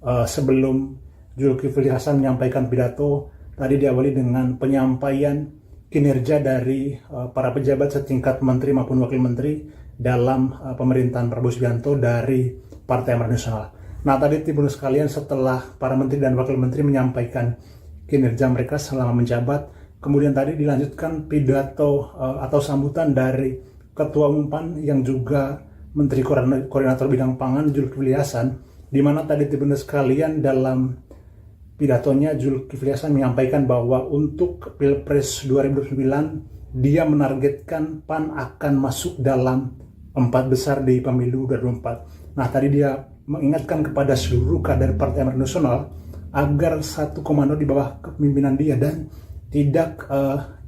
sebelum Zulkifli Hasan menyampaikan pidato, tadi diawali dengan penyampaian kinerja dari para pejabat setingkat menteri maupun wakil menteri dalam pemerintahan Prabowo Subianto dari Partai Amanat Nasional. Nah, tadi Tribuners sekalian, setelah para menteri dan wakil menteri menyampaikan kinerja mereka selama menjabat, kemudian tadi dilanjutkan pidato atau sambutan dari Ketua Umum PAN yang juga Menteri Koordinator Bidang Pangan Zulkifli Hasan, di mana tadi Tribuners sekalian dalam pidatonya Zulkifli Hasan menyampaikan bahwa untuk Pilpres 2009 dia menargetkan PAN akan masuk dalam 4 besar di pemilu 2024. Nah, tadi dia mengingatkan kepada seluruh kader Partai Amanat Nasional agar satu komando di bawah kepemimpinan dia dan tidak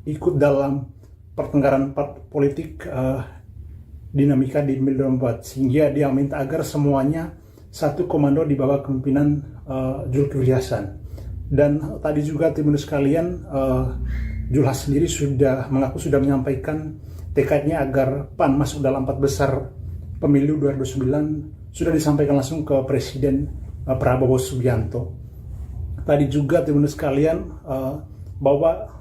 ikut dalam pertengkaran politik dinamika di pemilu 2024, sehingga dia minta agar semuanya satu komando di bawah kepemimpinan Zulkifli Hasan. Dan tadi juga Tribuners sekalian, Julhas sendiri sudah menyampaikan tekadnya agar PAN masuk dalam 4 besar pemilu 2009, sudah disampaikan langsung ke Presiden Prabowo Subianto. Tadi juga Tribuners sekalian, bahwa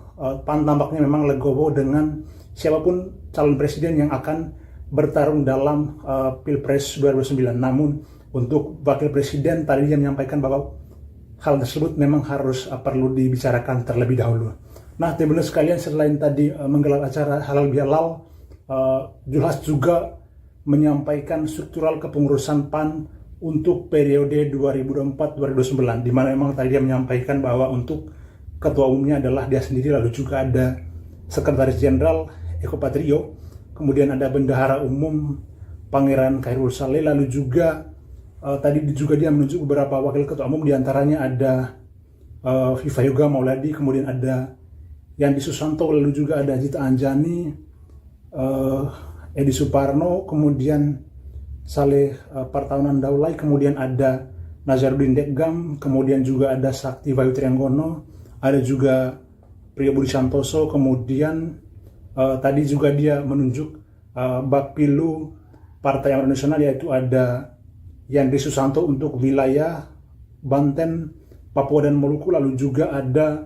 PAN tampaknya memang legowo dengan siapapun calon presiden yang akan bertarung dalam Pilpres 2009. Namun untuk wakil presiden tadi dia menyampaikan bahwa hal tersebut memang harus perlu dibicarakan terlebih dahulu. Nah, Tribuners sekalian, selain tadi menggelar acara Halal Bihalal, Julhas juga menyampaikan struktural kepengurusan PAN untuk periode 2024-2029, di mana memang tadi dia menyampaikan bahwa untuk ketua umumnya adalah dia sendiri, lalu juga ada Sekretaris Jenderal Eko Patrio, kemudian ada Bendahara Umum Pangeran Khairul Saleh, lalu juga tadi juga dia menunjuk beberapa wakil ketua umum, diantaranya ada Viva Yoga Mauladi, kemudian ada Yandri Susanto, lalu juga ada Zita Anjani, Edi Suparno, kemudian Saleh Partaunan Daulay, kemudian ada Nazarudin Dekgam, kemudian juga ada Sakti Bayu Triangkono, ada juga Priyo Budi Santoso, kemudian tadi juga dia menunjuk Bapilu Partai Amanat Nasional, yaitu ada Yandri Susanto untuk wilayah Banten, Papua dan Maluku, lalu juga ada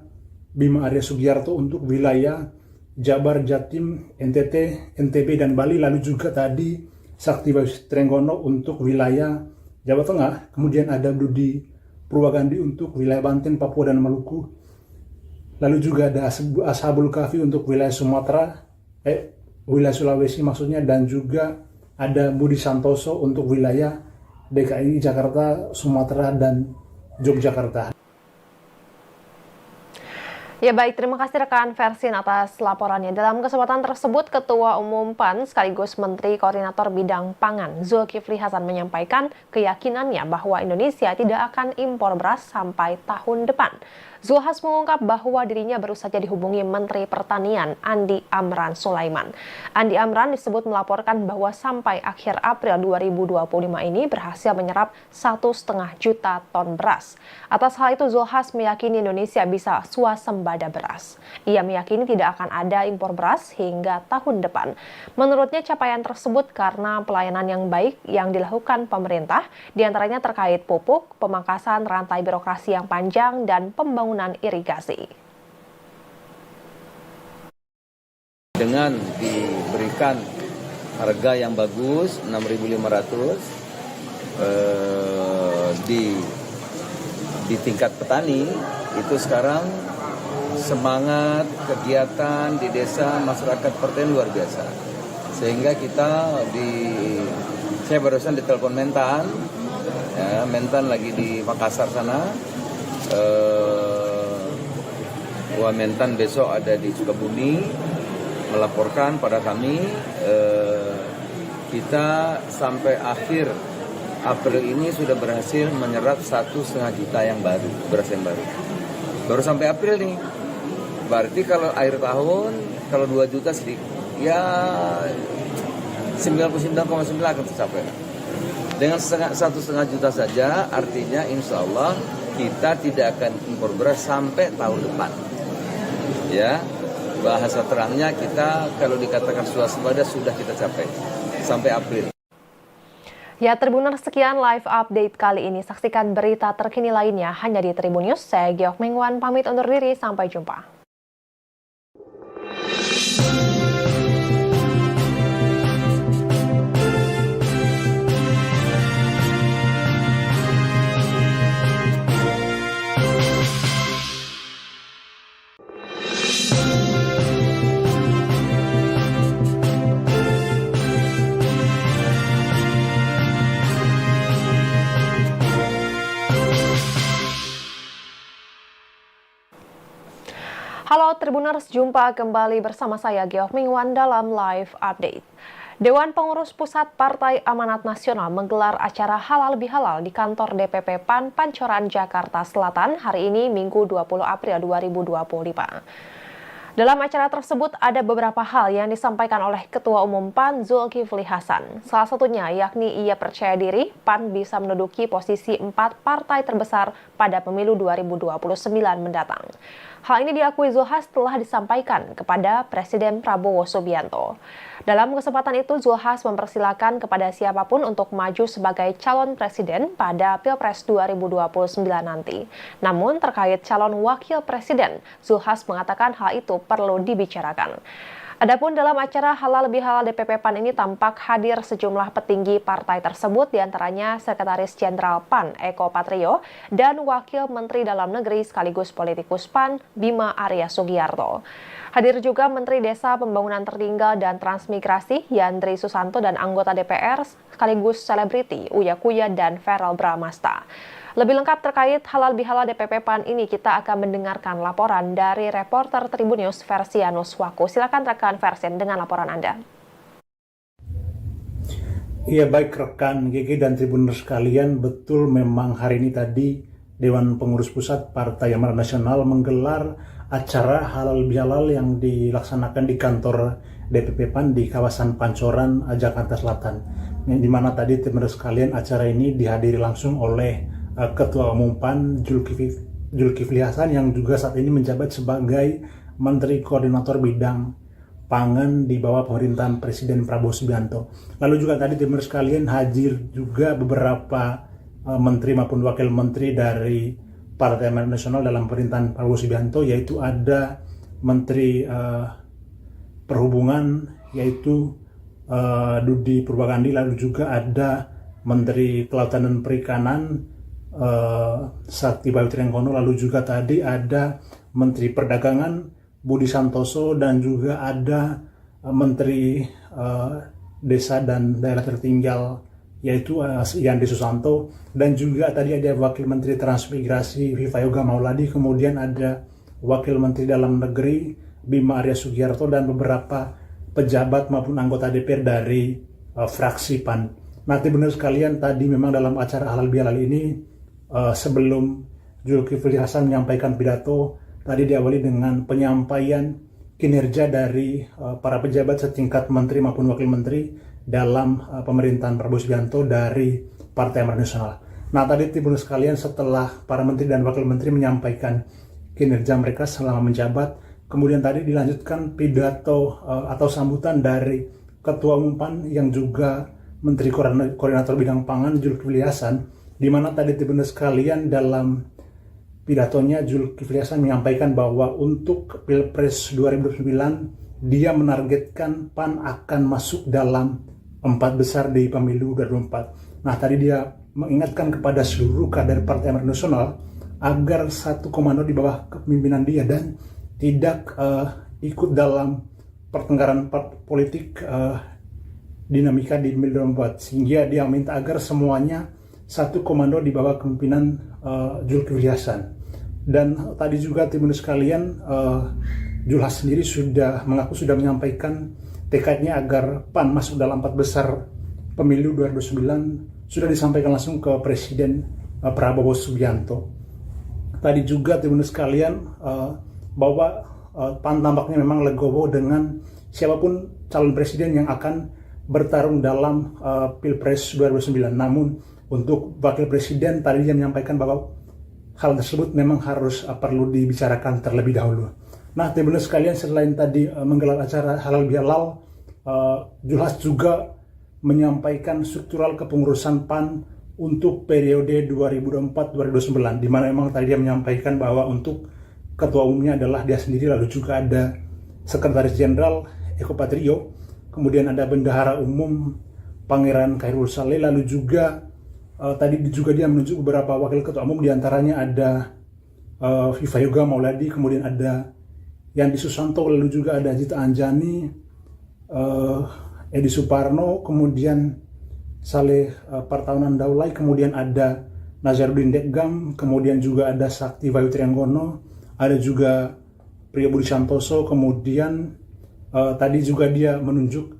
Bima Arya Sugiarto untuk wilayah Jabar, Jatim, NTT, NTB dan Bali, lalu juga tadi Sakti Bayu Triangkono untuk wilayah Jawa Tengah, kemudian ada Dudi Purwakandi untuk wilayah Banten, Papua dan Maluku, lalu juga ada Ashabul Kahfi untuk wilayah Sumatera, wilayah Sulawesi maksudnya, dan juga ada Budi Santoso untuk wilayah DKI Jakarta, Sumatera dan Yogyakarta. Ya baik, terima kasih rekan Versin atas laporannya. Dalam kesempatan tersebut, Ketua Umum PAN sekaligus Menteri Koordinator Bidang Pangan Zulkifli Hasan menyampaikan keyakinannya bahwa Indonesia tidak akan impor beras sampai tahun depan. Zulhas mengungkap bahwa dirinya baru saja dihubungi Menteri Pertanian Andi Amran Sulaiman. Andi Amran disebut melaporkan bahwa sampai akhir April 2025 ini berhasil menyerap 1,5 juta ton beras. Atas hal itu Zulhas meyakini Indonesia bisa swasembada beras. Ia meyakini tidak akan ada impor beras hingga tahun depan. Menurutnya capaian tersebut karena pelayanan yang baik yang dilakukan pemerintah, diantaranya terkait pupuk, pemangkasan rantai birokrasi yang panjang, dan pembangunan irigasi. Dengan diberikan harga yang bagus 6.500 di tingkat petani, itu sekarang semangat kegiatan di desa masyarakat pertanian luar biasa. Sehingga saya barusan ditelepon Mentan, ya, Mentan lagi di Makassar sana. Mentan besok ada di Sukabumi melaporkan pada kami, kita sampai akhir April ini sudah berhasil menyerap 1,5 juta yang baru, beras yang baru sampai April nih. Berarti kalau akhir tahun kalau 2 juta sedikit, ya 99,9 akan tercapai. Dengan 1,5 juta saja, artinya insya Allah kita tidak akan impor beras sampai tahun depan. Ya, bahasa terangnya kita kalau dikatakan swasembada sudah kita capai sampai April. Ya, Tribuners, sekian live update kali ini. Saksikan berita terkini lainnya hanya di Tribun News. Saya Geok Mingwan pamit undur diri, sampai jumpa. Halo Tribuners, jumpa kembali bersama saya Geok Mingwan dalam live update. Dewan Pengurus Pusat Partai Amanat Nasional menggelar acara halal bihalal di kantor DPP PAN Pancoran, Jakarta Selatan hari ini Minggu 20 April 2025. Dalam acara tersebut ada beberapa hal yang disampaikan oleh Ketua Umum PAN Zulkifli Hasan. Salah satunya yakni ia percaya diri PAN bisa menduduki posisi 4 partai terbesar pada pemilu 2029 mendatang. Hal ini diakui Zulhas telah disampaikan kepada Presiden Prabowo Subianto. Dalam kesempatan itu, Zulhas mempersilahkan kepada siapapun untuk maju sebagai calon presiden pada Pilpres 2029 nanti. Namun terkait calon wakil presiden, Zulhas mengatakan hal itu perlu dibicarakan. Adapun dalam acara halal bihalal DPP PAN ini tampak hadir sejumlah petinggi partai tersebut, diantaranya Sekretaris Jenderal PAN Eko Patrio dan Wakil Menteri Dalam Negeri sekaligus politikus PAN Bima Arya Sugiarto. Hadir juga Menteri Desa Pembangunan Tertinggal dan Transmigrasi Yandri Susanto dan anggota DPR sekaligus selebriti Uya Kuya dan Verrel Bramasta. Lebih lengkap terkait halal bihalal DPP PAN ini kita akan mendengarkan laporan dari reporter Tribun News Versianus Waku. Silakan rekan Versin dengan laporan Anda. Iya, baik rekan GG dan Tribuners sekalian, betul memang hari ini tadi Dewan Pengurus Pusat Partai Amanat Nasional menggelar acara halal bihalal yang dilaksanakan di kantor DPP PAN di kawasan Pancoran, Jakarta Selatan. Di mana tadi Tribuners sekalian, acara ini dihadiri langsung oleh Ketua Umum PAN Zulkifli Hasan yang juga saat ini menjabat sebagai Menteri Koordinator Bidang Pangan di bawah pemerintahan Presiden Prabowo Subianto. Lalu juga tadi teman sekalian hadir juga beberapa menteri maupun wakil menteri dari Partai Amanat Nasional dalam pemerintahan Prabowo Subianto, yaitu ada Menteri Perhubungan yaitu Dudi Purwakandi, lalu juga ada Menteri Kelautan dan Perikanan Sakti Bayu Triangkono, lalu juga tadi ada Menteri Perdagangan Budi Santoso dan juga ada Menteri Desa dan Daerah Tertinggal yaitu Yandri Susanto, dan juga tadi ada Wakil Menteri Transmigrasi Viva Yoga Mauladi, kemudian ada Wakil Menteri Dalam Negeri Bima Arya Sugiarto dan beberapa pejabat maupun anggota DPR dari fraksi PAN. Nanti benar sekalian, tadi memang dalam acara halal bihalal ini sebelum Zulkifli Hasan menyampaikan pidato, tadi diawali dengan penyampaian kinerja dari para pejabat setingkat menteri maupun wakil menteri dalam pemerintahan Prabowo Subianto dari Partai Amanat Nasional. Nah, tadi timbul sekalian, setelah para menteri dan wakil menteri menyampaikan kinerja mereka selama menjabat, kemudian tadi dilanjutkan pidato atau sambutan dari Ketua Umum PAN yang juga Menteri Koordinator Bidang Pangan Zulkifli Hasan, di mana tadi timbul sekalian dalam pidatonya Zulkifli Hasan menyampaikan bahwa untuk Pilpres 2009 dia menargetkan PAN akan masuk dalam 4 besar di pemilu 2024. Nah, tadi dia mengingatkan kepada seluruh kader Partai Amanat Nasional agar satu komando di bawah kepemimpinan dia dan tidak ikut dalam pertengkaran politik dinamika di pemilu 2024, sehingga dia minta agar semuanya satu komando di bawah kepemimpinan Zulkifli Hasan. Dan tadi juga teman sekalian, Julhas sendiri sudah menyampaikan tekadnya agar PAN masuk dalam 4 besar pemilu 2009, sudah disampaikan langsung ke Presiden Prabowo Subianto. Tadi juga teman sekalian, bahwa PAN tampaknya memang legowo dengan siapapun calon presiden yang akan bertarung dalam Pilpres 2009. Namun untuk wakil presiden tadi dia menyampaikan bahwa hal tersebut memang harus perlu dibicarakan terlebih dahulu. Nah, teman sekalian, selain tadi menggelar acara halal bihalal, Julhas juga menyampaikan struktural kepengurusan PAN untuk periode 2024-2029, di mana memang tadi dia menyampaikan bahwa untuk ketua umumnya adalah dia sendiri, lalu juga ada Sekretaris Jenderal Eko Patrio, kemudian ada Bendahara Umum Pangeran Khairul Saleh, lalu juga tadi juga dia menunjuk beberapa wakil ketua umum, diantaranya ada Viva Yoga Mauladi, kemudian ada Yandi Susanto, lalu juga ada Zita Anjani, Edi Suparno, kemudian Saleh Partaunan Daulay, kemudian ada Nazarudin Dekgam, kemudian juga ada Sakti Bayu Trianggono, ada juga Priyo Budi Santoso, kemudian tadi juga dia menunjuk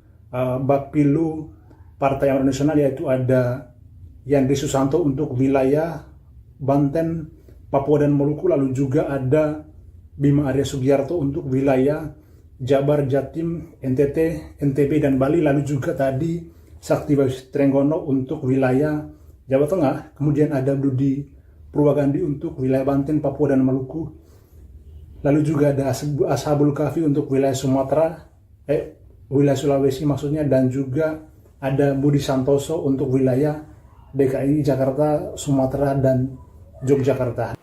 Bapilu Partai Amanat Nasional, yaitu ada Yandri Susanto untuk wilayah Banten, Papua dan Maluku, lalu juga ada Bima Arya Sugiarto untuk wilayah Jabar, Jatim, NTT, NTB dan Bali, lalu juga tadi Sakti Bayu Trianggono untuk wilayah Jawa Tengah, kemudian ada Budi Purwagandi untuk wilayah Banten, Papua dan Maluku, lalu juga ada Ashabul Kahfi untuk wilayah Sumatera, wilayah Sulawesi maksudnya, dan juga ada Budi Santoso untuk wilayah DKI, Jakarta, Sumatera, dan Yogyakarta.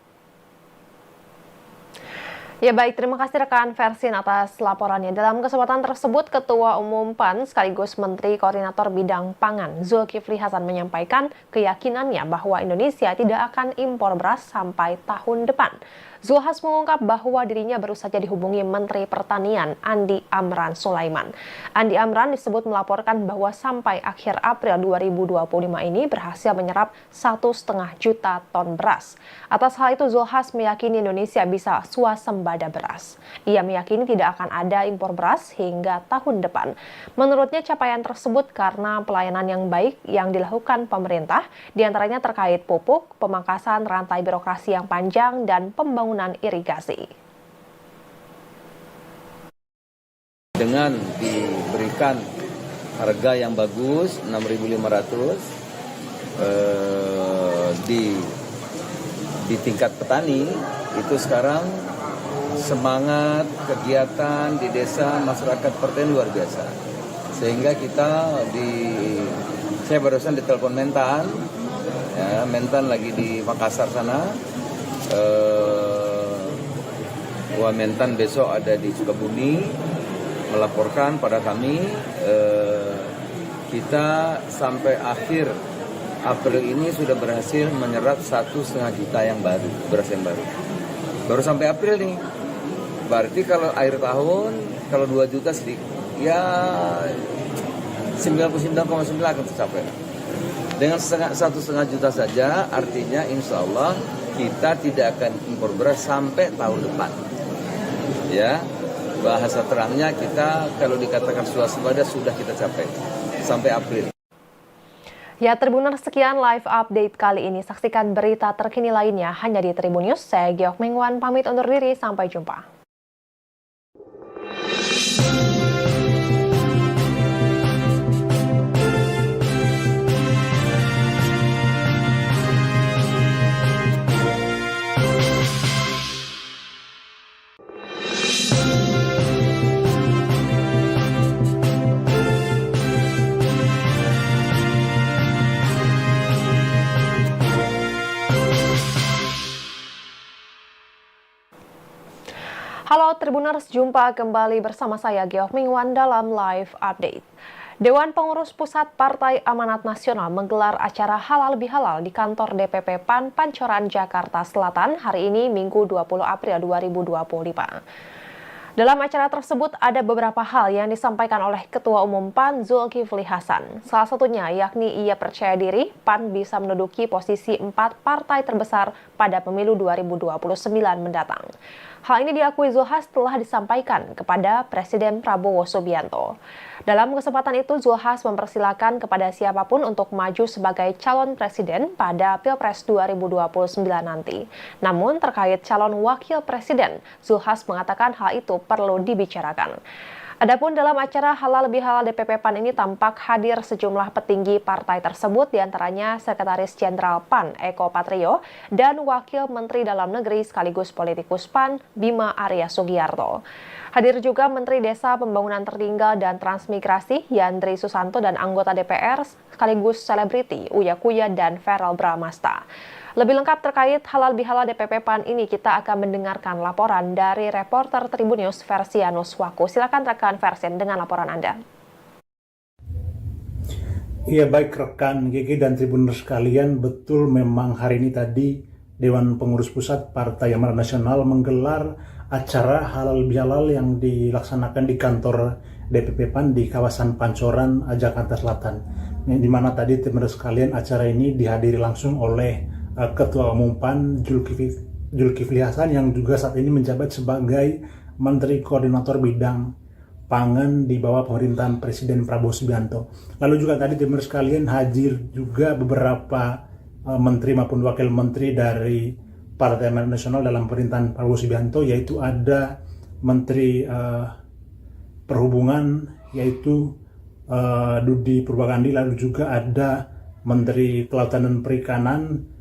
Ya baik, terima kasih rekan Versin atas laporannya. Dalam kesempatan tersebut, Ketua Umum PAN sekaligus Menteri Koordinator Bidang Pangan Zulkifli Hasan menyampaikan keyakinannya bahwa Indonesia tidak akan impor beras sampai tahun depan. Zulhas mengungkap bahwa dirinya baru saja dihubungi Menteri Pertanian Andi Amran Sulaiman. Andi Amran disebut melaporkan bahwa sampai akhir April 2025 ini berhasil menyerap 1,5 juta ton beras. Atas hal itu, Zulhas meyakini Indonesia bisa swasembada beras. Ia meyakini tidak akan ada impor beras hingga tahun depan. Menurutnya capaian tersebut karena pelayanan yang baik yang dilakukan pemerintah, diantaranya terkait pupuk, pemangkasan rantai birokrasi yang panjang, dan pembangunan irigasi. Dengan diberikan harga yang bagus 6.500 di tingkat petani, itu sekarang semangat kegiatan di desa masyarakat pertanian luar biasa. Sehingga saya barusan ditelepon Mentan, ya, Mentan lagi di Makassar sana. Mentan besok ada di Sukabumi melaporkan pada kami, kita sampai akhir April ini sudah berhasil menyerap 1,5 juta yang baru, beras yang baru sampai April nih. Berarti kalau akhir tahun kalau 2 juta sedikit, ya 99,9 akan tercapai. Dengan 1,5 juta saja, artinya insya Allah kita tidak akan impor beras sampai tahun depan. Ya, bahasa terangnya kita kalau dikatakan swasembada sudah kita capai sampai April. Ya, Tribuners, sekian live update kali ini. Saksikan berita terkini lainnya hanya di Tribun News. Saya Geok Mingwan, pamit undur diri. Sampai jumpa. Halo Tribuners, jumpa kembali bersama saya Geok Mingwan dalam live update. Dewan Pengurus Pusat Partai Amanat Nasional menggelar acara halal bihalal di kantor DPP PAN Pancoran, Jakarta Selatan hari ini Minggu 20 April 2025. Dalam acara tersebut ada beberapa hal yang disampaikan oleh Ketua Umum PAN Zulkifli Hasan. Salah satunya yakni ia percaya diri PAN bisa menduduki posisi 4 partai terbesar pada pemilu 2029 mendatang. Hal ini diakui Zulkifli Hasan telah disampaikan kepada Presiden Prabowo Subianto. Dalam kesempatan itu, Zulkifli Hasan mempersilahkan kepada siapapun untuk maju sebagai calon presiden pada Pilpres 2029 nanti. Namun terkait calon wakil presiden, Zulkifli Hasan mengatakan hal itu perlu dibicarakan. Adapun dalam acara halal bihalal DPP PAN ini tampak hadir sejumlah petinggi partai tersebut, diantaranya Sekretaris Jenderal PAN Eko Patrio dan Wakil Menteri Dalam Negeri sekaligus politikus PAN Bima Arya Sugiarto. Hadir juga Menteri Desa Pembangunan Tertinggal dan Transmigrasi Yandri Susanto dan anggota DPR sekaligus selebriti Uya Kuya dan Verrel Bramasta. Lebih lengkap terkait halal bihalal DPP PAN ini kita akan mendengarkan laporan dari reporter Tribun News Versianus Waku. Silakan rekan Versen dengan laporan Anda. Iya, baik rekan GG dan Tribuners sekalian, betul memang hari ini tadi Dewan Pengurus Pusat Partai Amanat Nasional menggelar acara halal bihalal yang dilaksanakan di kantor DPP PAN di kawasan Pancoran, Jakarta Selatan. Di mana tadi Tribuners sekalian acara ini dihadiri langsung oleh Ketua Umum PAN Zulkifli Hasan yang juga saat ini menjabat sebagai Menteri Koordinator Bidang Pangan di bawah pemerintahan Presiden Prabowo Subianto. Lalu juga tadi teman sekalian hadir juga beberapa menteri maupun wakil menteri dari Partai Amanat Nasional dalam pemerintahan Prabowo Subianto, yaitu ada Menteri Perhubungan yaitu Dudi Purwakandi, lalu juga ada Menteri Kelautan dan Perikanan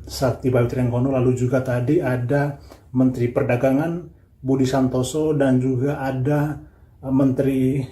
Sakti Bayu-Triangkono, lalu juga tadi ada Menteri Perdagangan Budi Santoso dan juga ada Menteri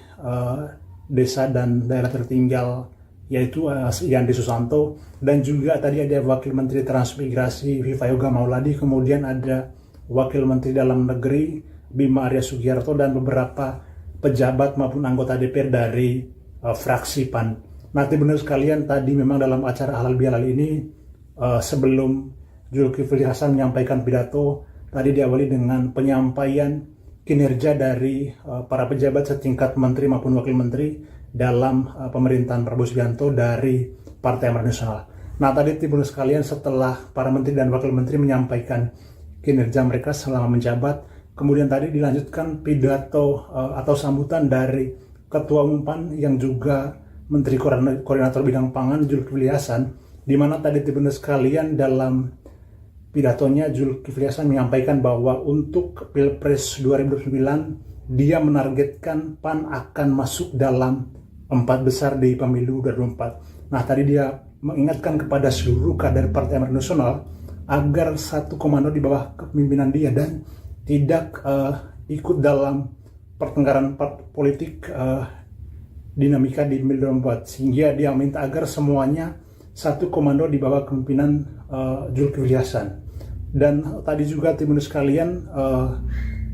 Desa dan Daerah Tertinggal yaitu Yandri Susanto, dan juga tadi ada Wakil Menteri Transmigrasi Viva Yoga Mauladi, kemudian ada Wakil Menteri Dalam Negeri Bima Arya Sugiarto dan beberapa pejabat maupun anggota DPR dari fraksi PAN. Nanti benar sekalian, tadi memang dalam acara halal bihalal ini sebelum Zulkifli Hasan menyampaikan pidato, tadi diawali dengan penyampaian kinerja dari para pejabat setingkat menteri maupun wakil menteri dalam pemerintahan Prabowo Subianto dari Partai Amanat Nasional. Nah, tadi Tribuners sekalian, setelah para menteri dan wakil menteri menyampaikan kinerja mereka selama menjabat, kemudian tadi dilanjutkan pidato atau sambutan dari Ketua Umum PAN yang juga Menteri Koordinator Bidang Pangan Zulkifli Hasan, di mana tadi Tribuners sekalian dalam pidatonya Zulkifli Hasan menyampaikan bahwa untuk Pilpres 2009 dia menargetkan PAN akan masuk dalam 4 besar di pemilu 2024. Nah, tadi dia mengingatkan kepada seluruh kader Partai Amanat Nasional agar satu komando di bawah kepemimpinan dia dan tidak ikut dalam pertengkaran politik dinamika di pemilu 2024, sehingga dia minta agar semuanya satu komando di bawah kepemimpinan Zulkifli Hasan. Dan tadi juga Tribuners sekalian,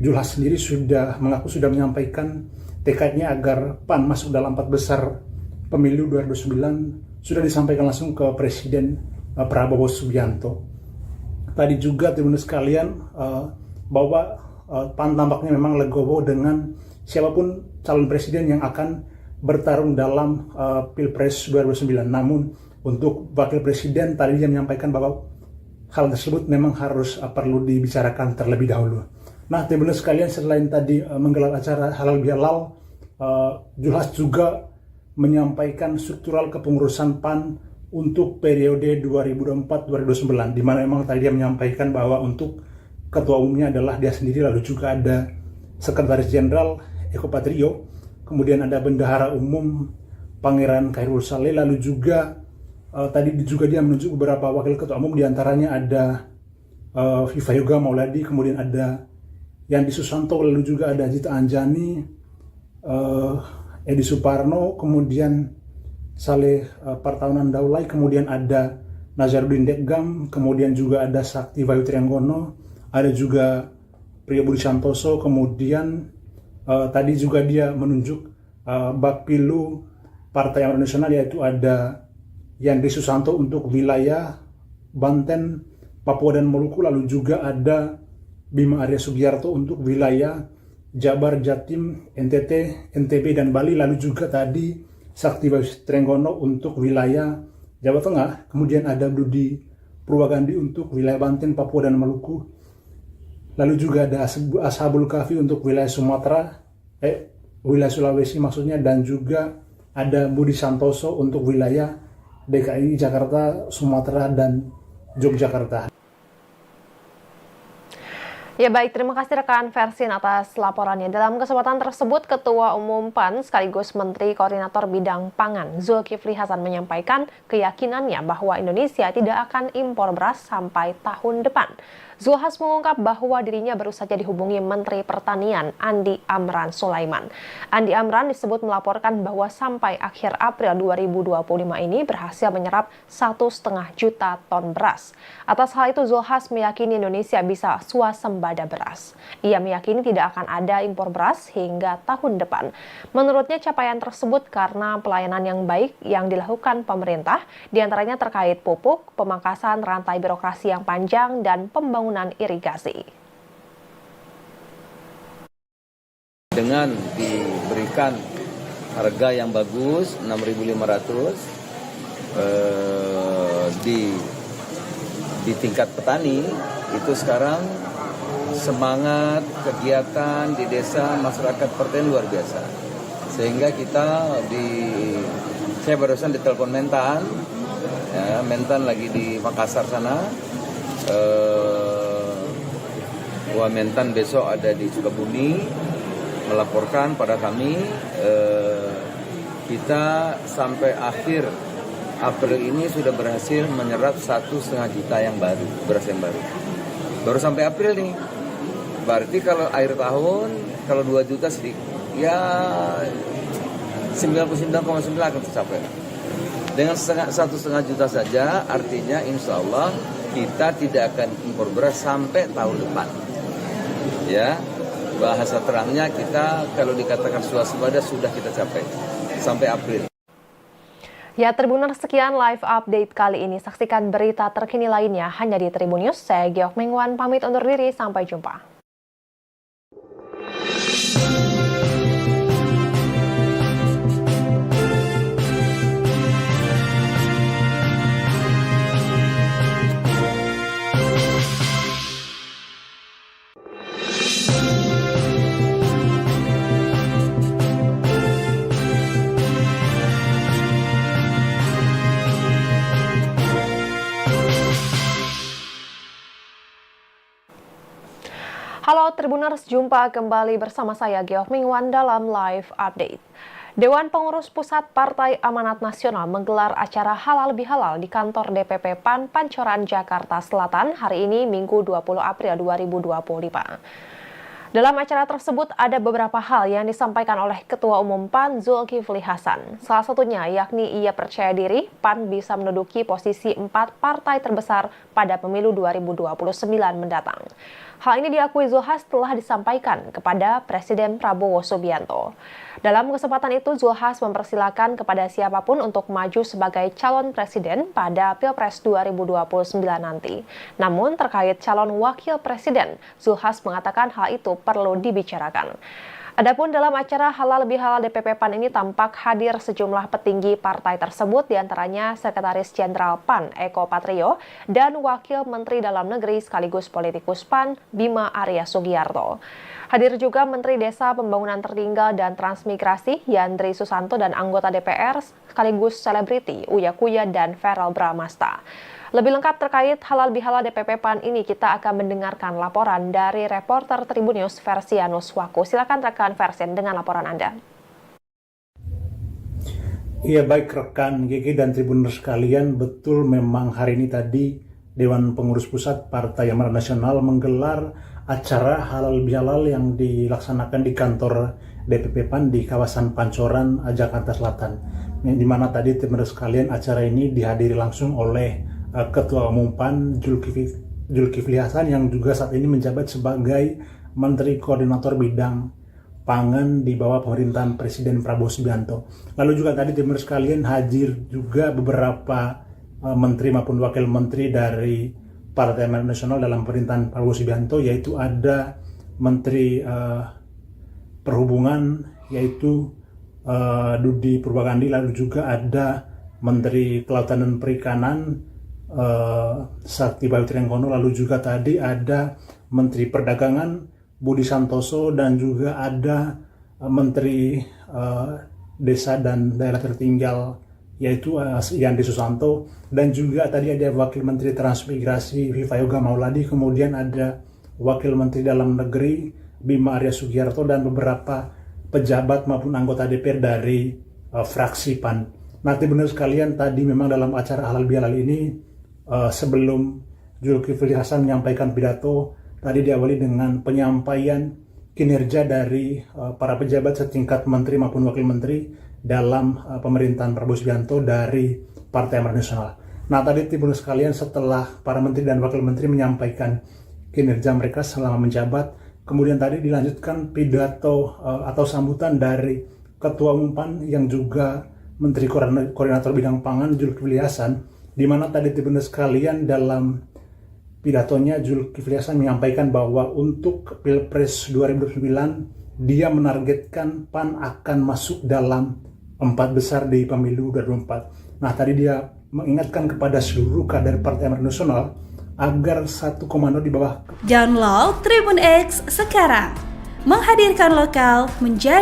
Zulkifli Hasan sendiri sudah menyampaikan tekadnya agar PAN masuk dalam 4 besar pemilu 2009, sudah disampaikan langsung ke Presiden Prabowo Subianto. Tadi juga Tribuners sekalian, bahwa PAN tampaknya memang legowo dengan siapapun calon presiden yang akan bertarung dalam Pilpres 2009. Namun untuk wakil presiden tadi dia menyampaikan bahwa hal tersebut memang harus perlu dibicarakan terlebih dahulu. Nah, Tribuners sekalian, selain tadi menggelar acara halal bihalal, Zulkifli Hasan juga menyampaikan struktural kepengurusan PAN untuk periode 2024-2029, di mana memang tadi dia menyampaikan bahwa untuk ketua umumnya adalah dia sendiri, lalu juga ada Sekretaris Jenderal Eko Patrio, kemudian ada Bendahara Umum Pangeran Khairul Saleh, lalu juga tadi juga dia menunjuk beberapa wakil ketua umum, diantaranya ada Viva Yoga Mauladi, kemudian ada Yandi Susanto, lalu juga ada Zita Anjani, Edi Suparno, kemudian Saleh Partaunan Daulay, kemudian ada Nazarudin Dekgam, kemudian juga ada Sakti Bayu Trianggono, ada juga Priyo Budi Santoso, kemudian tadi juga dia menunjuk Bapilu Partai Amanat Nasional, yaitu ada Yandri Susanto untuk wilayah Banten, Papua dan Maluku, lalu juga ada Bima Arya Sugiarto untuk wilayah Jabar, Jatim, NTT, NTB, dan Bali, lalu juga tadi Sakti Bayu Trianggono untuk wilayah Jawa Tengah, kemudian ada Budi Purwagandi untuk wilayah Banten, Papua, dan Maluku, lalu juga ada Ashabul Kahfi untuk wilayah Sumatera, wilayah Sulawesi maksudnya, dan juga ada Budi Santoso untuk wilayah DKI, Jakarta, Sumatera, dan Yogyakarta. Ya baik, terima kasih rekan Versin atas laporannya. Dalam kesempatan tersebut, Ketua Umum PAN sekaligus Menteri Koordinator Bidang Pangan Zulkifli Hasan menyampaikan keyakinannya bahwa Indonesia tidak akan impor beras sampai tahun depan. Zulkifli Hasan mengungkap bahwa dirinya baru saja dihubungi Menteri Pertanian Andi Amran Sulaiman. Andi Amran disebut melaporkan bahwa sampai akhir April 2025 ini berhasil menyerap 1,5 juta ton beras. Atas hal itu, Zulkifli Hasan meyakini Indonesia bisa swasembada beras. Ia meyakini tidak akan ada impor beras hingga tahun depan. Menurutnya capaian tersebut karena pelayanan yang baik yang dilakukan pemerintah, diantaranya terkait pupuk, pemangkasan rantai birokrasi yang panjang, dan pembangunan irigasi. Dengan diberikan harga yang bagus 6.500 di tingkat petani, itu sekarang semangat kegiatan di desa masyarakat pertanian luar biasa. Sehingga saya barusan ditelepon Mentan, ya, Mentan lagi di Makassar sana. Mentan besok ada di Sukabumi melaporkan pada kami, kita sampai akhir April ini sudah berhasil menyerap 1,5 juta yang baru, beras yang baru sampai April nih. Berarti kalau akhir tahun kalau 2 juta sedikit, ya 99,9 akan tercapai. Dengan 1,5 juta saja, artinya insya Allah kita tidak akan impor beras sampai tahun depan. Ya, bahasa terangnya kita kalau dikatakan swasembada sudah kita capai sampai April. Ya, Tribuners, sekian live update kali ini. Saksikan berita terkini lainnya hanya di Tribun News. Saya Geok Mengwan pamit undur diri, sampai jumpa. Halo Tribuners, jumpa kembali bersama saya Geok Mingwan dalam live update. Dewan Pengurus Pusat Partai Amanat Nasional menggelar acara halal bihalal di kantor DPP PAN Pancoran, Jakarta Selatan hari ini Minggu 20 April 2025. Dalam acara tersebut ada beberapa hal yang disampaikan oleh Ketua Umum PAN Zulkifli Hasan. Salah satunya yakni ia percaya diri PAN bisa menduduki posisi 4 partai terbesar pada pemilu 2029 mendatang. Hal ini diakui Zulkifli Hasan telah disampaikan kepada Presiden Prabowo Subianto. Dalam kesempatan itu, Zulkifli Hasan mempersilahkan kepada siapapun untuk maju sebagai calon presiden pada Pilpres 2029 nanti. Namun terkait calon wakil presiden, Zulkifli Hasan mengatakan hal itu perlu dibicarakan. Adapun dalam acara Halal Bihalal DPP PAN ini tampak hadir sejumlah petinggi partai tersebut, diantaranya Sekretaris Jenderal PAN Eko Patrio dan Wakil Menteri Dalam Negeri sekaligus politikus PAN Bima Arya Sugiarto. Hadir juga Menteri Desa Pembangunan Tertinggal dan Transmigrasi Yandri Susanto dan anggota DPR sekaligus selebriti Uya Kuya dan Verrel Bramasta. Lebih lengkap terkait Halal Bihalal DPP PAN ini, kita akan mendengarkan laporan dari reporter Tribun News Versianus Waku. Silakan rekan Versen dengan laporan Anda. Iya, baik rekan GG dan Tribuners sekalian, betul memang hari ini tadi Dewan Pengurus Pusat Partai Amanat Nasional menggelar acara Halal Bihalal yang dilaksanakan di kantor DPP PAN di kawasan Pancoran, Jakarta Selatan. Di mana tadi Tribuners sekalian, acara ini dihadiri langsung oleh Ketua Umum PAN Zulkifli Hasan yang juga saat ini menjabat sebagai Menteri Koordinator Bidang Pangan di bawah pemerintahan Presiden Prabowo Subianto. Lalu juga tadi teman sekalian hadir juga beberapa menteri maupun wakil menteri dari Partai Amanat Nasional dalam pemerintahan Prabowo Subianto, yaitu ada Menteri Perhubungan yaitu Dudi Purwakandi, lalu juga ada Menteri Kelautan dan Perikanan Sakti Bayu Triangkono, lalu juga tadi ada Menteri Perdagangan Budi Santoso dan juga ada Menteri Desa dan Daerah Tertinggal yaitu Yandri Susanto, dan juga tadi ada Wakil Menteri Transmigrasi Viva Yoga Mauladi, kemudian ada Wakil Menteri Dalam Negeri Bima Arya Sugiarto dan beberapa pejabat maupun anggota DPR dari fraksi PAN. Nanti benar sekalian, tadi memang dalam acara Halal Bihalal ini sebelum Zulkifli Hasan menyampaikan pidato, tadi diawali dengan penyampaian kinerja dari para pejabat setingkat menteri maupun wakil menteri dalam pemerintahan Prabowo Subianto dari Partai Amanat Nasional. Nah, tadi Tribuners sekalian, setelah para menteri dan wakil menteri menyampaikan kinerja mereka selama menjabat, kemudian tadi dilanjutkan pidato atau sambutan dari Ketua Umum PAN yang juga Menteri Koordinator Bidang Pangan Zulkifli Hasan, di mana tadi Tribuners sekalian dalam pidatonya Zulkifli Hasan menyampaikan bahwa untuk Pilpres 2009 dia menargetkan PAN akan masuk dalam 4 besar di pemilu 2024. Nah, tadi dia mengingatkan kepada seluruh kader Partai Amanat Nasional agar satu komando di bawah. Download Tribun X sekarang, menghadirkan lokal menjadi